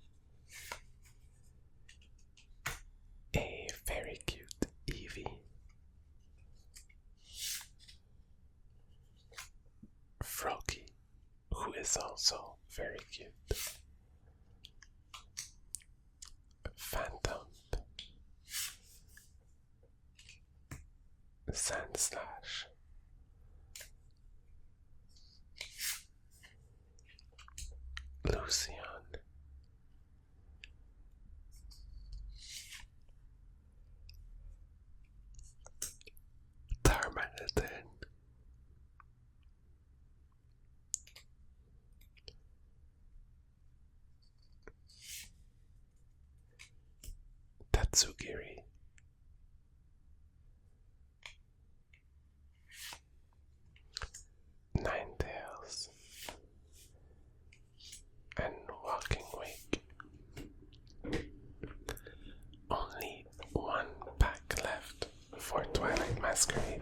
A very cute Eevee. Froakie, who is also very cute. Phantom. Sandslash. Lucian. Darmanitan. Tatsugiri. Ninetales. And Walking Wake. Only one pack left for Twilight Masquerade.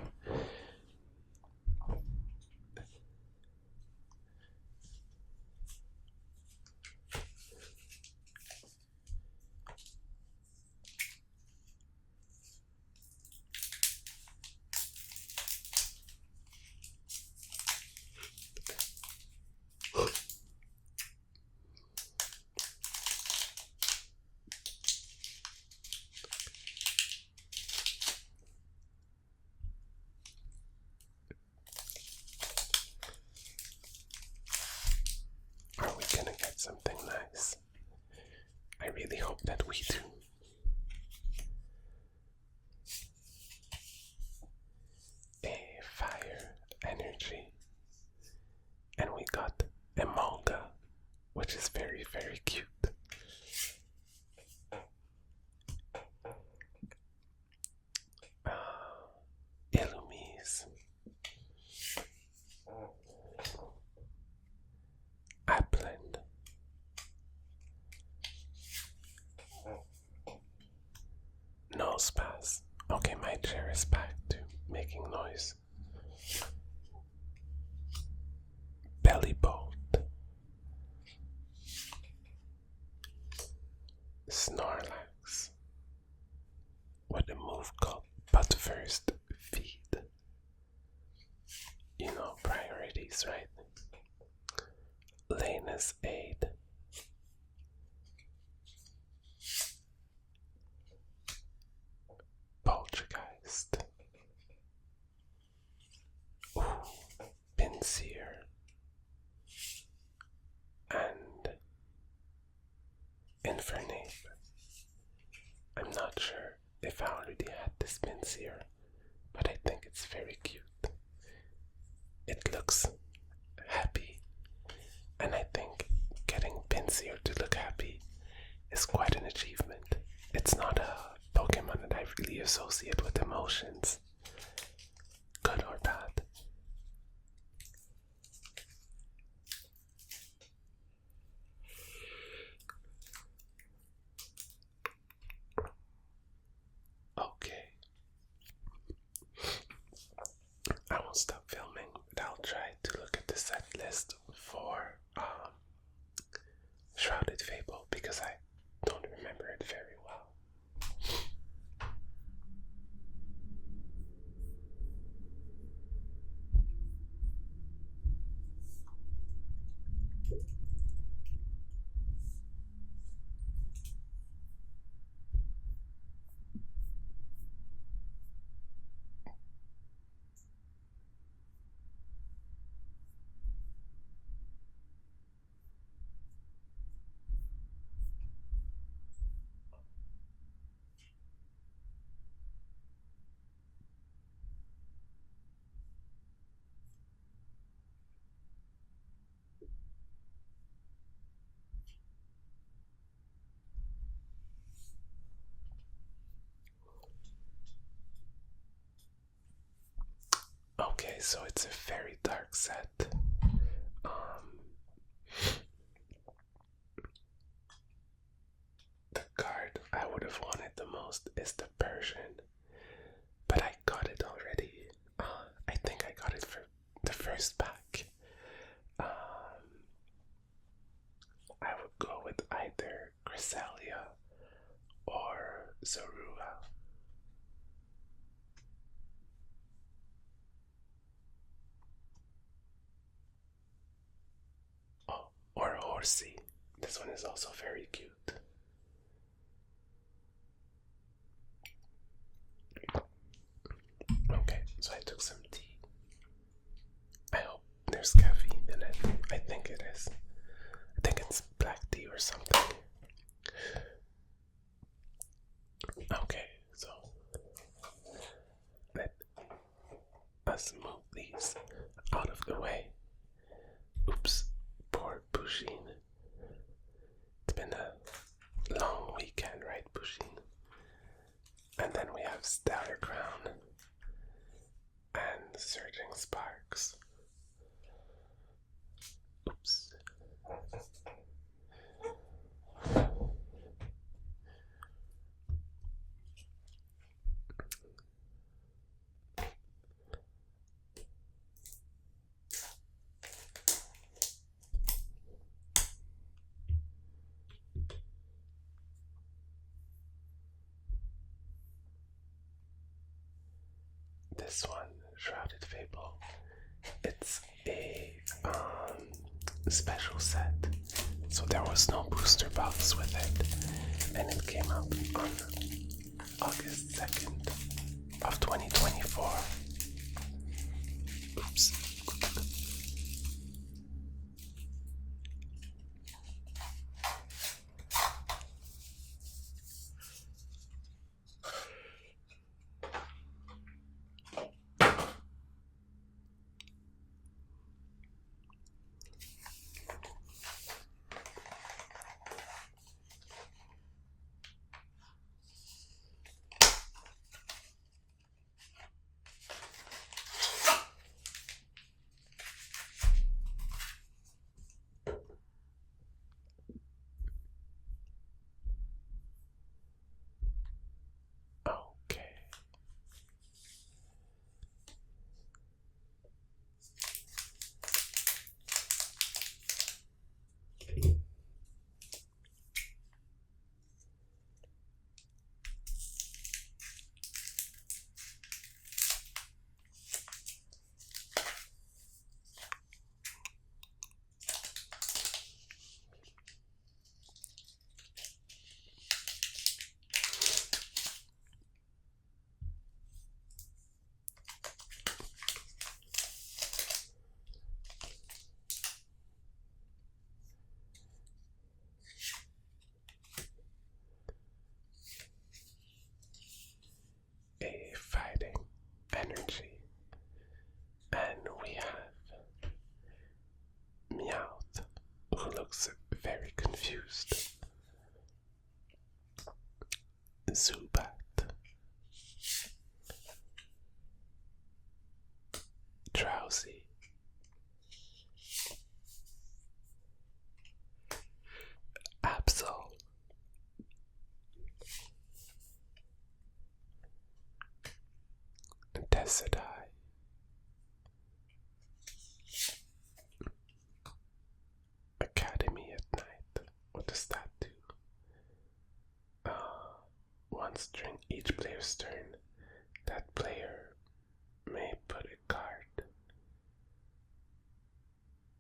Are we gonna get something nice? I really hope that we do. A fire energy. And we got Emolga, which is very, very cute. Illumise. Upland. Nosepass. Okay, my chair is back to making noise. Bellybolt. Snorlax. With a move called But First Feed. You know, priorities, right? Lena's Aid. Poltergeist. Ooh. Pinsir and Infernape. I'm not sure if I already had this Pinsir, but I think it's very cute. It looks happy, and I think getting Pinsir to look happy is quite an achievement. It's not a Pokemon that I really associate with emotions, good or bad. Okay. I won't stop filming, but I'll try to look at the set list for Shrouded Fable because I don't remember it very well. Okay, so it's a very dark set. The card I would have wanted the most is the Persian, but I got it already. I think I got it for the first pack. I would go with either Cresselia or Zorua. Oh, or Horsey. This one is also very cute. Okay, so I took some tea. I hope there's caffeine in it. I think it is. I think it's black tea or something. Okay, so let us move these out of the way. Oops, poor Pusheen. It's been a long weekend, right, Pusheen? And then we have Stellar Crown and Surging Sparks. Oops. This one, Shrouded Fable, it's a special set, so there was no booster box with it, and it came out on August 2nd of 2024. Oops. Sedai. Academy at night. What does that do? Once during each player's turn, that player may put a card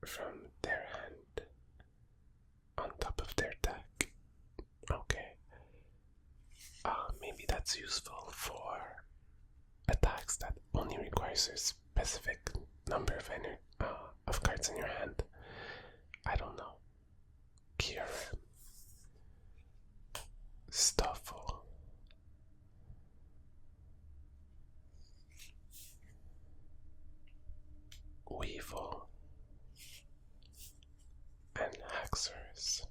from their hand on top of their deck. Okay. Maybe that's useful for attacks that only requires a specific number of cards in your hand. I don't know. Kieran. Stuffle. Weevil. And Haxorus.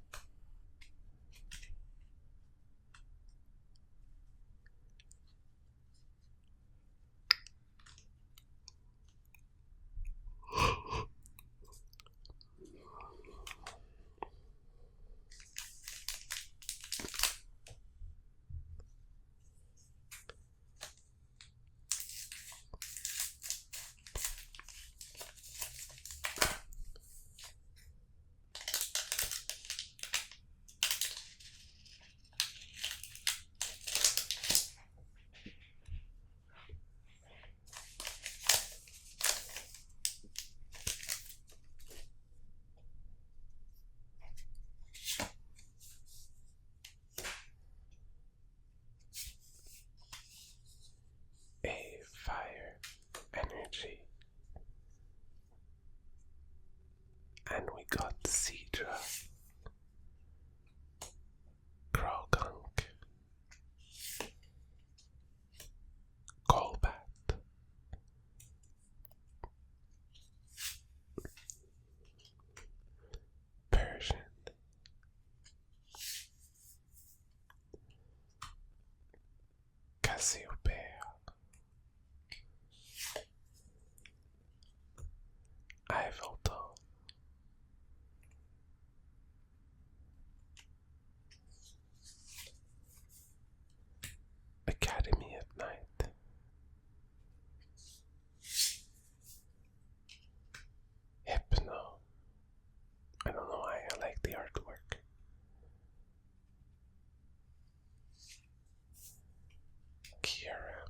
And we got Cedra, Grogunk, Golbat, Persian, Cassiopeia, Ivolto, Academy at night, Hypno. I don't know why I like the artwork. Kieran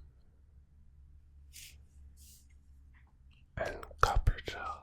and Copperjaw.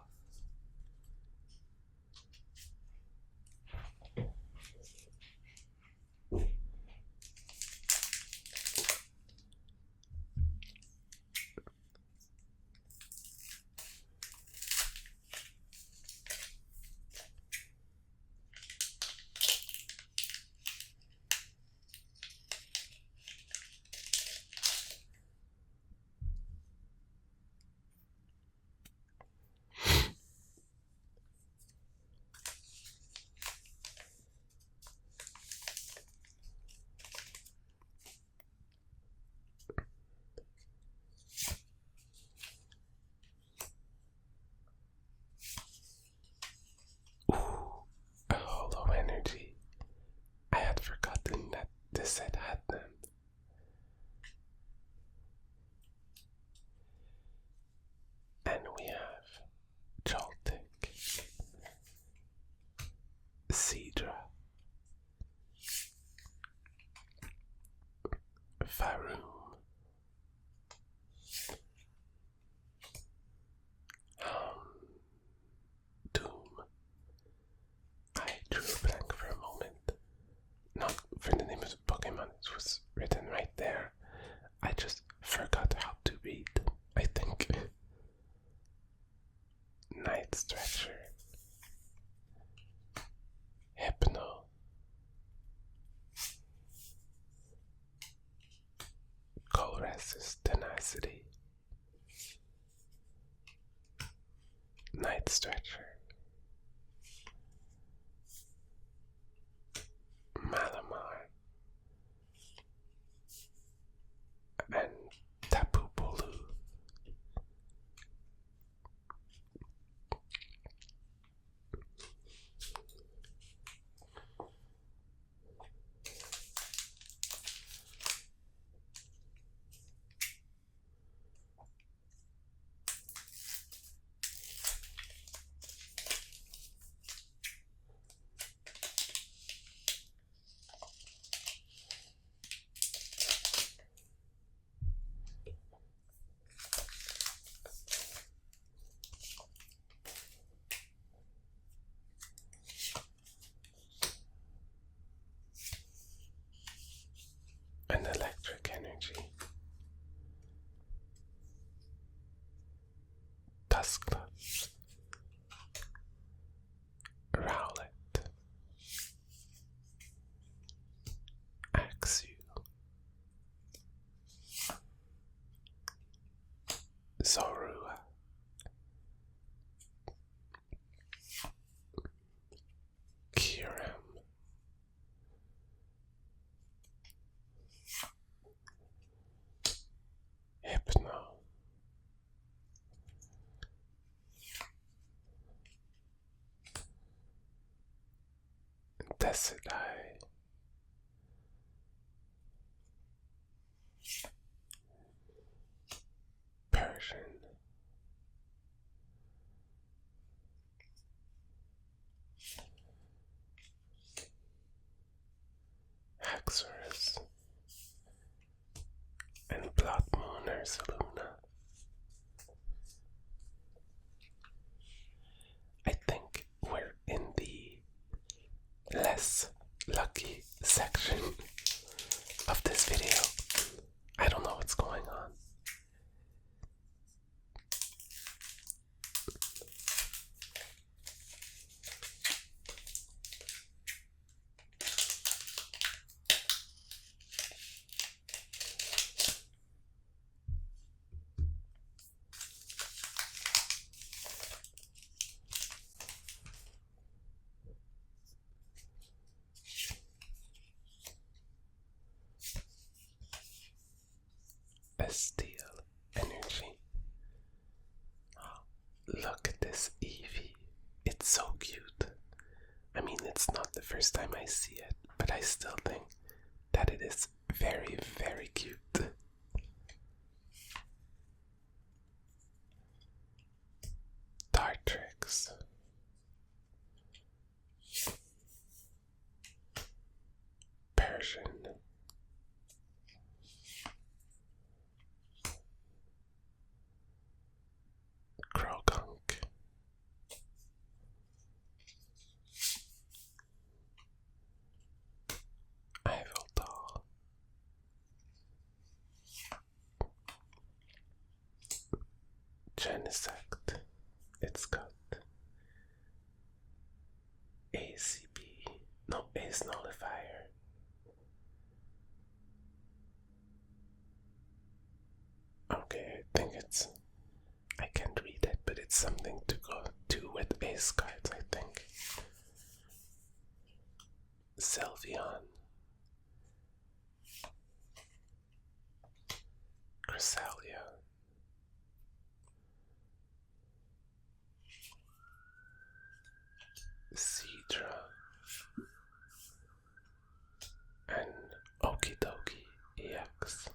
A hollow energy. I had forgotten that this set had them. And we have Joltik, Cedra, Faroum, Doom. I drew a blank for a moment. Not for the name of the Pokemon, it was written right there. I just forgot how to read, I think. Night Stretcher, Hypno, Colress's Tenacity, Night Stretcher, Malamar, and Tapu Bulu. Rowlet, Axew, Zorua, Kyurem, Hypno, Decidueye, Persian, Haxorus, and Blood Moon Ursaluna. I think we're in the less lucky section of this video. I don't know what's going on. A steel energy. Oh, look at this Eevee. It's so cute. I mean, it's not the first time I see it, but I still think that it is very, very cute. Dartrix, Persian, Krogunk, Ivoldaw, Genesect. It's got ACB, no, Ace Nullifier. Okay, I think I can't read it, but it's something to go to with Ace cards, I think. Sylveon, Cresselia, Seadra, and Okidoki EX.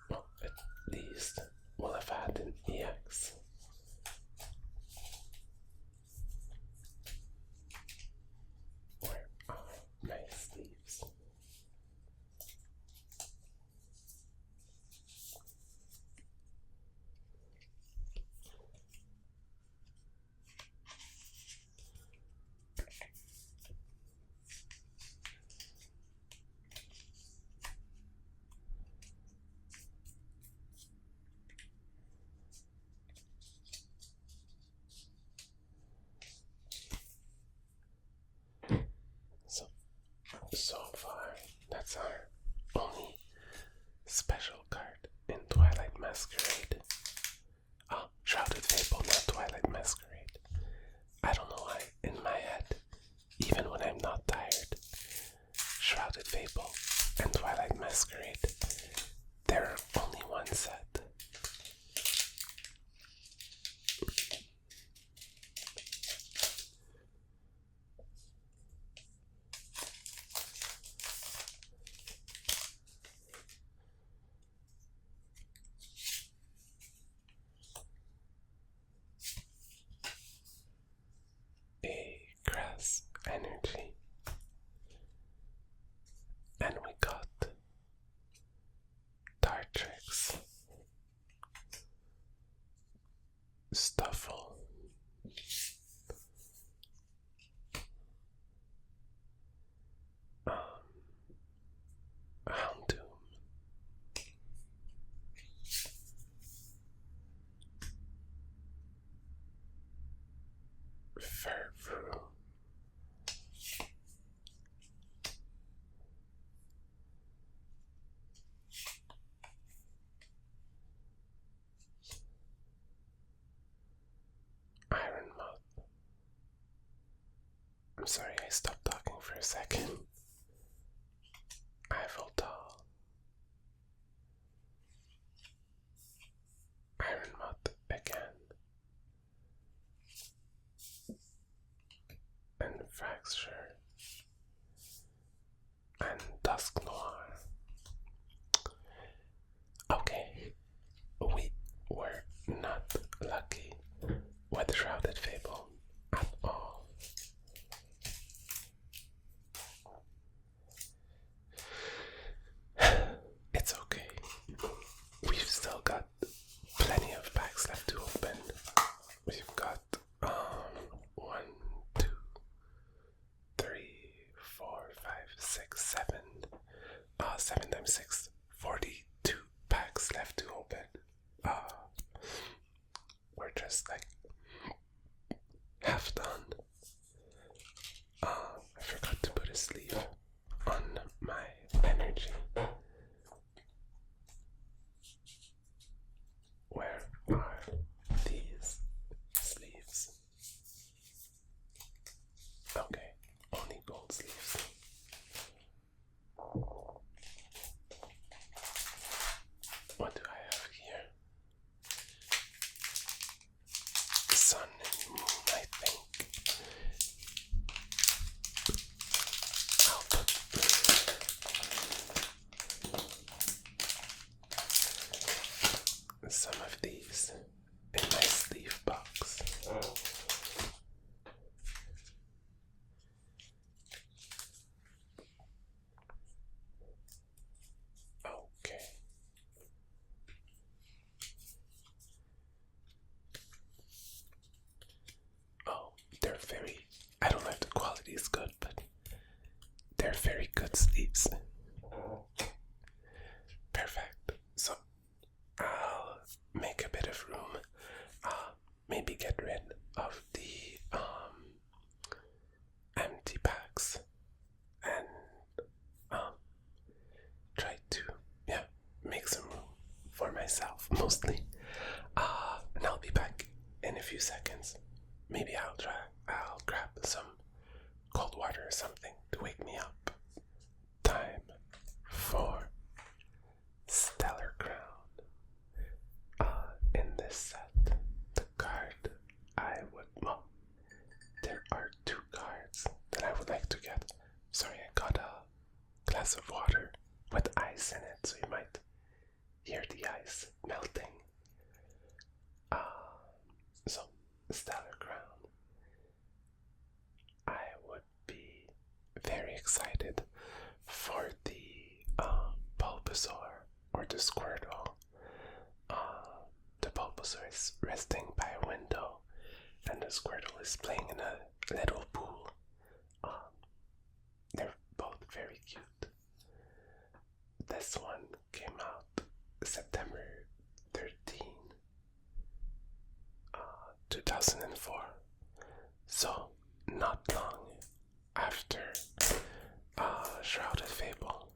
Well, at least we'll have had an EX. Where are my sleeves? So far, that's our only special card in Twilight Masquerade. Oh, Shrouded Fable, not Twilight Masquerade. I don't know why, in my head, even when I'm not tired, Shrouded Fable and Twilight Masquerade, they're only one set. Energy, and we got Dartrix, Stuffle, Houndoom, Furfru. Iron Moth. I'm sorry, I stopped talking for a second. Eifeltal. Iron Moth again. And Fracture. And Dusk Noir. Okay, we were not lucky with Shrouded Fable at all. It's okay. We've still got plenty of packs left to open. We've got 1, 2, 3, 4, 5, 6, 7. 7 times 6, 42 packs left to open. We're just like half done. I forgot to put a sleeve on my energy. Where are these sleeves? Okay, only gold sleeves. What do I have here? Sun and moon, I think. I'll put some of these in my sleeve box. Okay. Oh, they're very, I don't know if the quality is good, but they're very good sleeves. Perfect. So I'll make a bit of room. Maybe get rid of the empty packs and try to make some room for myself mostly. And I'll be back in a few seconds. Maybe I'll grab some cold water or something to wake me up. Time for Stellar Crown. In this set, the card there are 2 cards that I would like to get. Sorry, I got a glass of water with ice in it, so you might hear the ice melting. So, Stellar Crown. I would be very excited for the Bulbasaur or the Squirtle. The Bulbasaur is resting by a window and the Squirtle is playing in a little pool. They're both very cute. This one came out September 13, 2004. So, not long after Shrouded Fable.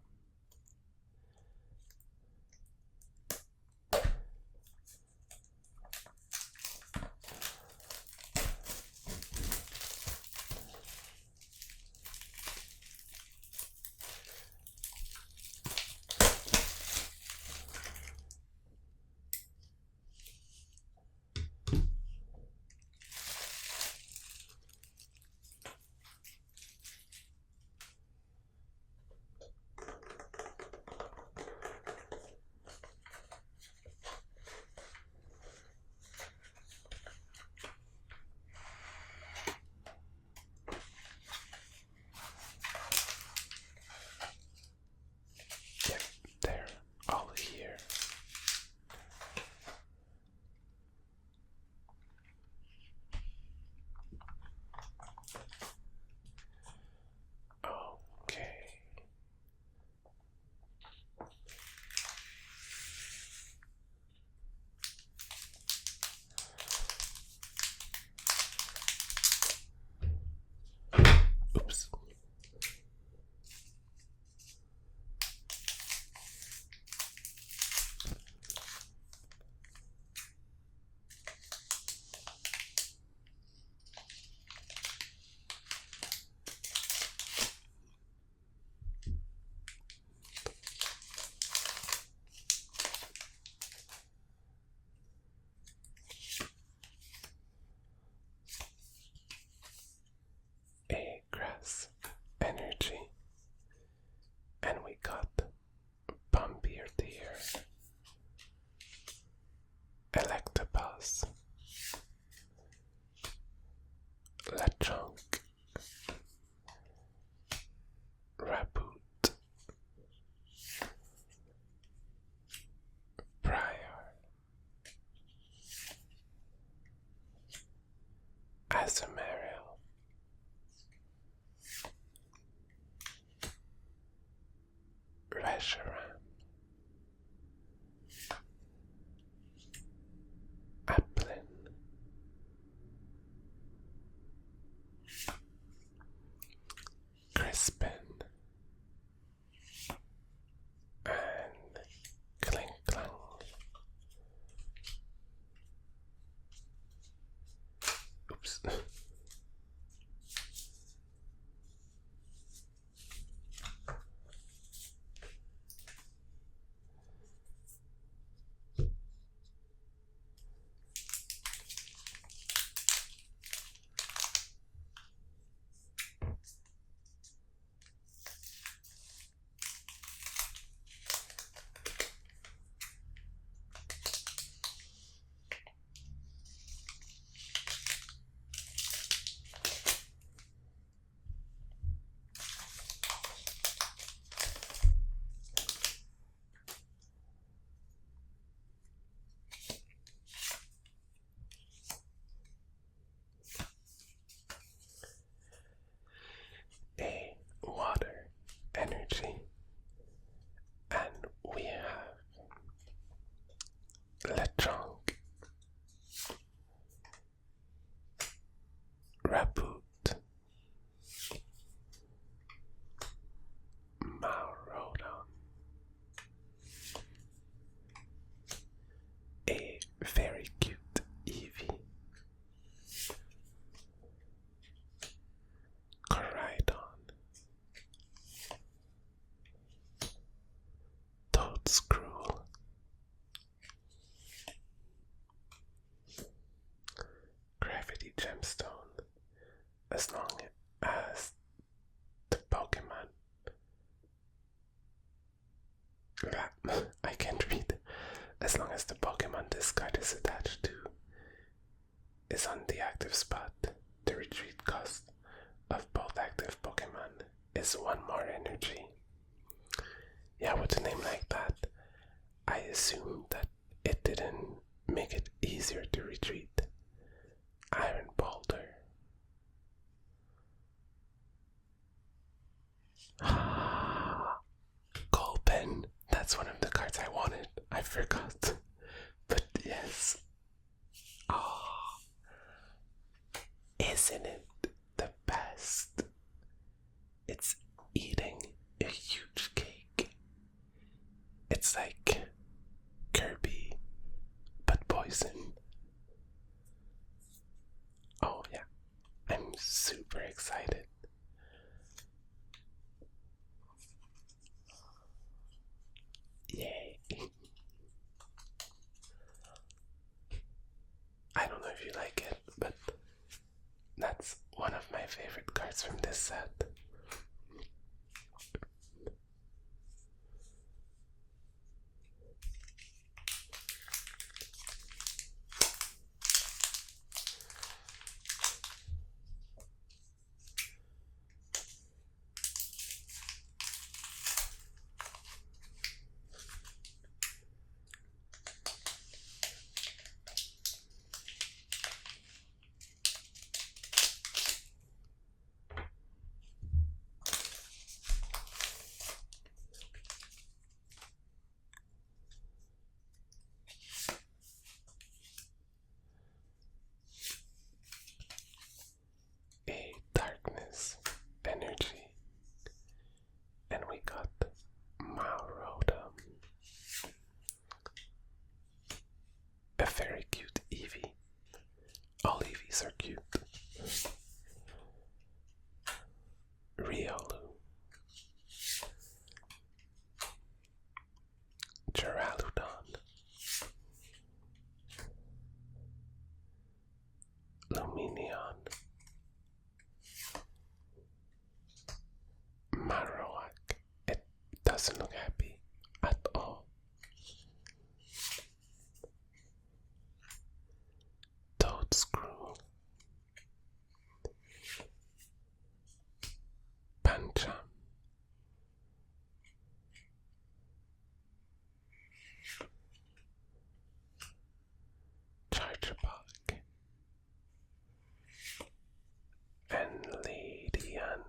Reshiram, Applin, Crispin, and Clink Clunk. Oops. A water energy, and we have Lechonk, Raboot, Maurodon, a very cute Eevee, Coridon, Toadscruel, Gravity Gemstone, as long as the Pokemon I can't read. As long as the Pokemon this card is attached to is on the active spot, the retreat cost of both active Pokemon is 1 more energy. Yeah, with a name like that, I assume that it didn't make it easier to retreat. Iron Boulder. Golpen. That's one of the cards I wanted. I forgot. But yes. Oh, isn't it the best? It's eating a huge cake. It's like Kirby, but poison. Oh yeah, I'm super excited. Yay. I don't know if you like it, but that's one of my favorite cards from this set. A darkness energy, and we got Maurodon, a very cute Eevee. All Eevees are cute. Riolu, Geraludon, Luminion, Marowak. It doesn't look happy at all. Toadscruel, Pancham, Charjabug, and Ladian.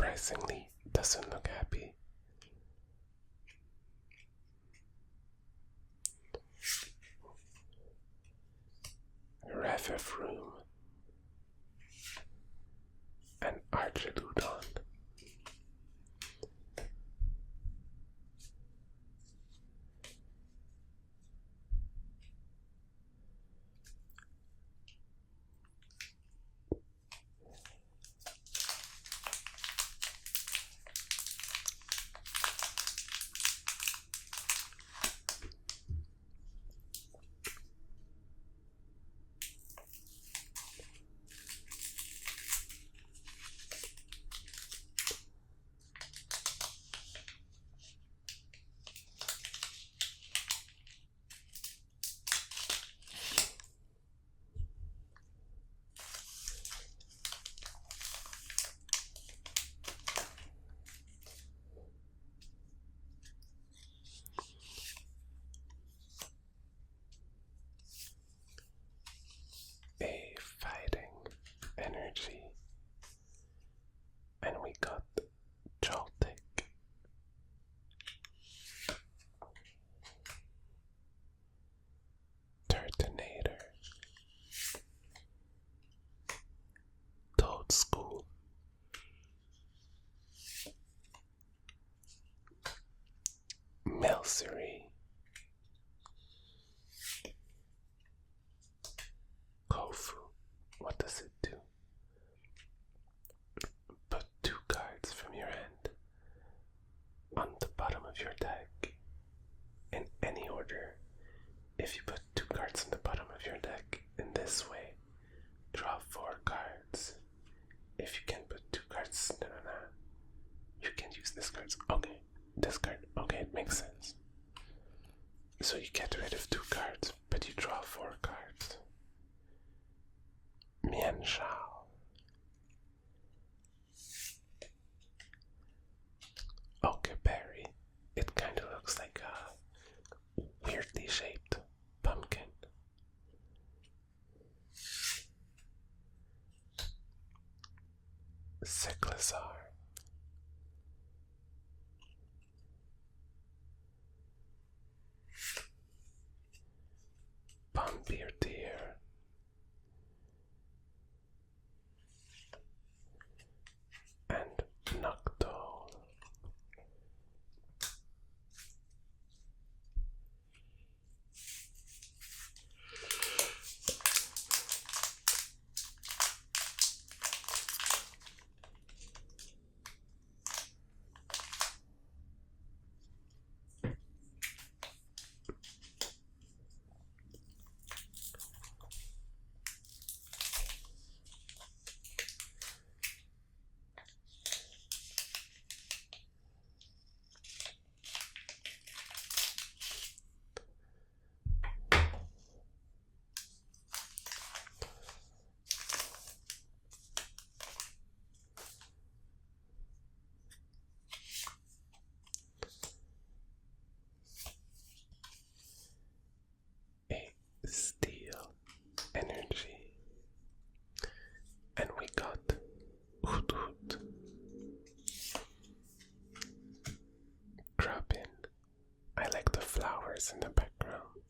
surprisingly doesn't look happy. Room and Archidudon. A fighting energy, and we got Joltik. Turtonator, Toad School, Milcery, Kofu. What does it do? Put 2 cards from your hand on the bottom of your deck in any order. If you put 2 cards on the bottom of your deck in this way, draw 4 cards. If you can put 2 cards, no, you can use this cards. Okay, this card. Okay, it makes sense. So you get rid of 2 cards, but you draw 4 cards. Mienshao. Okay, berry. It kind of looks like a weirdly shaped pumpkin. Cyclizar. Bombirdier. And Noctowl. Steel energy, and we got Hoot Hoot. Drop in. I like the flowers in the background.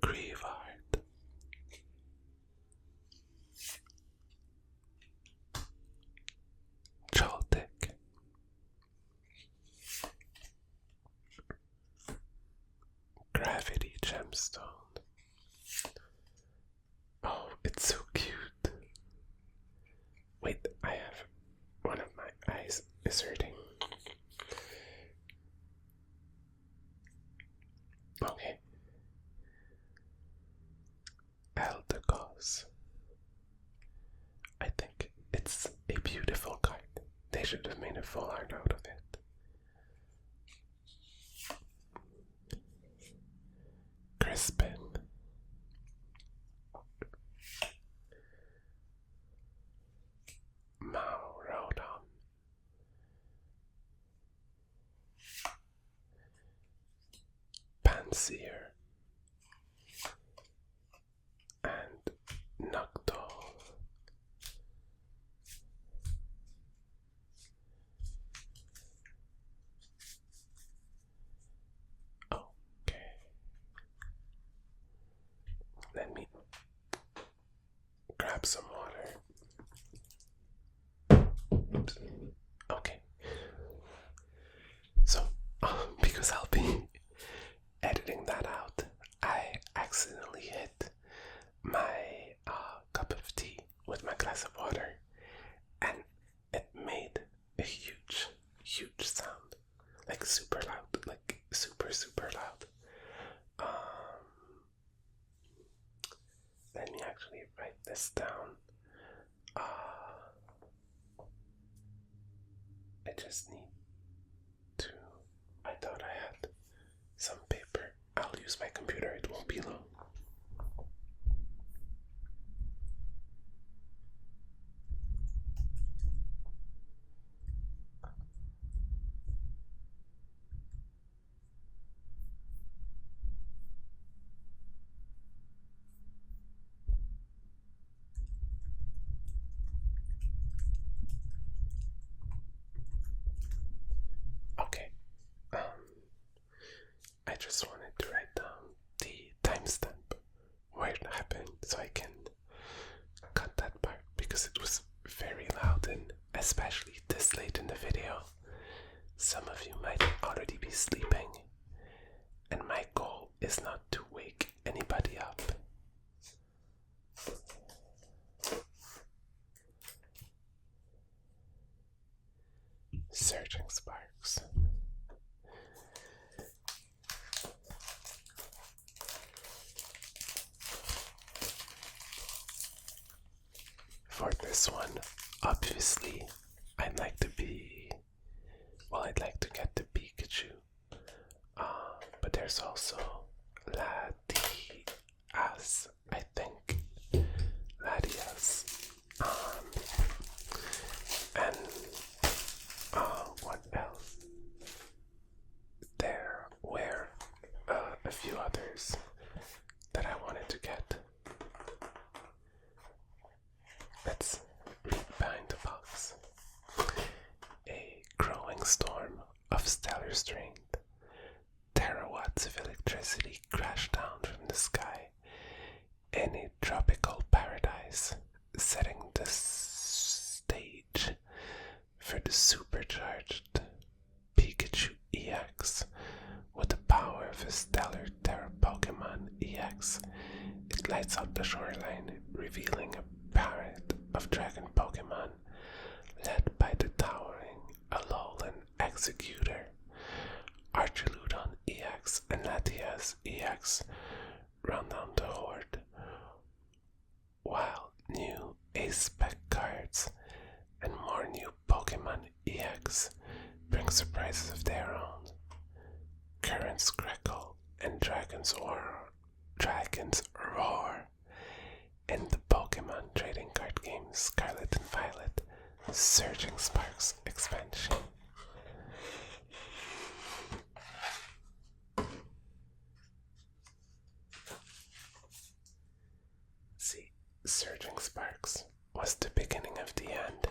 Grievard. Joltik. Gravity Gemstone. Oh, it's so cute. Wait, I have one of my eyes is hurting. Okay. Eldegoss. I think it's a beautiful card. They should have made a full art out of it. Crispin. Maurodon. Panseer. And Noctowl. because I'll be editing that out. I accidentally hit my cup of tea with my glass of water, and it made a huge, huge sound, like super loud, like super, super loud. Let me actually write this down. I just need to. I thought I had some paper. I'll use my computer, it won't be long. Okay, I just wanted to write down the timestamp where it happened so I can cut that part because it was very loud, and especially this late in the video, some of you might already be sleeping, and my goal is not to wake anybody up. Surging Sparks. For this one, obviously, I'd like to get the Pikachu. But there's also Latias, I think. Latias. And what else? There were a few others that I wanted to get. Let's read behind the box. A growing storm of stellar strength. Terawatts of electricity crashed down from the sky in a tropical paradise, setting the stage for the supercharged Pikachu EX. With the power of a stellar Terra Pokemon EX, it lights up the shoreline, revealing a parade of dragon Pokemon led by the towering Alolan Executor. Archiludon EX and Latias EX run down the horde, while new Ace-Spec cards and more new Pokemon EX bring surprises of their own. Currents crackle and dragons roar in the Pokemon trading card game Scarlet and Violet Surging Sparks expansion. See, Surging Sparks was the beginning of the end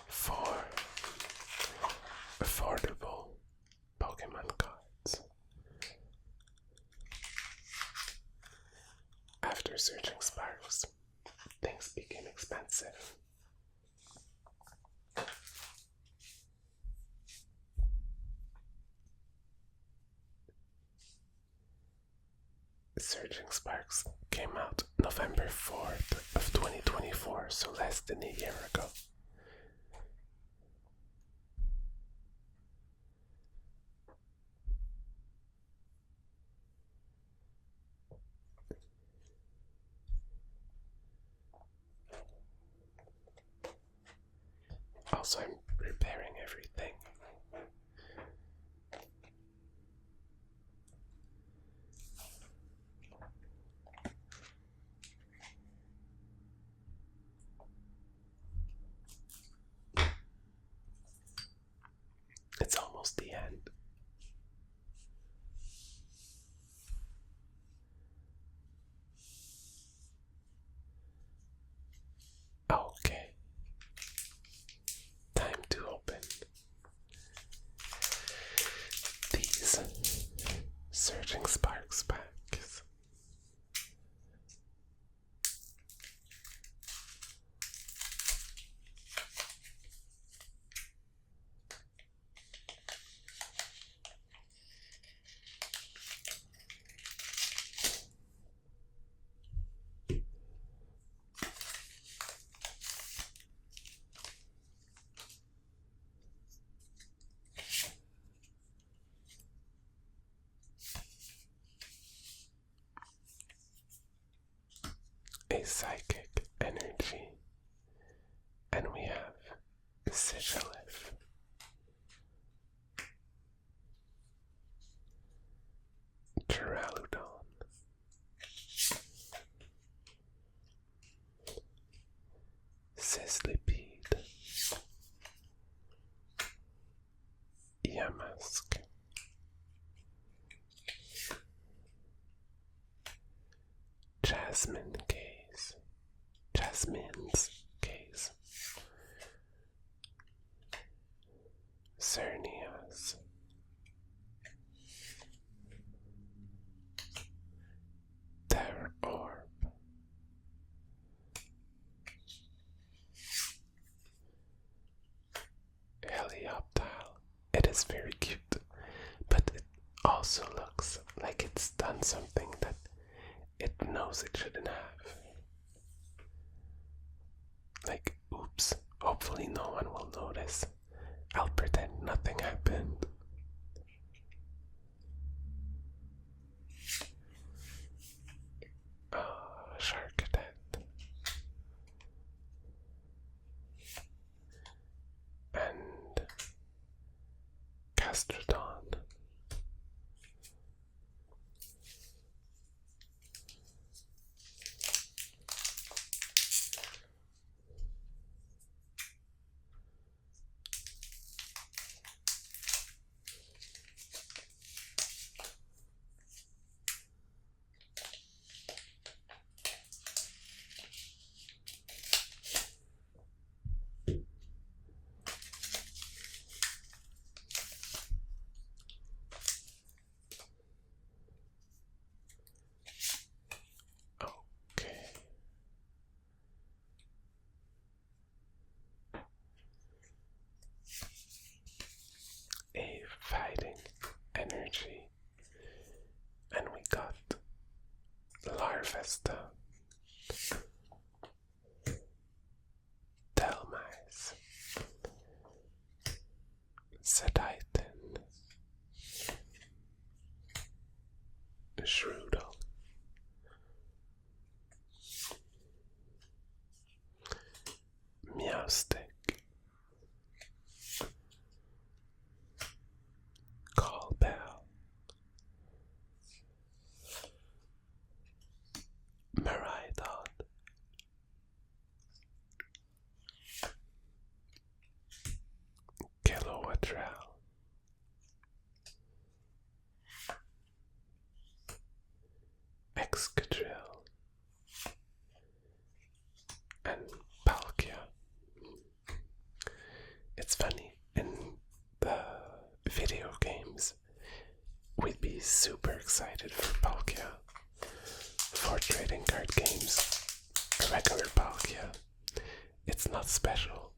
for affordable Pokemon cards. After Surging Sparks, things became expensive. Surging Sparks came out November 4th of 2024, so less than a year ago. Also, I'm repairing everything. It's almost the end. Okay. Time to open these Surging Sparks packs. a psychic energy, and we have Sigilif. Geraludon, Sislipede, Yamask, Jasmine's Case, Cernias, Terror Orb, Helioptile. It is very cute, but it also looks like it's done something that it knows it shouldn't have. Like, oops, hopefully no one will notice. I'll pretend nothing happened. Sharkadet. And Castrodon. A fighting energy, and we got Larvesta, Delmise, Sediton, Shrouded, Meowstick, Callbell, Miraidon, Kilowattrel, Excadrill, and Palkia. It's funny, in the video games, we'd be super excited for Palkia. For trading card games, a regular Palkia, it's not special.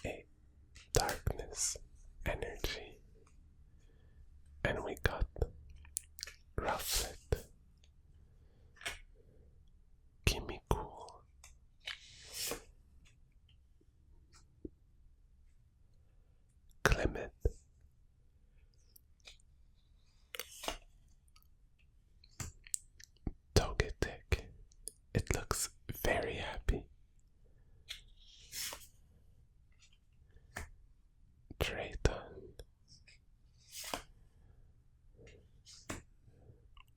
A darkness energy, and we got Rufflet, Kimikul, Clement, Togetic. It looks very happy. Drayton,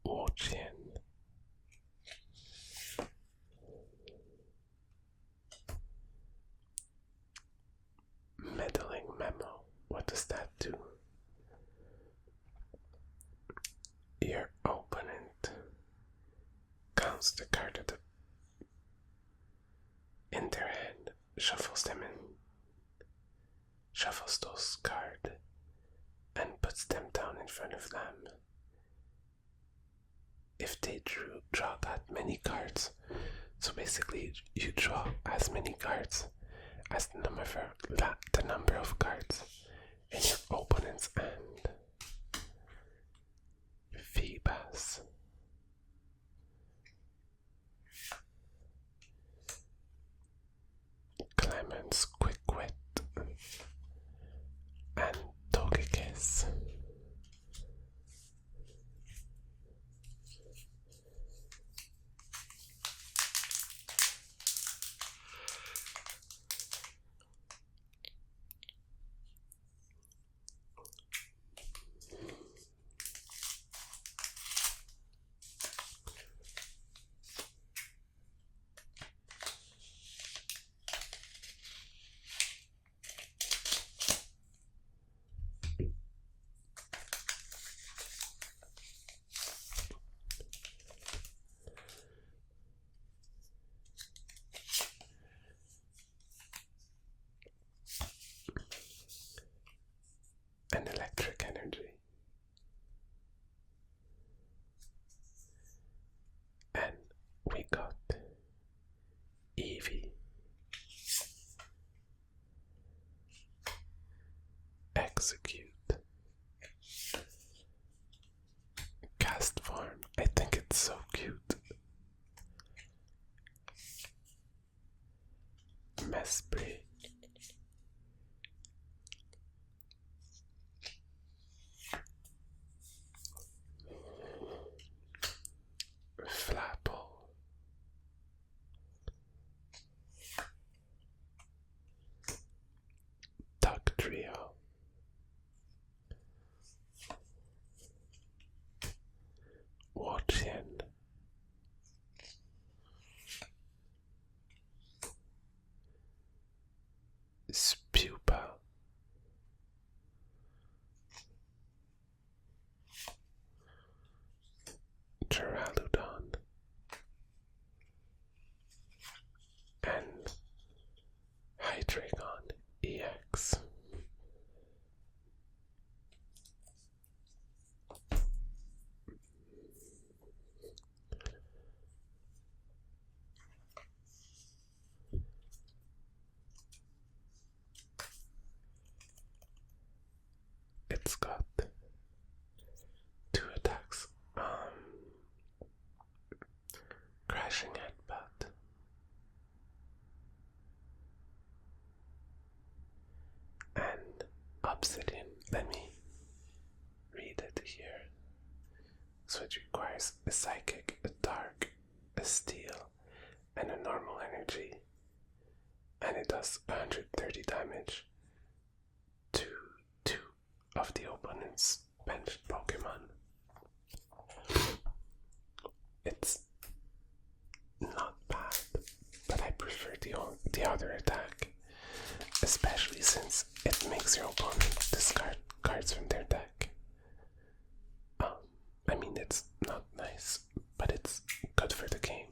Wochien, Meddling Memo. What does that do? Your opponent counts the card in their hand, shuffles those cards, and puts them down in front of them. if they draw that many cards. So basically, you draw as many cards as the number of cards in your opponent's hand. Phoebus. Clemens Quick Wit. And Togekiss. And electric energy. And we got Eevee. Execute. Cast form. I think it's so cute. Mesprit. Flapple. Duck Trio. Watchin. Spupa. Duraludon. And Hydreigon EX. It's got 2 attacks. Crashing Headbutt. And Obsidian. Let me read it here. So it requires a Psychic, a Dark, a Steel, and a Normal Energy. And it does 130 damage to 2 of the opponent's benched Pokemon. It's not bad, but I prefer the other attack, especially since it makes your opponent discard cards from their deck. I mean, it's not nice, but it's good for the game.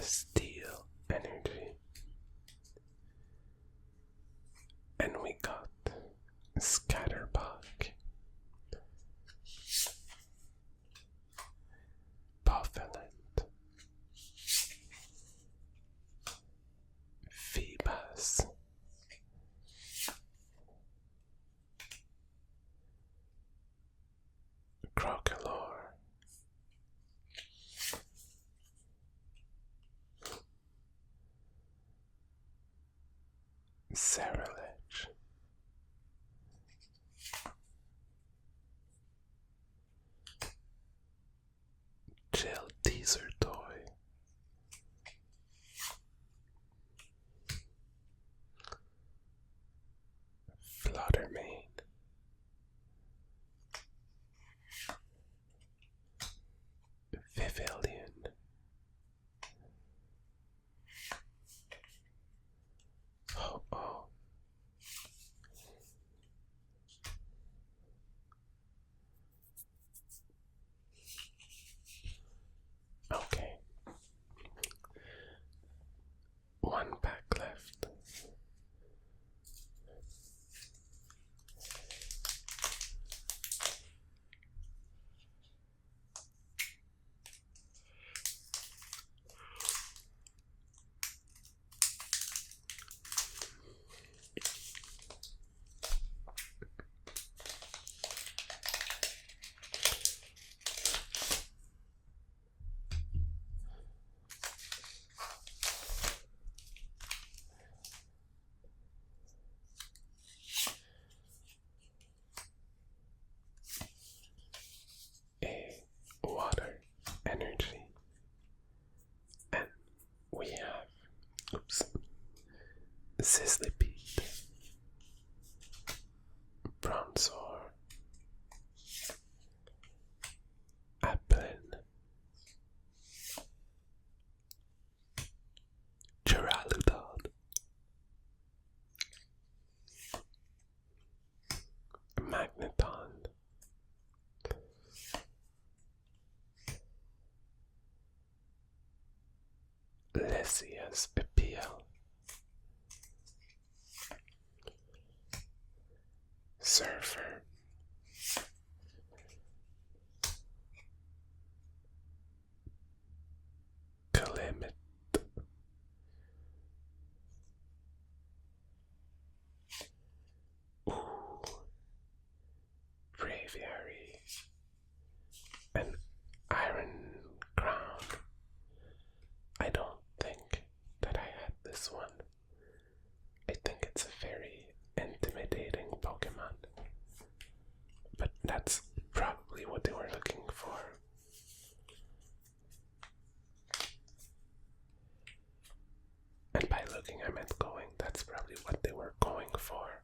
Steel energy. And we got Scatterbug, Buffelant, Phoebus, Crocolore, Ceruledge, Chill Teaser Toy, Fluttermane, Sizzlipede, Bronzor, Applin, Geraludon, Magneton, Lesia's Appeal, Surfer, Calimit, Braviary, and Iron Crown. I don't think that I had this one. I think it's a very intimidating Pokemon. But that's probably what they were looking for. And by looking, I meant going. That's probably what they were going for.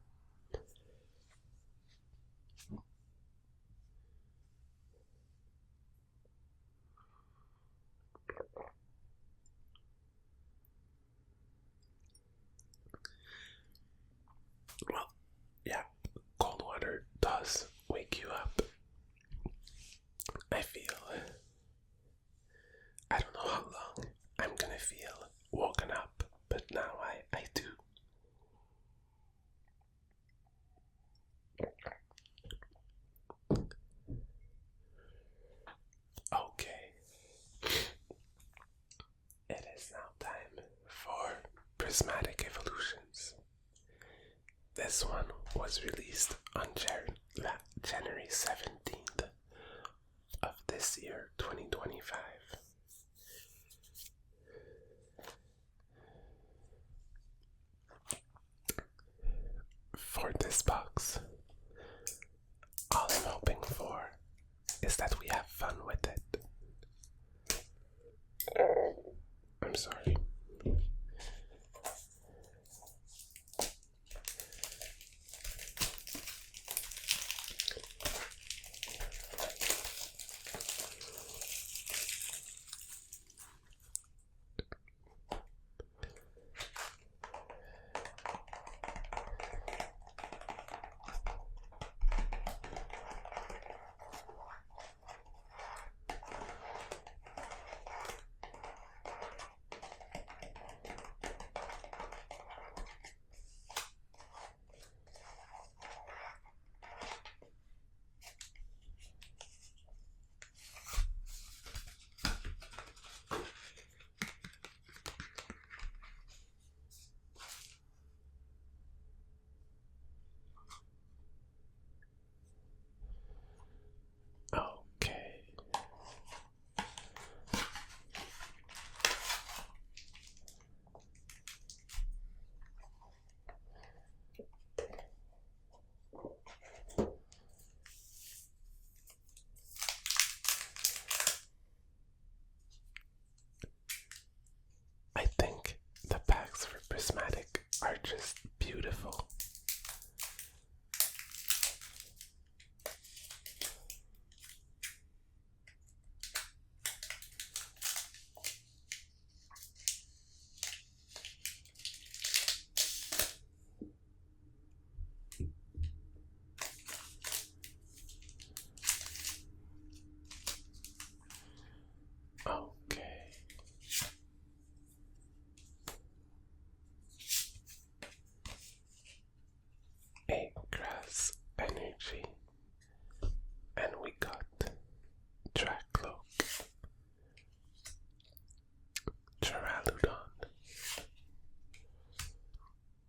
Well, yeah, cold water does wake you up. I feel. I don't know how long I'm gonna feel woken up, but now I do. Okay. It is now time for Prismatic Evolutions. This one was released on January 17th of this year, 2025. For this box, all I'm hoping for is that we have fun with it. I'm sorry. Okay. I think the packs for Prismatic are just beautiful. Okay. A grass energy, and we got Dracloak, Geraludon,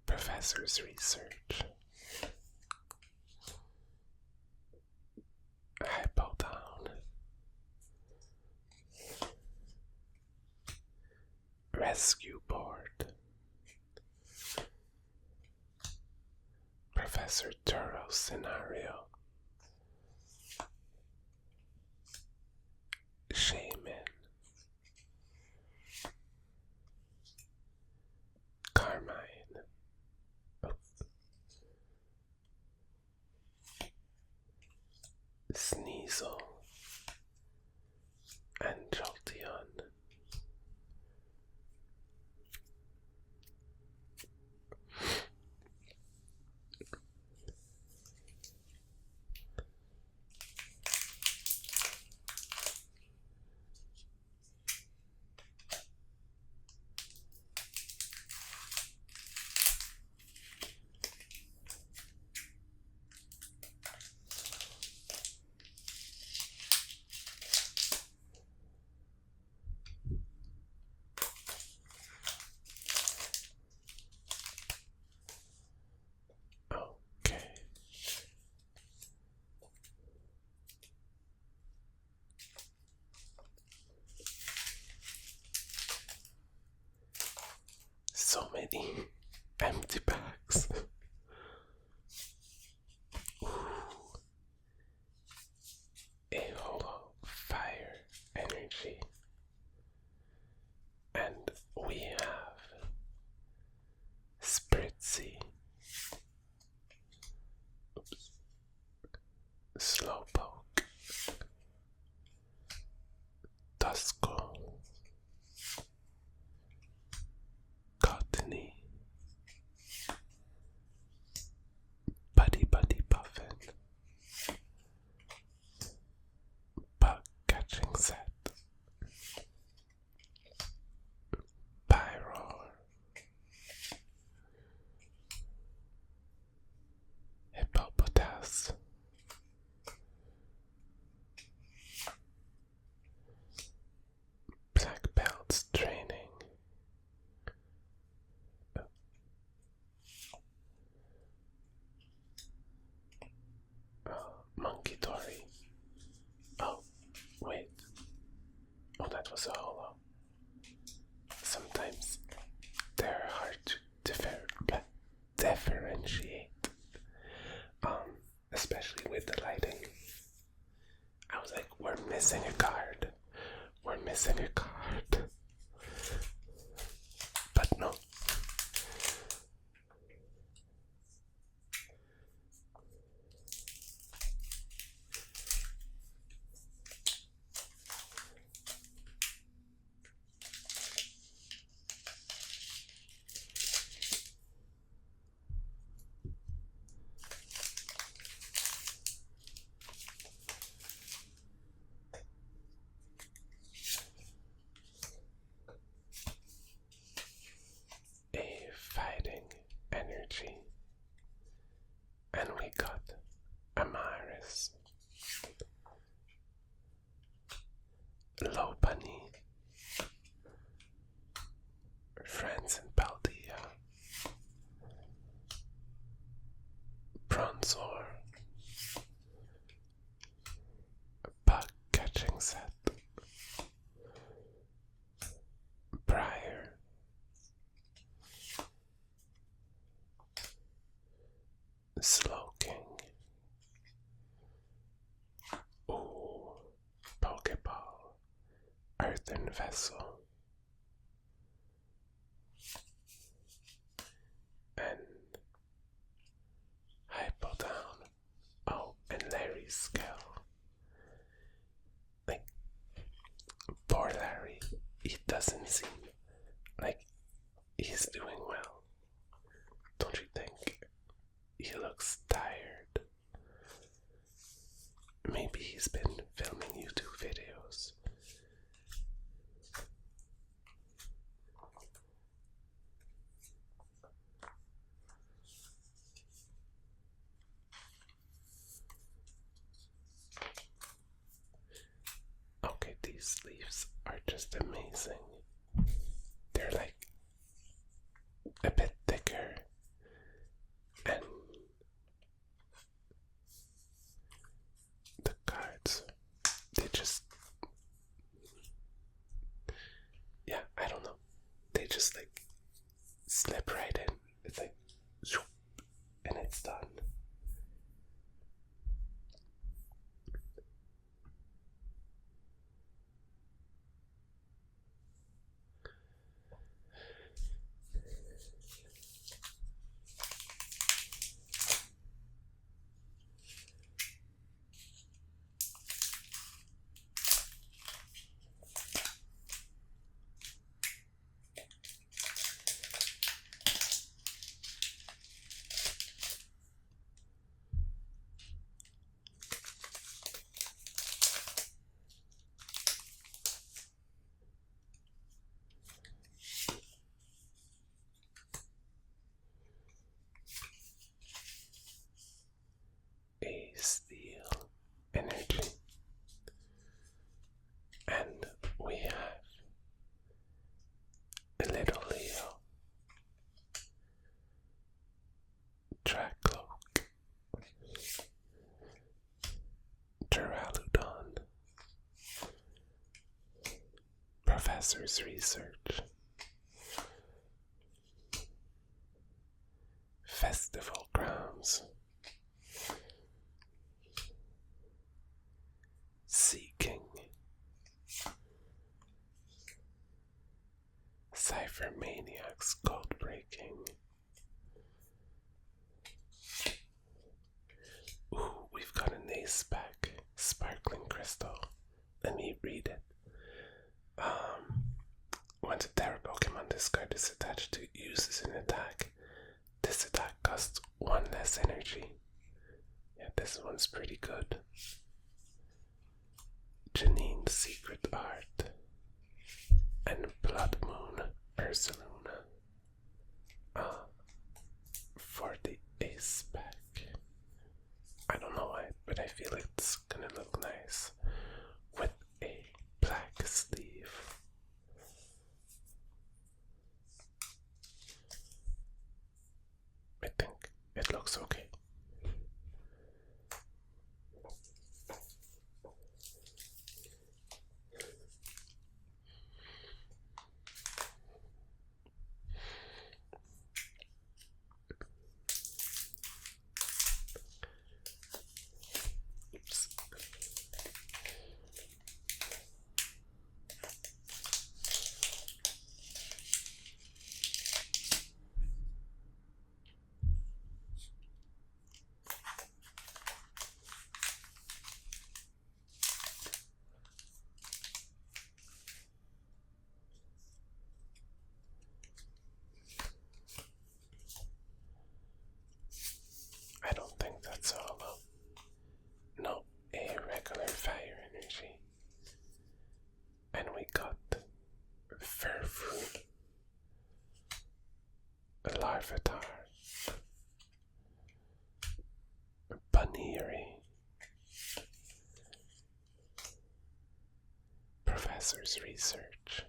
Professor's Research, Hypodown, Rescue Board, Professor Turo's Scenario, Shaman, Carmine, Sneasel, and Jolteon. Okay. So many empty packs. Ooh. A hollow fire energy. And we have Spritzy. Oops. Slowpoke. Duskull. Cottony. Buddy Puffin. Bug catching set. Pyroar. Hippopotas. Black belts training. Monkey Dory. Oh, wait. Oh, that was a holo. Sometimes they're hard to differentiate. Especially with the lighting. I was like, we're missing a card. We're missing a card. But no. A fighting energy. And we got Amaris. Lopunny. Friends in Paldea. Bronzor. Bug catching set. Briar. Slowking. Ooh. Pokeball. Earthen Vessel. And Hypodown. Oh, and Larry's Skull. Like, poor Larry. He doesn't seem like he's doing well. Don't you think? He looks tired. Maybe he's been filming YouTube videos. Okay, these leaves are just amazing. They're like a bit thicker and the cards, they just, yeah, I don't know, they just like slip right in. It's like zoop, and it's done. Professor's Research, Festival Grounds, Seeking, Cypher Maniacs Code Breaking. Ooh, we've got an ace back, Sparkling Crystal. Let me read it. Once a Terra Pokemon discard is attached to uses an attack, this attack costs 1 less energy. Yeah, this one's pretty good. Janine's Secret Art and Blood Moon Ursaluna for the ace pack. I don't know why, but I feel it's gonna look nice with a black sleeve. I think it looks okay. I don't think that's all of. No, a regular fire energy. And we got Furfrou, Larvitar, Baniri, Professor's Research,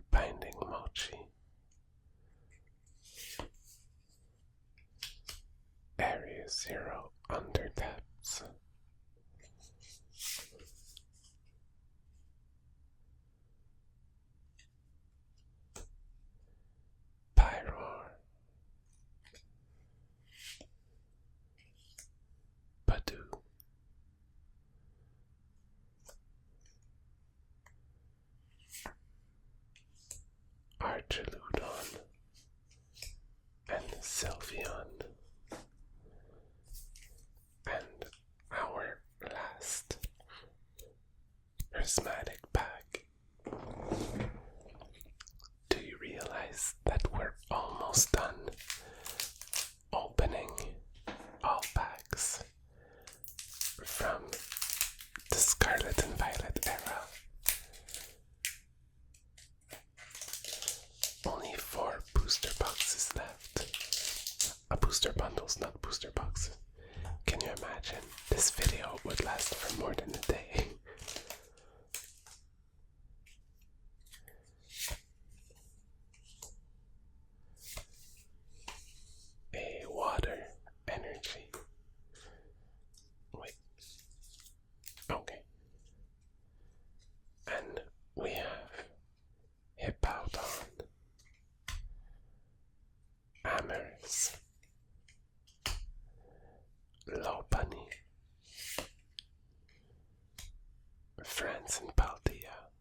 Binding Mochi, Area Zero Undertaps, Pyroar, Badu, Archaludon, and Sylveon. And our last prismatic pack. Do you realize that we're almost done opening all packs from the Scarlet and Violet era? Only 4 booster boxes left. Booster bundles, not booster boxes. Can you imagine? This video would last for more than a day. A water energy. Wait. Okay. And we have Hippowdon, Amorous, Lopunny, France and Paldea,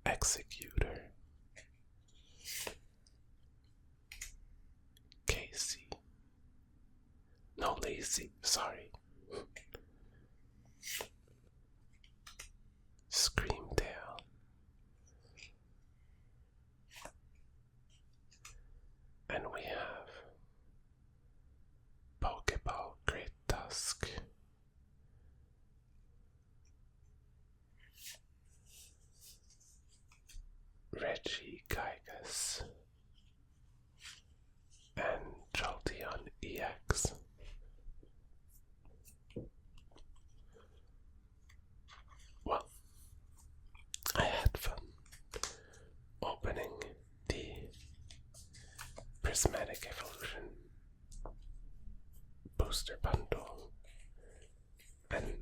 Executor, Casey, no Lazy, sorry, Screamtail, and we have Pokeball Great Tusk, Reggie Gygas, and Jolteon EX. Well, I had fun opening the Prismatic Evolution booster bundle, and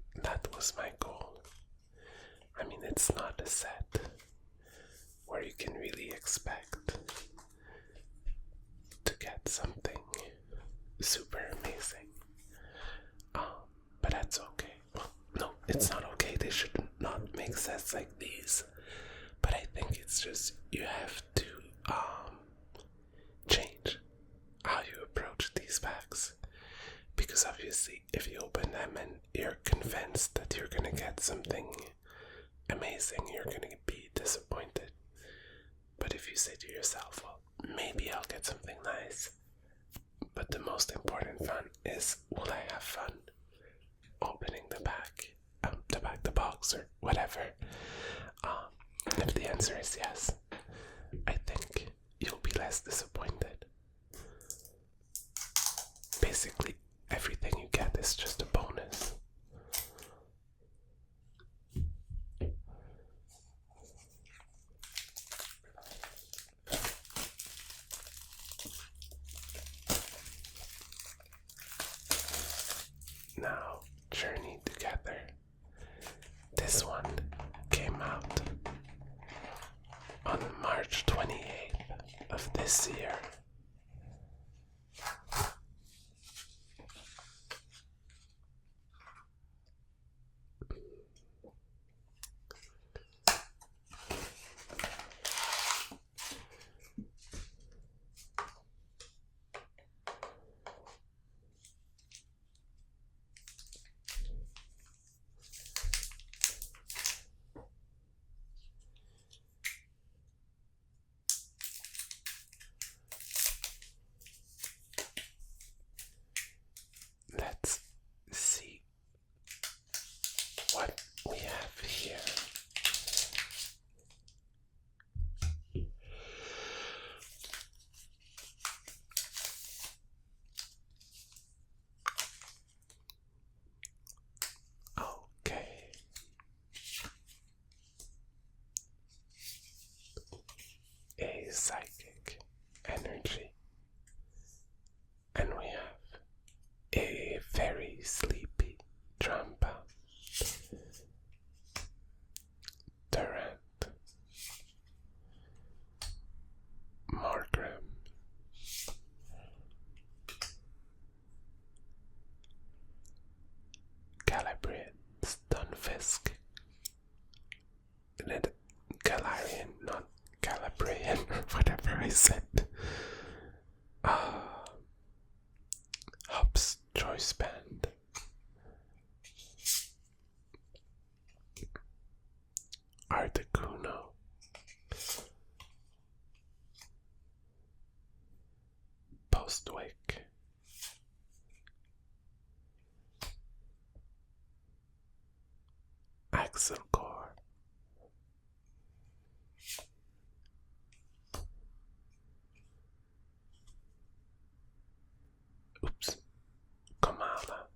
It's just you have to change how you approach these packs. Because obviously, if you open them and you're convinced that you're gonna get something amazing, you're gonna be disappointed. But if you say to yourself, well, maybe I'll get something nice, but the most important fun is, will I have fun opening the pack, the box, or whatever? If the answer is yes, I think you'll be less disappointed. Basically, everything you get is just a bonus. Now, Journey Together. This one came out on March 28th of this year. Let's see what we have here. Okay. A psychic energy. And we have a very sleepy Trampa, Durant, Margram, Calabrian, Stunfisk, Galarian, not Calabrian, whatever I said. Hub's Choice Band, Articuno, Postwick, Axelcore, Kamala,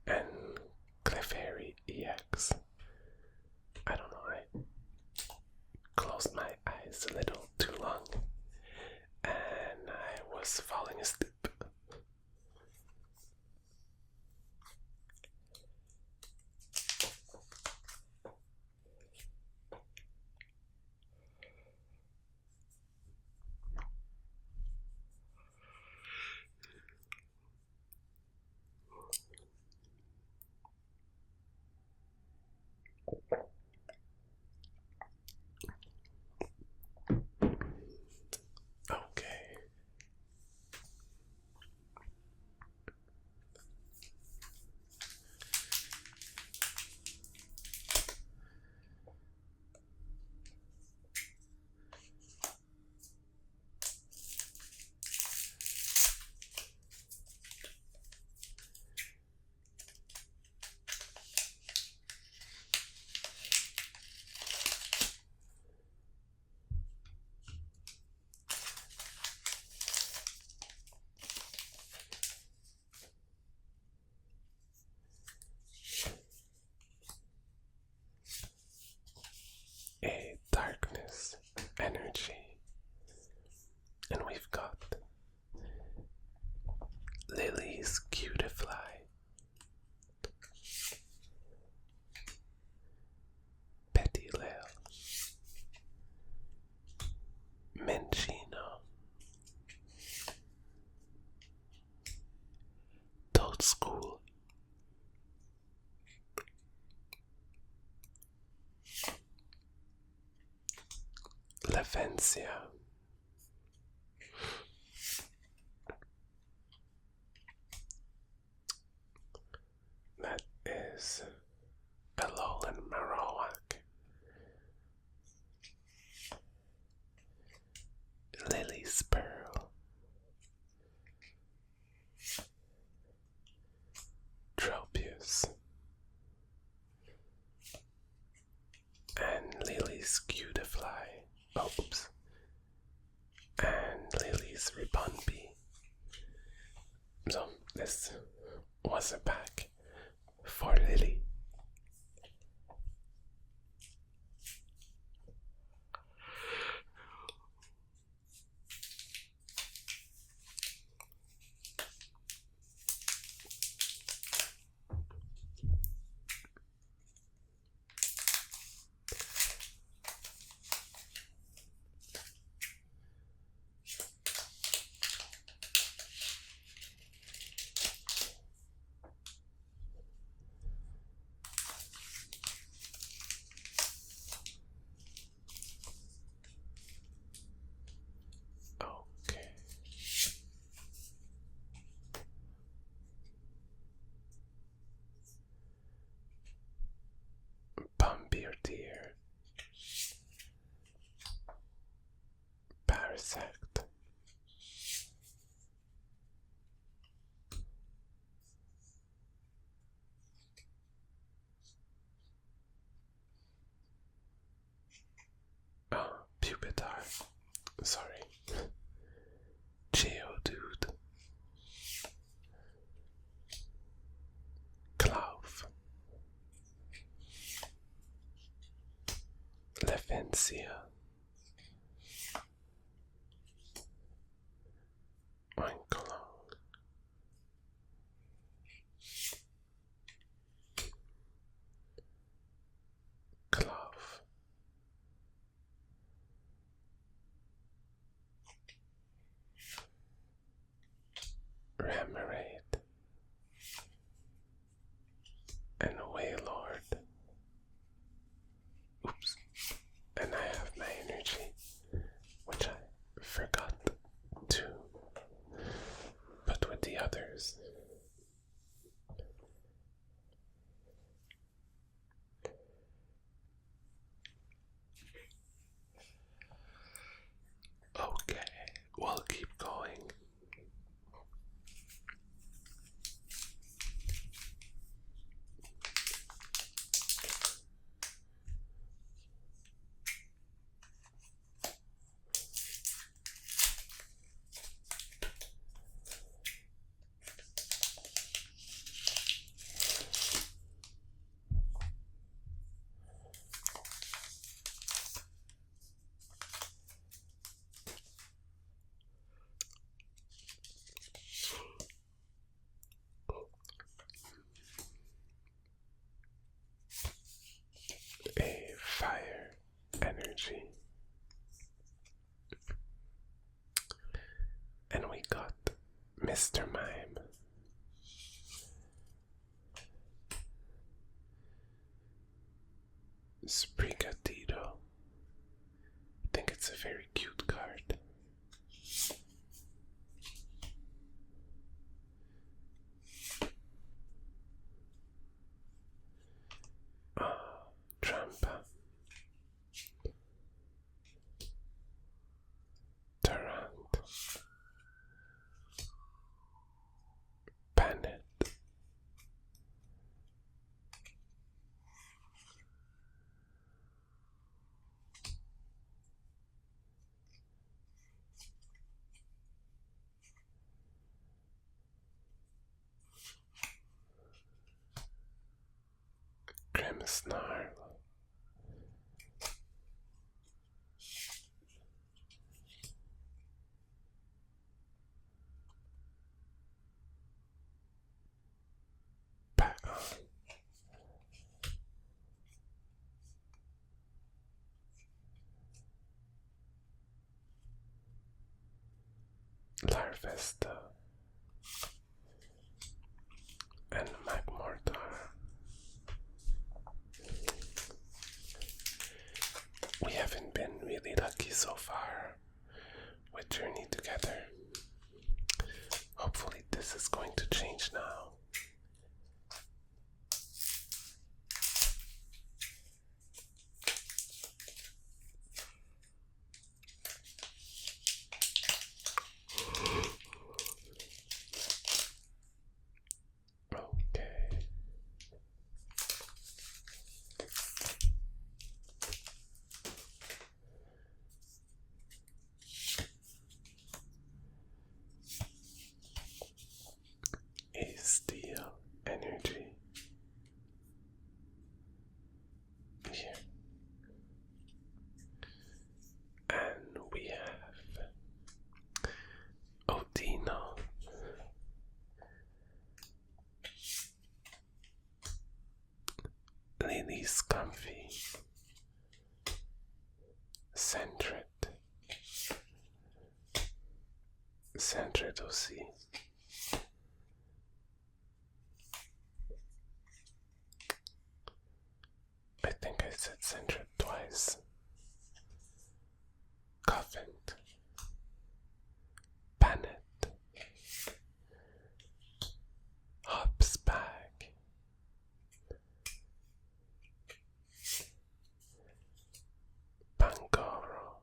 and Clefairy EX. I don't know, I closed my eyes a little too long and I was falling asleep. Okay. A darkness energy, and we've got Lily's Cutifly, Petilil, Minchino, Toadschool, Levencia. That is Alolan Marowak. Lily's Pearl. Tropius. And Lily's Cutiefly. Oops. And Lily's Ribbonbee. So this was a pack for Lily. Deer, Parasect, Pupitar, sorry, Geodude, Clough, Levencia, Oinkologne, Clough, Remoraid, and Wailord. Oops. And I have my energy, which I forgot to put with the others. Okay, we'll keep going. A fire energy. And we got Mr. Mime. Sprigatito. I think it's a very cute card. Trampa. Tarant. Bannet. Grimmsnarl. Larvesta and Magmortar. we haven't been really lucky so far with Journey together. Hopefully this is going to change now. Steel energy here, and we have Odino, Lily's Comfy, Centret OC, I think I said Centret twice. Coffin, Panet, Hops Bag, Pangoro,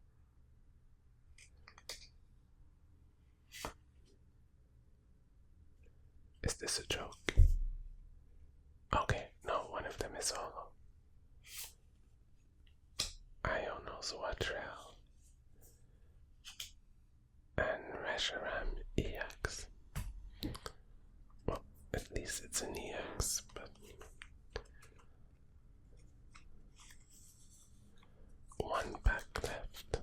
is this a joke? Okay, no, one of them is Holo. Ionos Watrel and Reshiram EX. Well, at least it's an EX, but one pack left.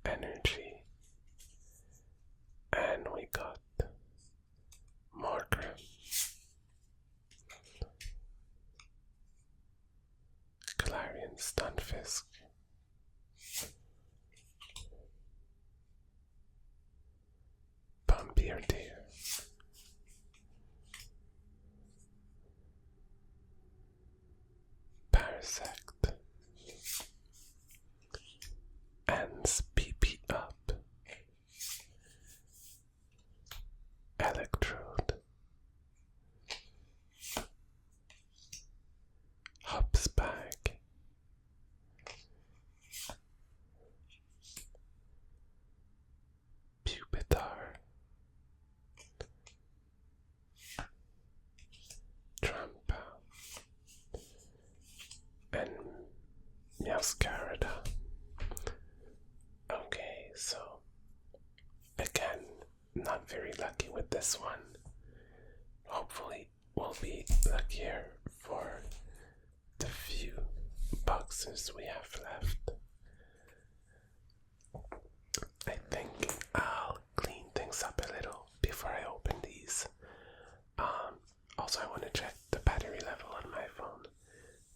Energy, and we got Morgrem, Clarion Stunfisk, Bombardier, Parasect, and PP Up, Electrode, Hops Bag, Pupitar, Trampa, and Meowscarada. Okay, so again, not very lucky with this one. Hopefully we'll be luckier for the few boxes we have left. I think I'll clean things up a little before I open these. Also I want to check the battery level on my phone,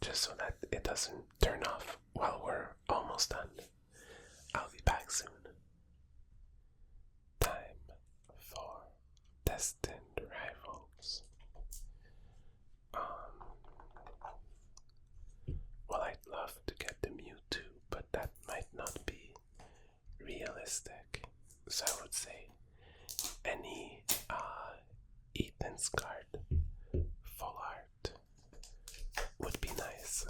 just so that it doesn't turn off while we're almost done. I'll be back soon. Time for Destined Rivals. Well, I'd love to get the Mewtwo, but that might not be realistic. So I would say any Ethan's card, full art, would be nice.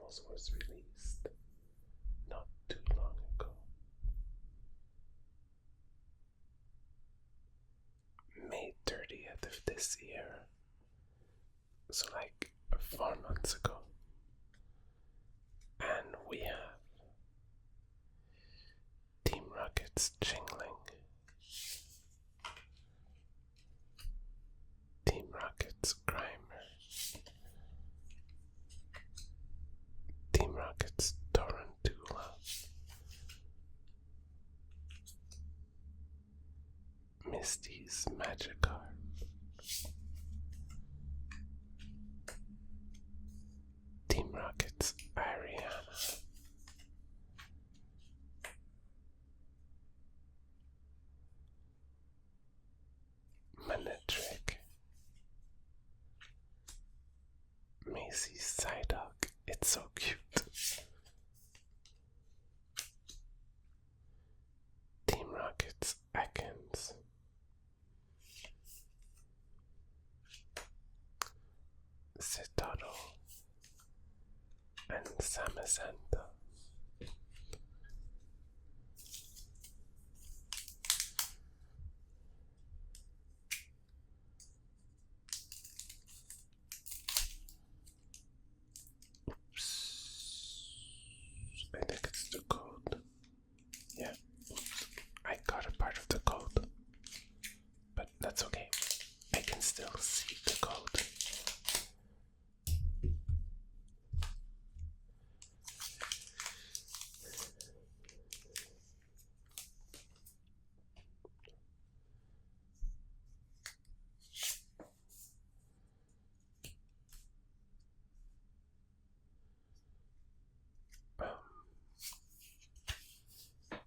Rivals was released not too long ago. May 30th of this year. So like 4 months ago. And we have Team Rocket's Jingling, Team Rocket's Grimer, Team Rocket's Torrentula, Misty's Magikarp, Team Rocket's Ariana, Manectric, Macy's Psyduck, it's so cute. Team Rocket's Ekans, Citadel, and Samazenta. I think it's the code. Yeah, I got a part of the code, but that's okay. I can still see the code.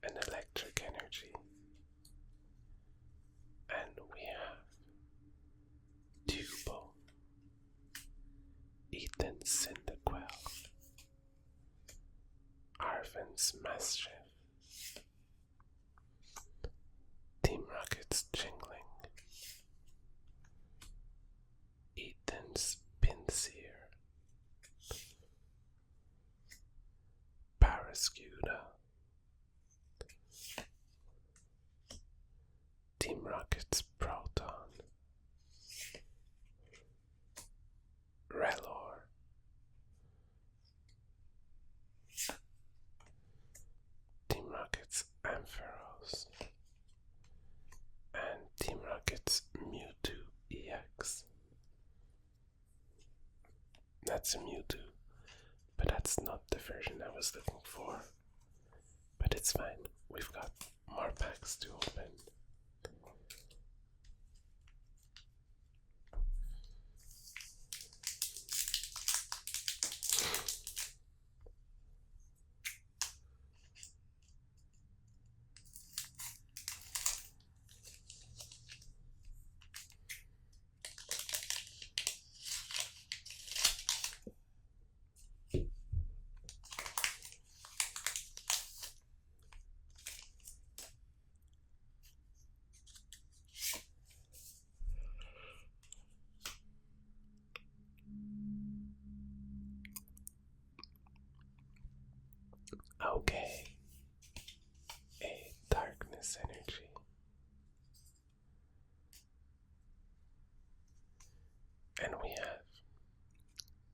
An electric energy, and we have Tubo, Ethan Cyndaquil, Arvin's Mastiff, Team Rocket's Jingling, Ethan's Pinsir, Parascuda, Team Rocket's Proton, Relor, Team Rocket's Ampharos, and Team Rocket's Mewtwo EX. That's a Mewtwo, but that's not the version I was looking for. But it's fine, we've got more packs to open. Okay, a darkness energy. And we have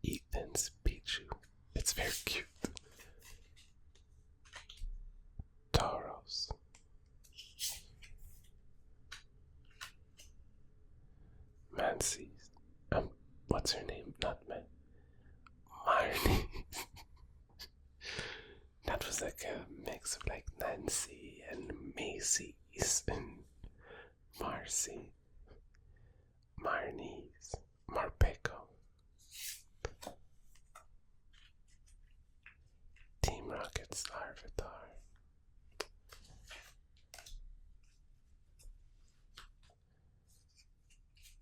Ethan's Pichu. It's very cute. Tauros. Mancy's. What's her name? Not Man. Marnie. That was like a mix of like Nancy and Macy's and Marcy. Marnie's. Marpeco. Team Rocket's Larvitar.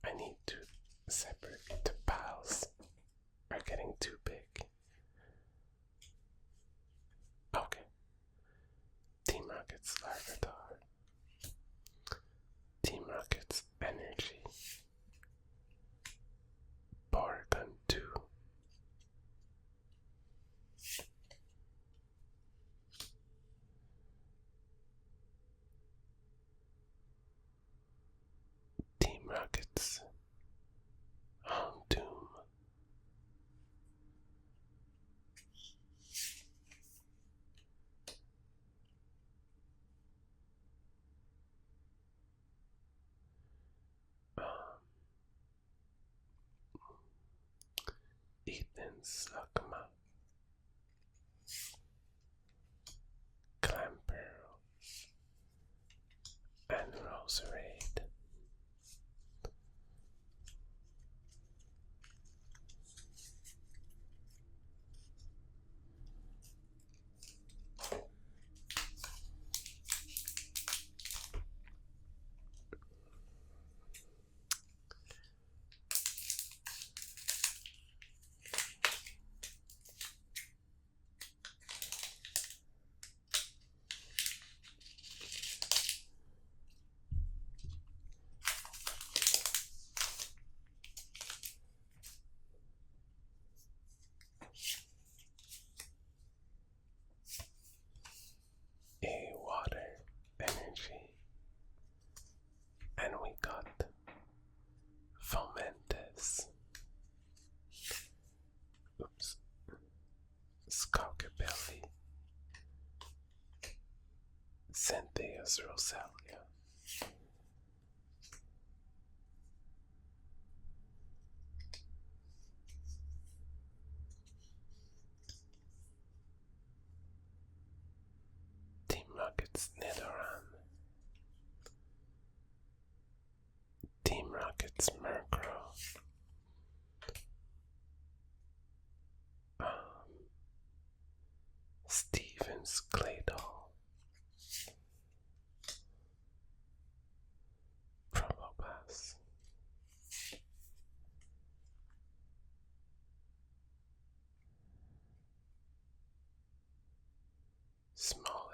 I need to separate the piles. Are getting too big. Okay. Team Rocket's Larvitar. Team Rocket's Energy. Porygon 2. Ethan's Akama, Clamper, and Roserade. A water energy, and we got Fomentis, Skalkabelly, Cynthia's Roselia, Team Rocket's Nidoran, Team Rocket's Murkrow, Steven's Claydol, Probopass, Smoliv,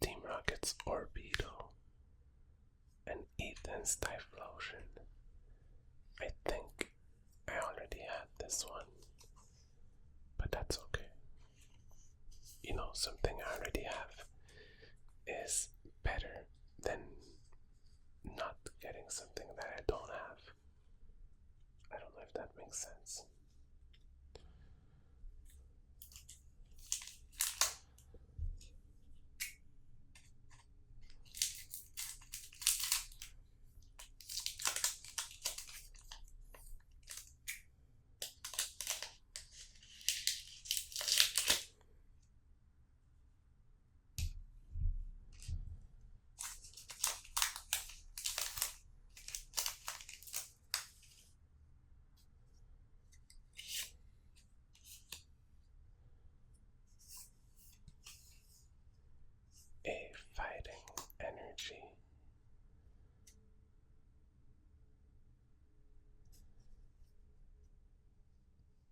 Team Rocket's Orbeetle, and Ethan's Typhlosion. I think I already had this one, but that's okay. You know, something I already have is better than not getting something that I don't have. I don't know if that makes sense. A fighting energy.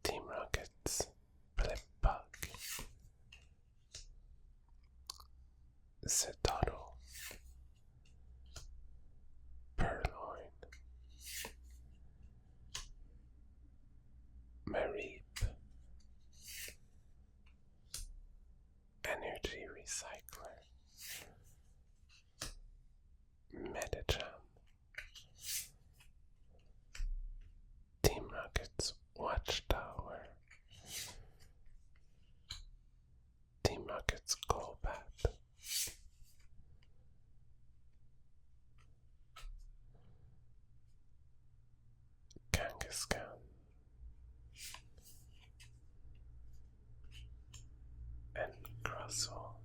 Team Rocket's Blipbug, Citadel, Purloin, Mareep, Energy Recycler, Metacham, Team Rocket's Watchtower, Team Rocket's Golbat, Kangaskhan, and Crosswell.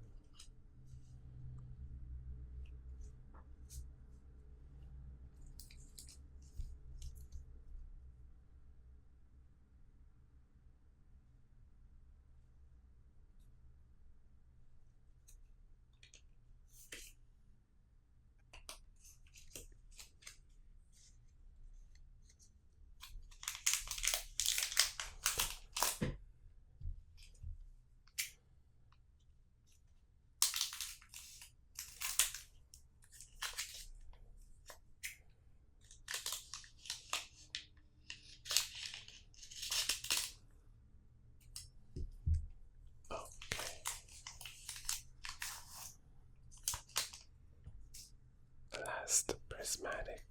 Last Prismatic,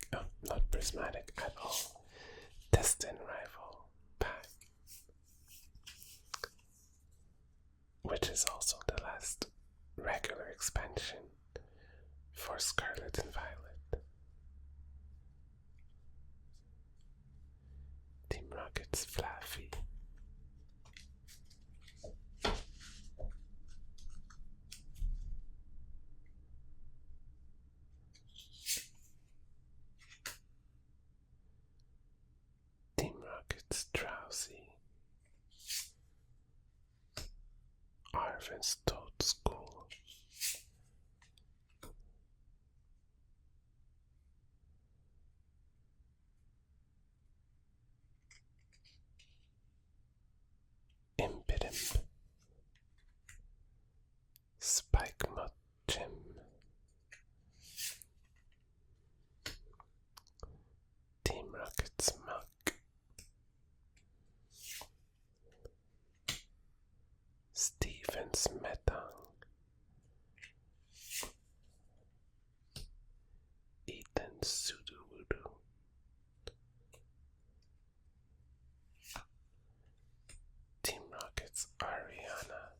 not Prismatic at all, Destined Rival pack, which is also the last regular expansion for Scarlet and Violet. Rocket's Fluffy. Team Rocket's Drowsy. Arvin's Toad School. Impidimp. Spike Jim. Team Rocket's Muck. Steven's Metang. Ethan's Sudowoodoo. Team Rocket's Ariana.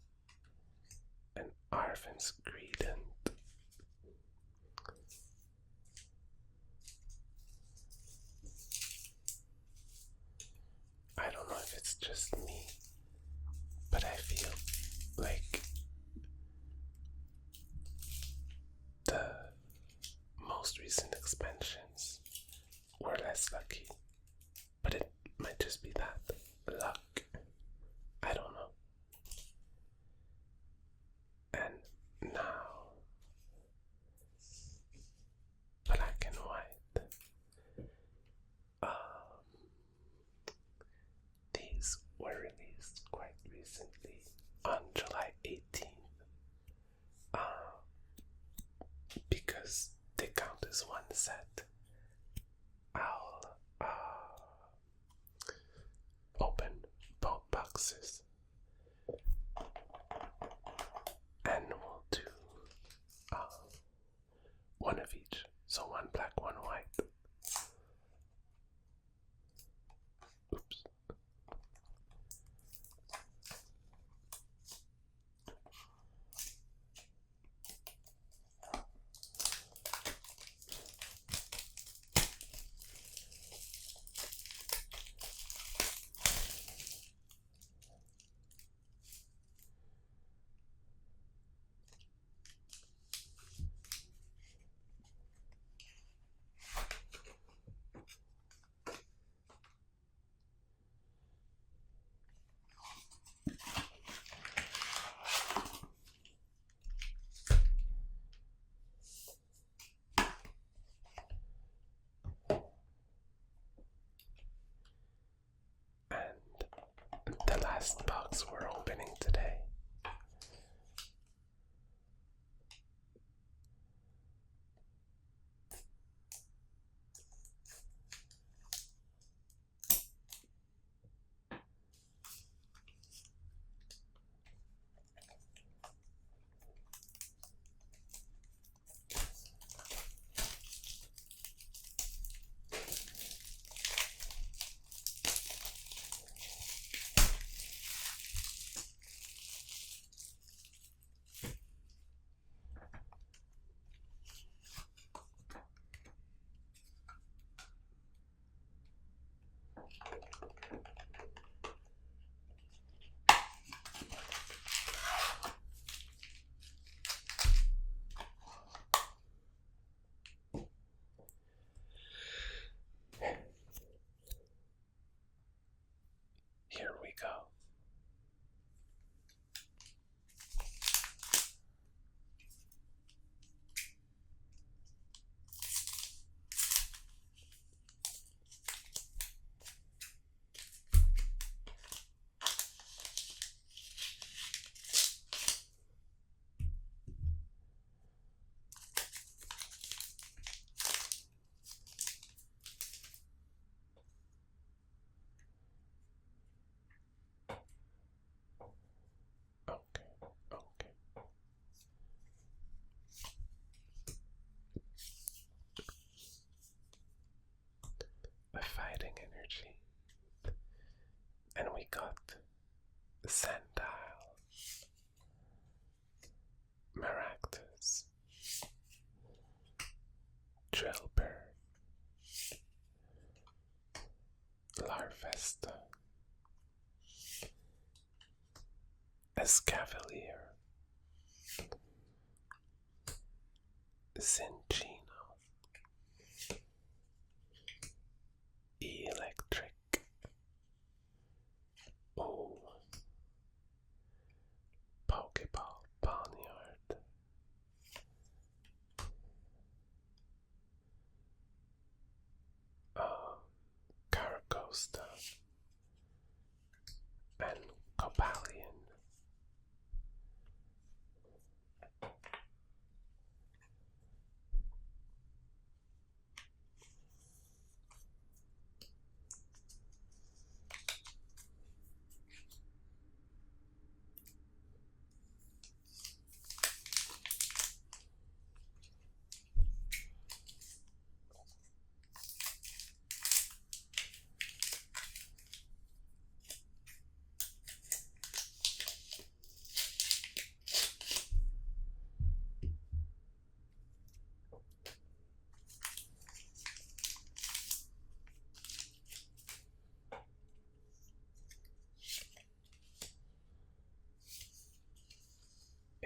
And Arvin's Greedent. I don't know if it's just me, but I feel like the most recent expansions were less lucky, but it might just be that luck. I don't know. And now, Black and White. These were released quite recently on July 18th. Because they count as one set. I'll open both boxes and we'll do one of each. So one black, one white. Oops. The last box we're opening today. Here we go. And we got Sandile, Maractus, Drillbur, Larvesta, Escavalier, Cinchino, Electric, ooh, Pokeball Barnyard, Caracosta, and Copalion.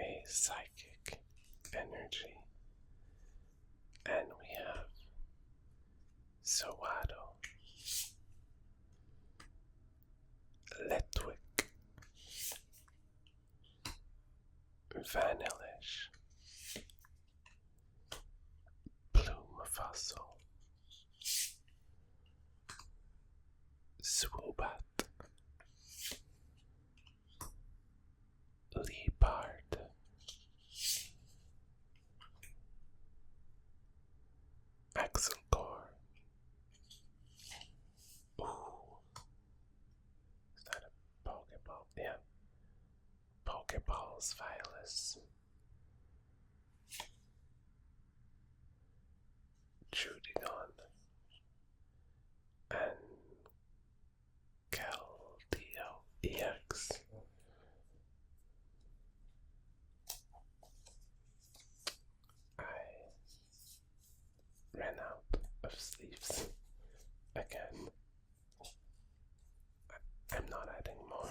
A psychic energy, and we have Sawado, Letwick, Vanillish, Bloom Fossil, Swoobat, Leopard, Axelcore. Ooh, is that a Pokeball? Yeah, Pokeballs Violus, Judigon, and Paldea EX. I ran out of sleeves again. I'm not adding more.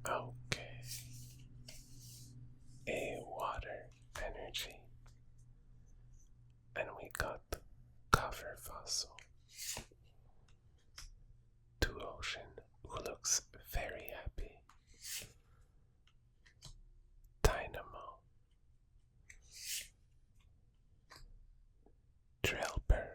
Okay. A water energy. And we got Cover Fossil. Two Ocean, who looks very happy. Dynamo. Drillbur.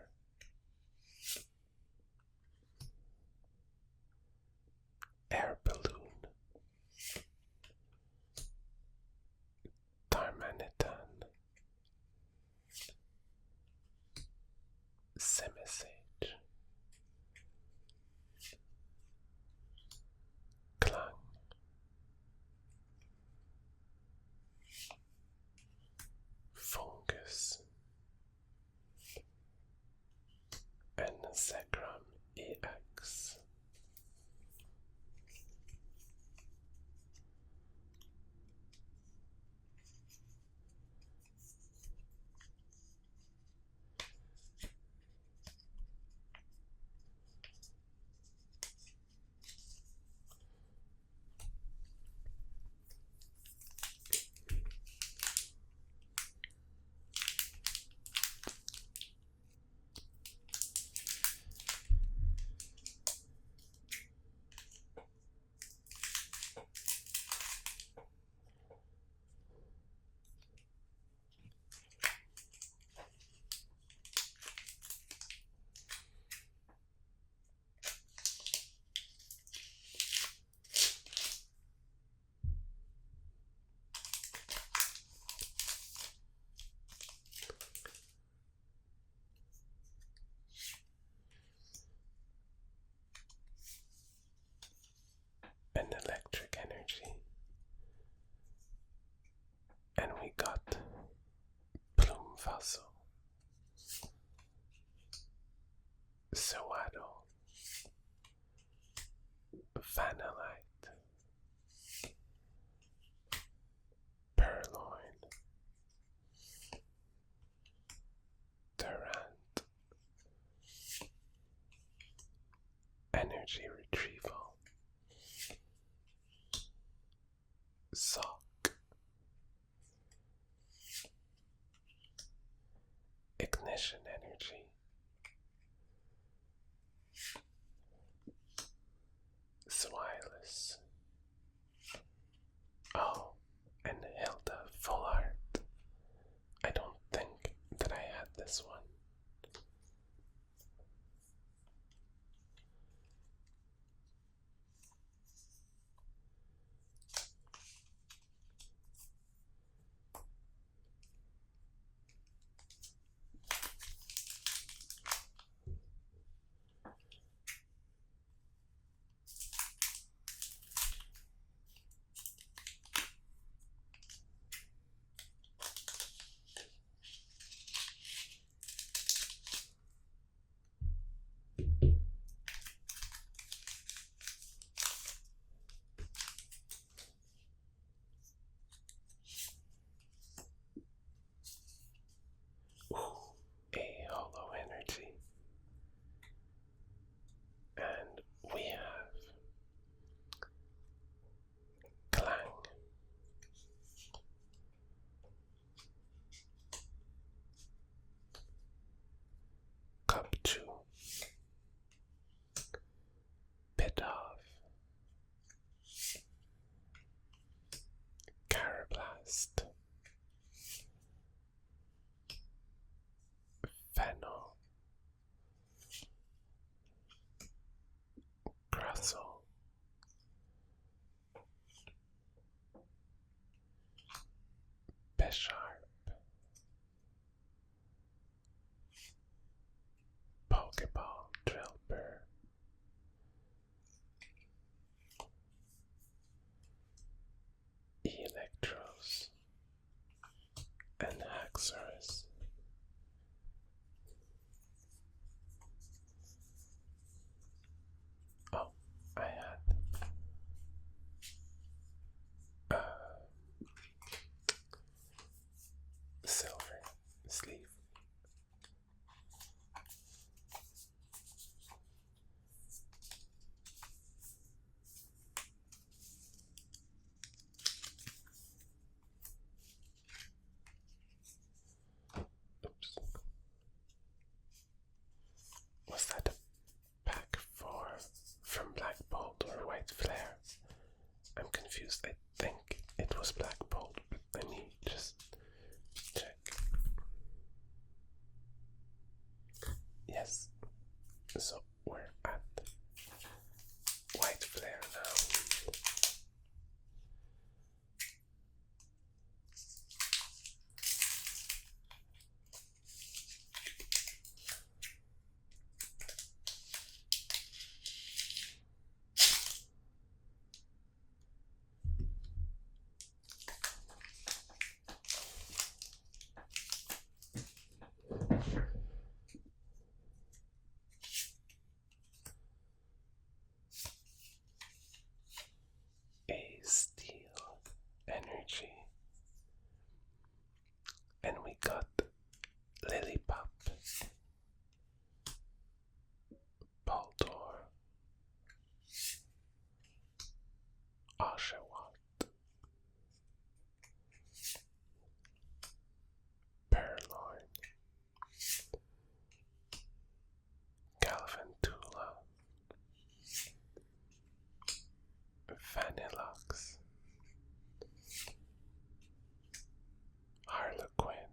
Vanillite, Purloin, Durant, Energy Retrieval, Sock, Ignition Energy, Swilus. Oh, and Hilda Full Art. I don't think that I had this one. A Holo Energy. And we have Clang, Cupchew, Pidove, Carablast, Fennel, Grussel, Bisharp, Pokeball, Drillbur, Electros, and Haxorus. Oh, I had silver sleeve. Oops. Was that a pack from Black Bolt or White Flare? I'm confused. I think it was Black Bolt, but let me just check. Yes. So we're at White Flare now. A Steel Energy. And we got Lillipup, Baldor, Oshawott, Purloin, Galvantula, Vanilluxe, Harlequin,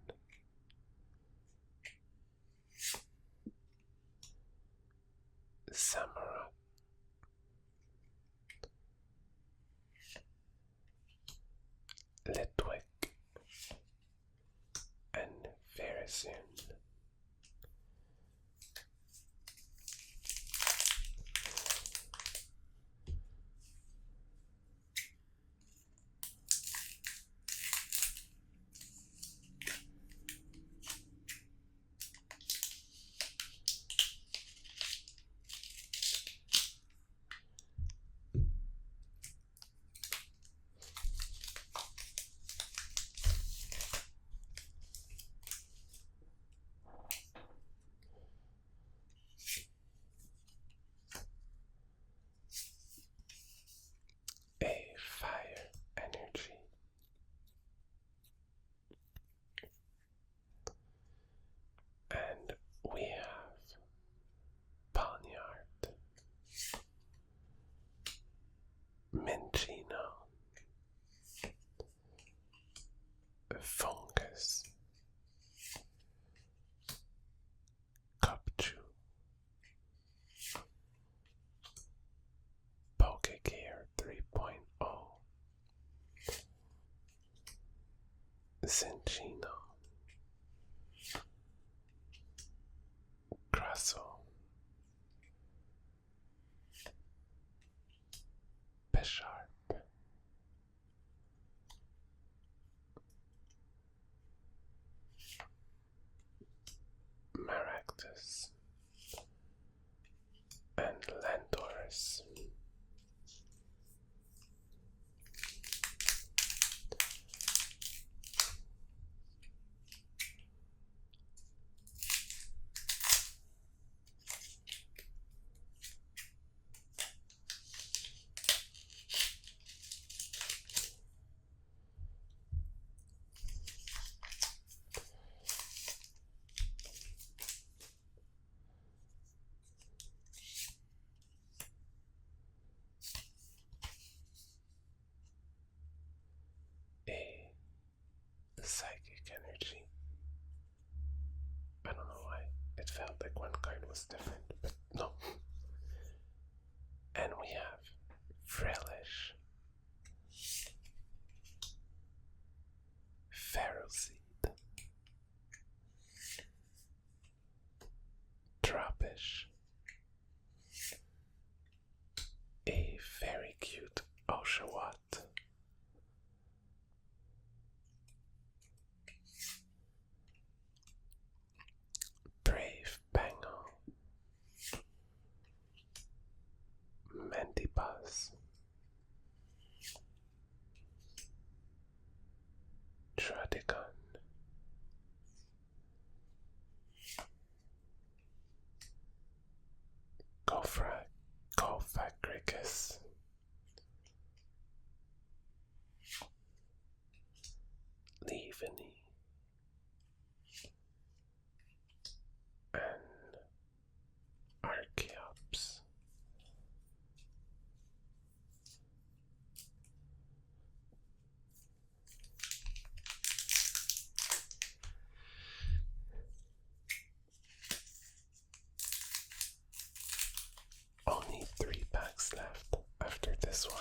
Samurott, Cincino, Grasso, Bisharp, Maractus, and Landorus. A psychic energy. I don't know why. It felt like one card was different, but no. And we have Frillish, Ferroseed, Dropish, a very cute Oshawott, Brave Bango, Mandibuzz, Tradigon, Golfagricus, Leaveney, and Archeops. Only 3 packs left after this one.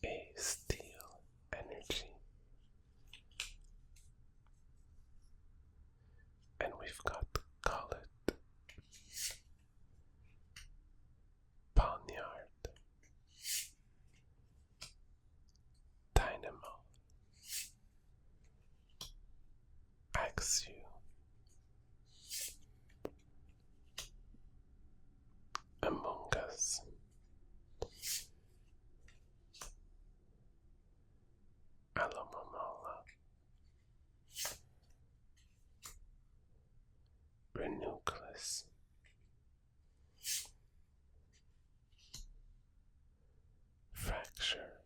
A Steel Energy. And we've got Scarlet, Ponyard, Dynamo, Axew, Among Us, Alomomola, Renucleus, Fracture,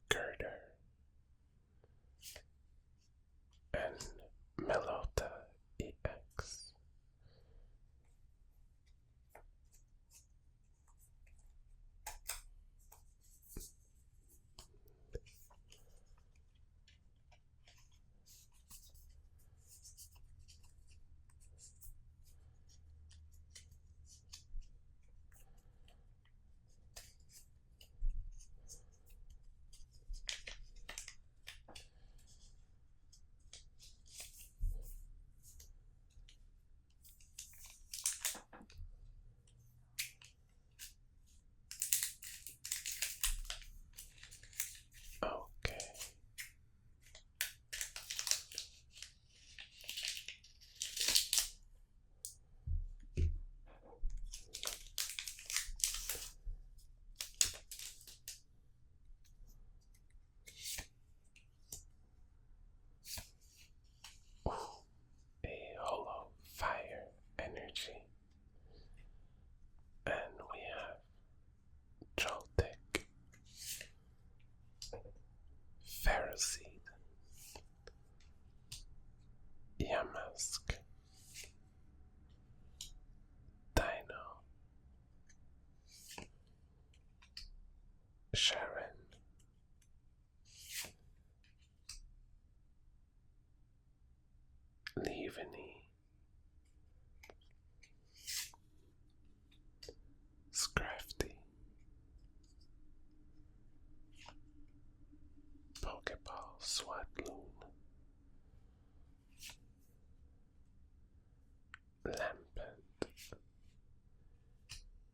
Girder, and Melota EX. Okay. A Hollow Fire Energy. And we have Joltik, Ferroseed, Yamask, Swatloon, Lampent,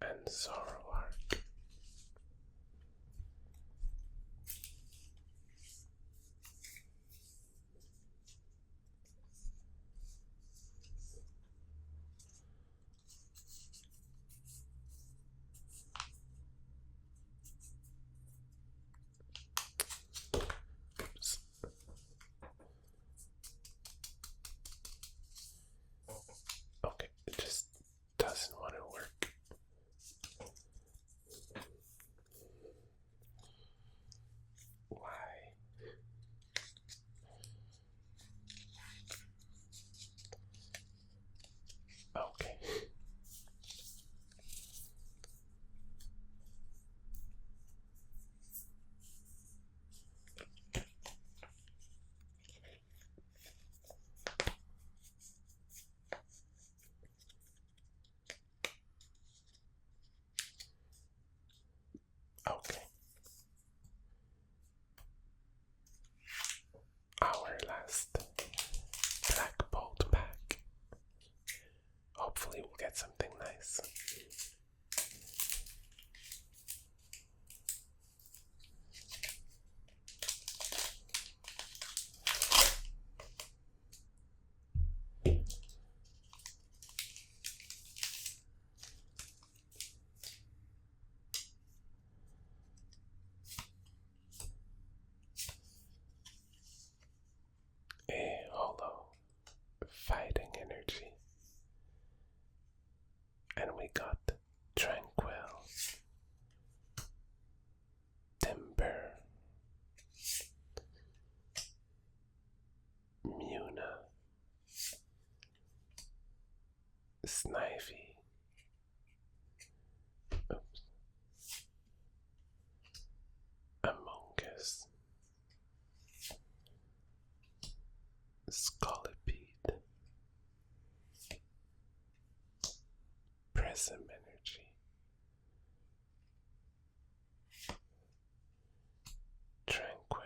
and Zoroark. Oops. Okay, it just doesn't want to work. Why? Okay. Okay. Our last Black Bolt pack. Hopefully we'll get something nice. A holo fighting energy. And we got Tranquil, Timber, Muna, Snivy, Among Us, Scarlet, Prism Energy, Tranquil,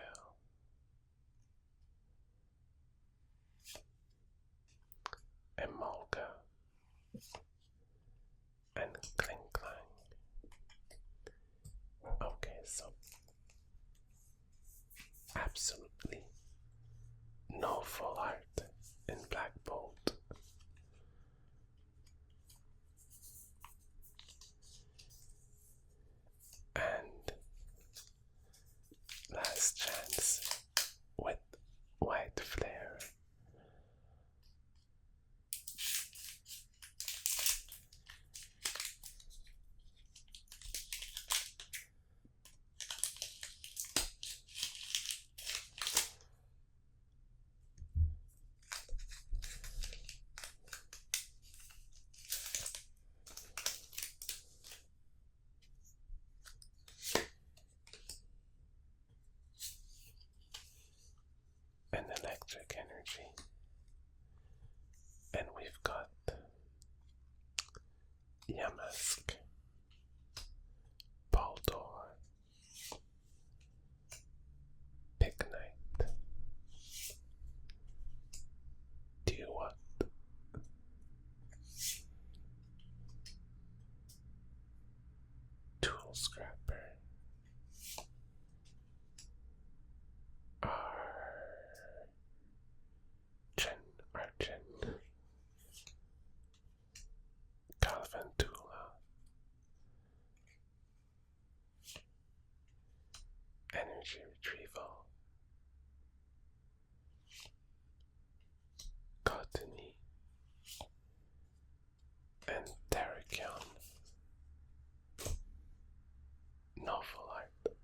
Emolga, and Clang Clang. Okay, so absolutely no full art in Black Bolt. And last chance with White Flare. An electric energy, and we've got Yamask, Baldor, Pignite, Dewott, Tool Scrapper, Archen, Galvantula, Energy Retrieval, Cottony, and Terrakion. No full art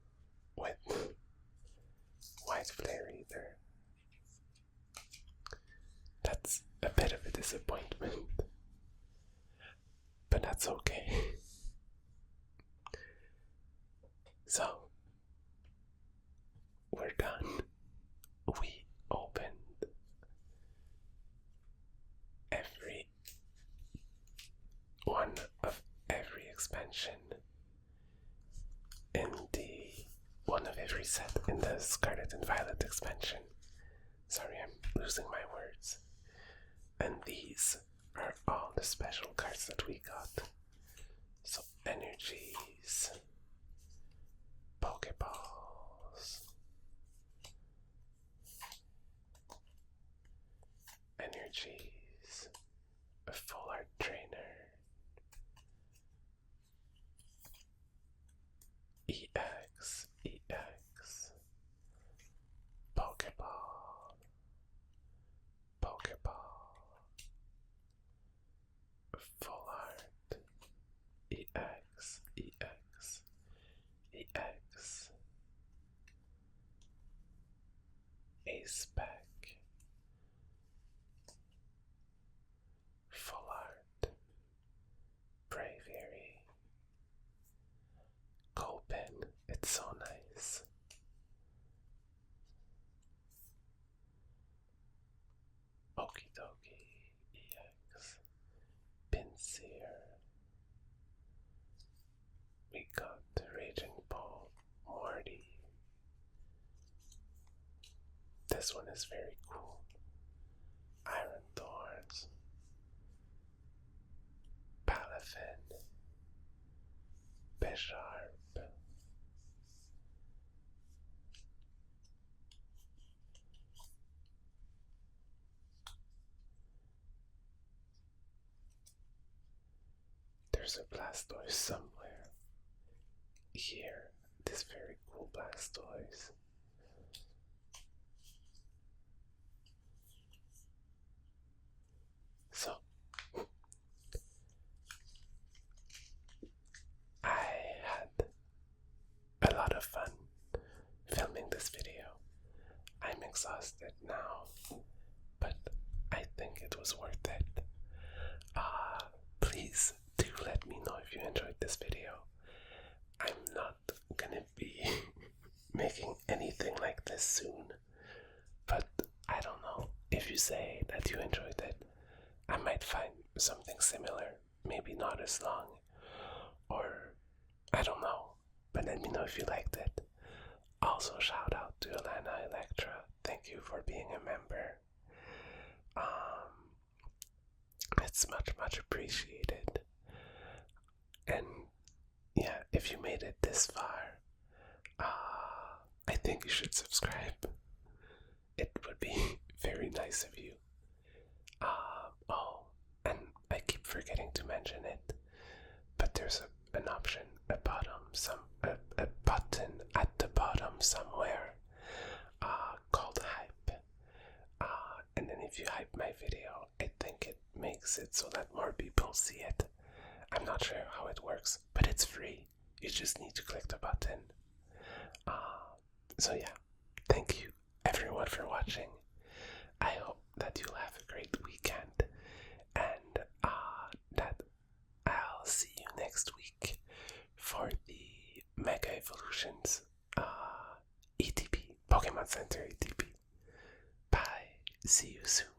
with White Flare either. That's a bit of a disappointment, but that's okay. So, we're done. We opened every one of every expansion in the one of every victory set in the Scarlet and Violet expansion. Sorry, I'm losing my words. And these are all the special cards that we got. So, energies, Pokeballs, energies, a full art trainer, EX, Pokeball, full art, EX, Ace Pack, full art, Braviary, Copen, it's so nice. Okie dokie, EX, Pinsir. We got Raging Bull, Morty. This one is very cool. Iron Thorns, Palafin, Bisharp, there's a Blastoise somewhere. Here, this very cool Blastoise. So, I had a lot of fun filming this video. I'm exhausted now, but I think it was worth it. Please do let me know if you enjoyed this video. I'm not gonna be making anything like this soon, but I don't know. If you say that you enjoyed it, I might find something similar, maybe not as long, or I don't know, but let me know if you liked it. Also, shout out to Alana Electra. Thank you for being a member. It's much appreciated. And yeah, if you made it this far, I think you should subscribe. It would be very nice of you. Oh, and I keep forgetting to mention it, but there's an option, a button at the bottom somewhere, called hype. And then if you hype my video, I think it makes it so that more people see it. I'm not sure how it works, but it's free. You just need to click the button. So yeah, thank you everyone for watching. I hope that you'll have a great weekend, and that I'll see you next week for the Mega Evolutions ETP, Pokemon Center ETP. Bye, see you soon.